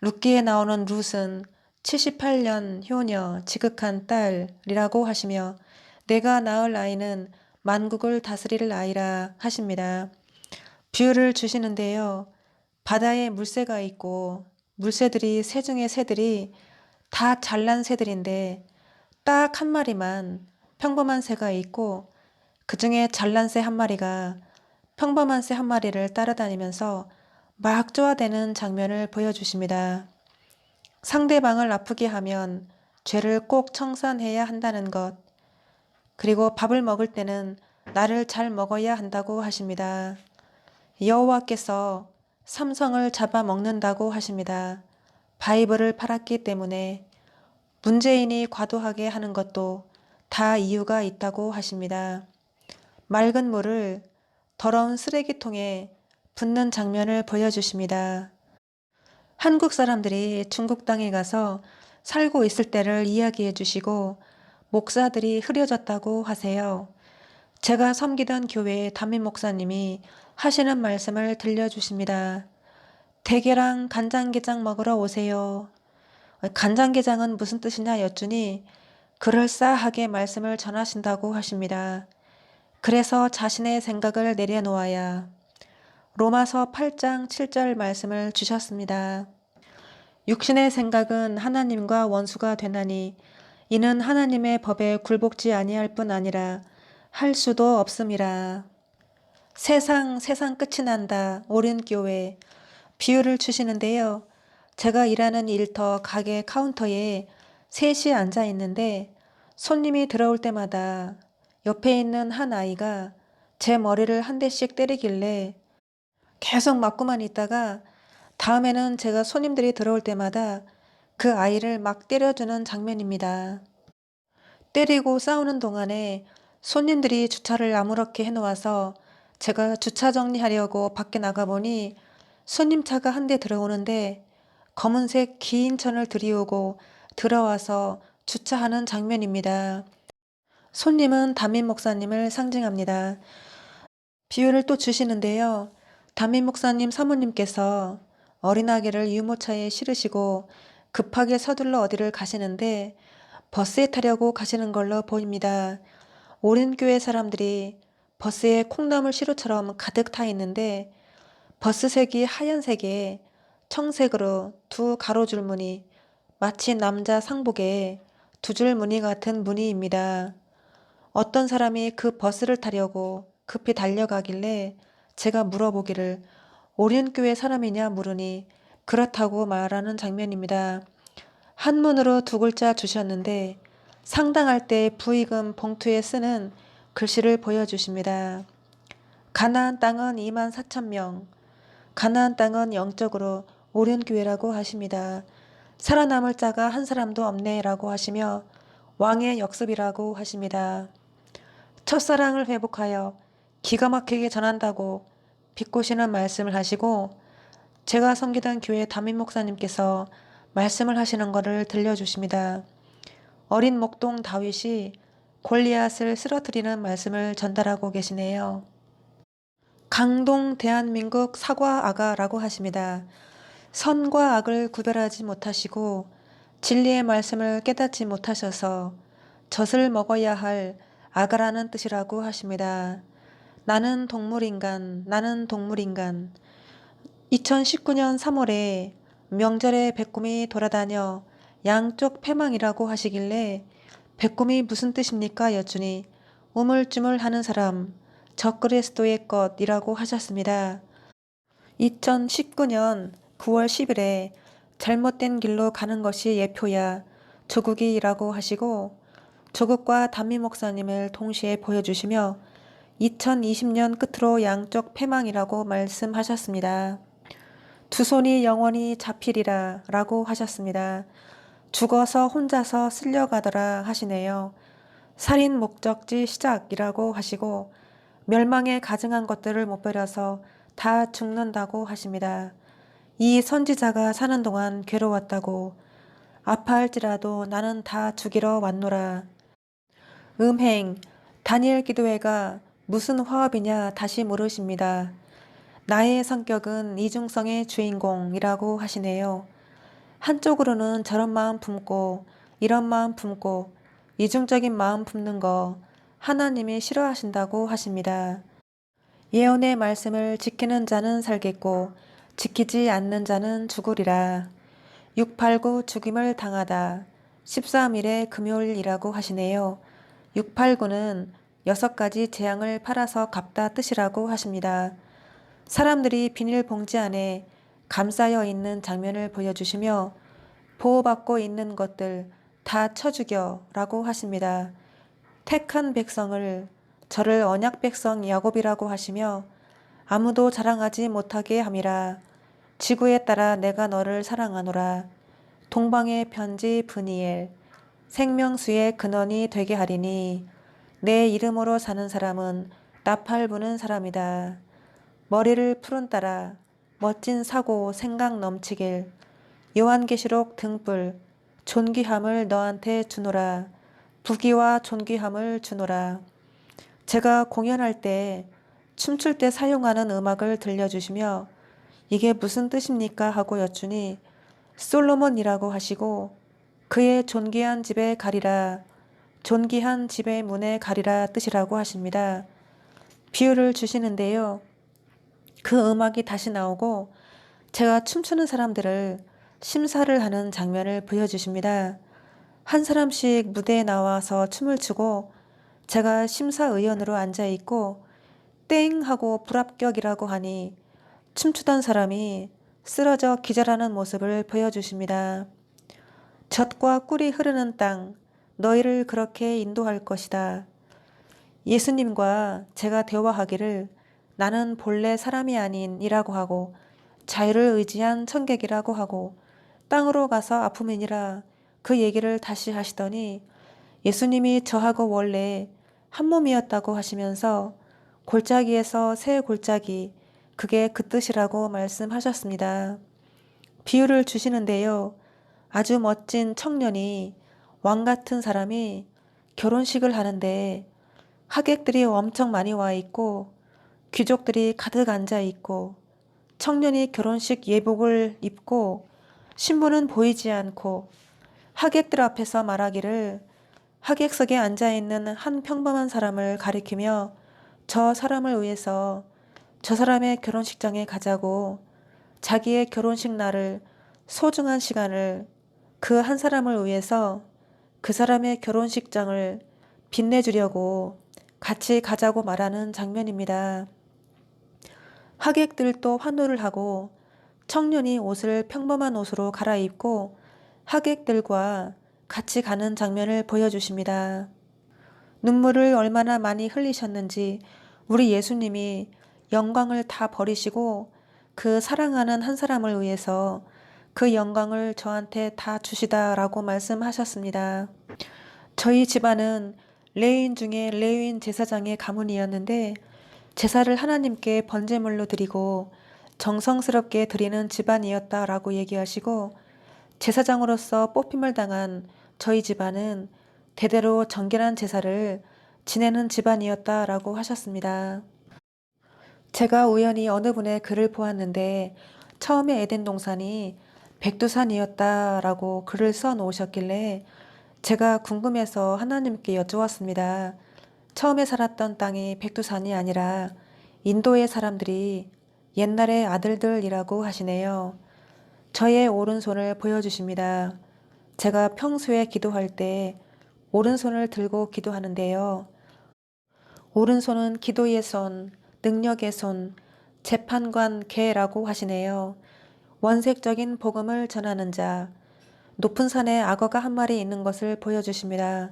룻기에 나오는 룻은 78년 효녀 지극한 딸이라고 하시며 내가 낳을 아이는 만국을 다스릴 아이라 하십니다. 비유를 주시는데요. 바다에 물새가 있고 물새들이 새 중에 새들이 다 잘난 새들인데 딱 한 마리만 평범한 새가 있고 그 중에 잘난 새 한 마리가 평범한 새 한 마리를 따라다니면서 막 쪼아대는 장면을 보여주십니다. 상대방을 아프게 하면 죄를 꼭 청산해야 한다는 것, 그리고 밥을 먹을 때는 나를 잘 먹어야 한다고 하십니다. 여호와께서 삼성을 잡아먹는다고 하십니다. 바이블을 팔았기 때문에 문재인이 과도하게 하는 것도 다 이유가 있다고 하십니다. 맑은 물을 더러운 쓰레기통에 붓는 장면을 보여주십니다. 한국 사람들이 중국 땅에 가서 살고 있을 때를 이야기해 주시고 목사들이 흐려졌다고 하세요. 제가 섬기던 교회의 담임 목사님이 하시는 말씀을 들려주십니다. 대게랑 간장게장 먹으러 오세요. 간장게장은 무슨 뜻이냐 여쭈니 그럴싸하게 말씀을 전하신다고 하십니다. 그래서 자신의 생각을 내려놓아야 로마서 8장 7절 말씀을 주셨습니다. 육신의 생각은 하나님과 원수가 되나니 이는 하나님의 법에 굴복지 아니할 뿐 아니라 할 수도 없음이라. 세상 끝이 난다. 옳은 교회. 비유를 주시는데요. 제가 일하는 일터 가게 카운터에 셋이 앉아 있는데 손님이 들어올 때마다 옆에 있는 한 아이가 제 머리를 한 대씩 때리길래 계속 맞고만 있다가 다음에는 제가 손님들이 들어올 때마다 그 아이를 막 때려주는 장면입니다. 때리고 싸우는 동안에 손님들이 주차를 아무렇게 해놓아서 제가 주차 정리하려고 밖에 나가보니 손님 차가 한 대 들어오는데 검은색 긴 천을 들이우고 들어와서 주차하는 장면입니다. 손님은 담임 목사님을 상징합니다. 비유를 또 주시는데요. 담임 목사님 사모님께서 어린아기를 유모차에 실으시고 급하게 서둘러 어디를 가시는데 버스에 타려고 가시는 걸로 보입니다. 오랜 교회 사람들이 버스에 콩나물 시루처럼 가득 타 있는데 버스색이 하얀색에 청색으로 두 가로줄 무늬, 마치 남자 상복에 두 줄 무늬 같은 무늬입니다. 어떤 사람이 그 버스를 타려고 급히 달려가길래 제가 물어보기를 오륜교회 사람이냐 물으니 그렇다고 말하는 장면입니다. 한문으로 두 글자 주셨는데 상당할 때 부의금 봉투에 쓰는 글씨를 보여주십니다. 가나안 땅은 2만 4천 명, 가나안 땅은 영적으로 오륜교회라고 하십니다. 살아남을 자가 한 사람도 없네라고 하시며 왕의 역습이라고 하십니다. 첫사랑을 회복하여 기가 막히게 전한다고 비꼬시는 말씀을 하시고 제가 섬기던 교회 담임 목사님께서 말씀을 하시는 것을 들려주십니다. 어린 목동 다윗이 골리앗을 쓰러뜨리는 말씀을 전달하고 계시네요. 강동 대한민국 사과 아가라고 하십니다. 선과 악을 구별하지 못하시고 진리의 말씀을 깨닫지 못하셔서 젖을 먹어야 할 아가라는 뜻이라고 하십니다. 나는 동물인간, 나는 동물인간. 2019년 3월에 명절에 백곰이 돌아다녀 양쪽 패망이라고 하시길래 백곰이 무슨 뜻입니까? 여쭈니 우물쭈물하는 사람, 적그리스도의 것이라고 하셨습니다. 2019년 9월 10일에 잘못된 길로 가는 것이 예표야 조국이라고 하시고 조국과 담임 목사님을 동시에 보여주시며 2020년 끝으로 양쪽 패망이라고 말씀하셨습니다. 두 손이 영원히 잡히리라 라고 하셨습니다. 죽어서 혼자서 쓸려가더라 하시네요. 살인 목적지 시작이라고 하시고 멸망에 가증한 것들을 못 버려서 다 죽는다고 하십니다. 이 선지자가 사는 동안 괴로웠다고 아파할지라도 나는 다 죽이러 왔노라. 음행, 다니엘 기도회가 무슨 화합이냐 다시 물으십니다. 나의 성격은 이중성의 주인공이라고 하시네요. 한쪽으로는 저런 마음 품고 이런 마음 품고 이중적인 마음 품는 거 하나님이 싫어하신다고 하십니다. 예언의 말씀을 지키는 자는 살겠고 지키지 않는 자는 죽으리라. 689 죽임을 당하다. 13일의 금요일이라고 하시네요. 689는 6가지 재앙을 팔아서 갚다 뜻이라고 하십니다. 사람들이 비닐봉지 안에 감싸여 있는 장면을 보여주시며 보호받고 있는 것들 다 쳐 죽여 라고 하십니다. 택한 백성을 저를 언약 백성 야곱이라고 하시며 아무도 자랑하지 못하게 함이라. 지구에 따라 내가 너를 사랑하노라. 동방의 편지 브니엘. 생명수의 근원이 되게 하리니 내 이름으로 사는 사람은 나팔 부는 사람이다. 머리를 푸른 따라 멋진 사고 생각 넘치길. 요한계시록 등불. 존귀함을 너한테 주노라. 부귀와 존귀함을 주노라. 제가 공연할 때 춤출 때 사용하는 음악을 들려주시며 이게 무슨 뜻입니까 하고 여쭈니 솔로몬이라고 하시고 그의 존귀한 집에 가리라. 존귀한 집의 문에 가리라 뜻이라고 하십니다. 비유를 주시는데요. 그 음악이 다시 나오고 제가 춤추는 사람들을 심사를 하는 장면을 보여주십니다. 한 사람씩 무대에 나와서 춤을 추고 제가 심사위원으로 앉아있고 땡 하고 불합격이라고 하니 춤추던 사람이 쓰러져 기절하는 모습을 보여주십니다. 젖과 꿀이 흐르는 땅, 너희를 그렇게 인도할 것이다. 예수님과 제가 대화하기를 나는 본래 사람이 아닌 이라고 하고 자유를 의지한 청객이라고 하고 땅으로 가서 아픔이니라 그 얘기를 다시 하시더니 예수님이 저하고 원래 한 몸이었다고 하시면서 골짜기에서 새 골짜기 그게 그 뜻이라고 말씀하셨습니다. 비유를 주시는데요. 아주 멋진 청년이 왕 같은 사람이 결혼식을 하는데 하객들이 엄청 많이 와 있고 귀족들이 가득 앉아 있고 청년이 결혼식 예복을 입고 신부는 보이지 않고 하객들 앞에서 말하기를 하객석에 앉아 있는 한 평범한 사람을 가리키며 저 사람을 위해서 저 사람의 결혼식장에 가자고 자기의 결혼식 날을 소중한 시간을 그 한 사람을 위해서 그 사람의 결혼식장을 빛내주려고 같이 가자고 말하는 장면입니다. 하객들도 환호를 하고 청년이 옷을 평범한 옷으로 갈아입고 하객들과 같이 가는 장면을 보여주십니다. 눈물을 얼마나 많이 흘리셨는지 우리 예수님이 영광을 다 버리시고 그 사랑하는 한 사람을 위해서 그 영광을 저한테 다 주시다라고 말씀하셨습니다. 저희 집안은 레위인 중에 레위인 제사장의 가문이었는데 제사를 하나님께 번제물로 드리고 정성스럽게 드리는 집안이었다라고 얘기하시고 제사장으로서 뽑힘을 당한 저희 집안은 대대로 정결한 제사를 지내는 집안이었다라고 하셨습니다. 제가 우연히 어느 분의 글을 보았는데 처음에 에덴 동산이 백두산이었다라고 글을 써 놓으셨길래 제가 궁금해서 하나님께 여쭈었습니다. 처음에 살았던 땅이 백두산이 아니라 인도의 사람들이 옛날의 아들들이라고 하시네요. 저의 오른손을 보여주십니다. 제가 평소에 기도할 때 오른손을 들고 기도하는데요. 오른손은 기도의 손, 능력의 손, 재판관 개라고 하시네요. 원색적인 복음을 전하는 자, 높은 산에 악어가 한 마리 있는 것을 보여주십니다.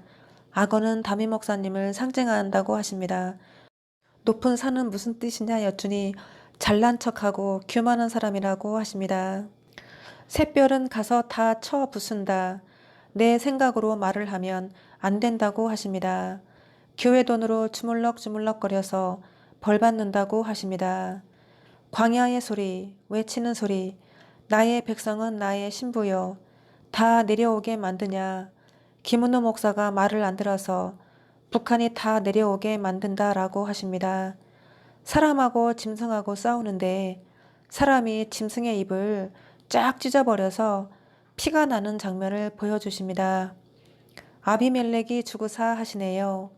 악어는 담임 목사님을 상징한다고 하십니다. 높은 산은 무슨 뜻이냐 여쭈니 잘난 척하고 교만한 사람이라고 하십니다. 샛별은 가서 다 쳐 부순다. 내 생각으로 말을 하면 안 된다고 하십니다. 교회 돈으로 주물럭주물럭거려서 벌 받는다고 하십니다. 광야의 소리, 외치는 소리, 나의 백성은 나의 신부요. 다 내려오게 만드냐. 김은호 목사가 말을 안 들어서 북한이 다 내려오게 만든다라고 하십니다. 사람하고 짐승하고 싸우는데 사람이 짐승의 입을 쫙 찢어버려서 피가 나는 장면을 보여주십니다. 아비멜렉이 죽으사 하시네요.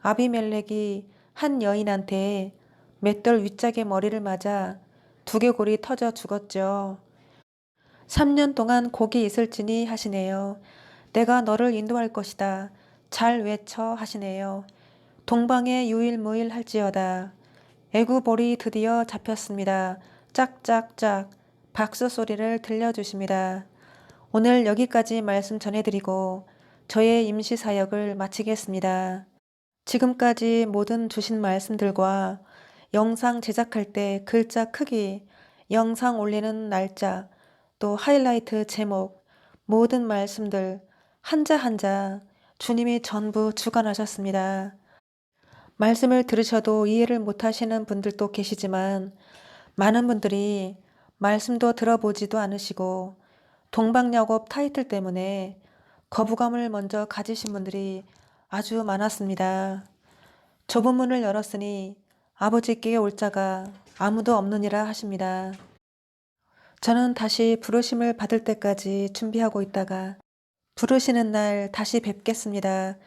아비멜렉이 한 여인한테 맷돌 윗짝에 머리를 맞아 두개골이 터져 죽었죠. 3년 동안 곡이 있을지니 하시네요. 내가 너를 인도할 것이다. 잘 외쳐 하시네요. 동방에 유일무일 할지어다. 애구볼이 드디어 잡혔습니다. 짝짝짝 박수 소리를 들려주십니다. 오늘 여기까지 말씀 전해드리고 저의 임시사역을 마치겠습니다. 지금까지 모든 주신 말씀들과 영상 제작할 때 글자 크기, 영상 올리는 날짜, 또 하이라이트 제목, 모든 말씀들 한자 한자 주님이 전부 주관하셨습니다. 말씀을 들으셔도 이해를 못하시는 분들도 계시지만 많은 분들이 말씀도 들어보지도 않으시고 동방야곱 타이틀 때문에 거부감을 먼저 가지신 분들이 아주 많았습니다. 좁은 문을 열었으니 아버지께 올 자가 아무도 없느니라 하십니다. 저는 다시 부르심을 받을 때까지 준비하고 있다가 부르시는 날 다시 뵙겠습니다.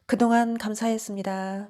그동안 감사했습니다.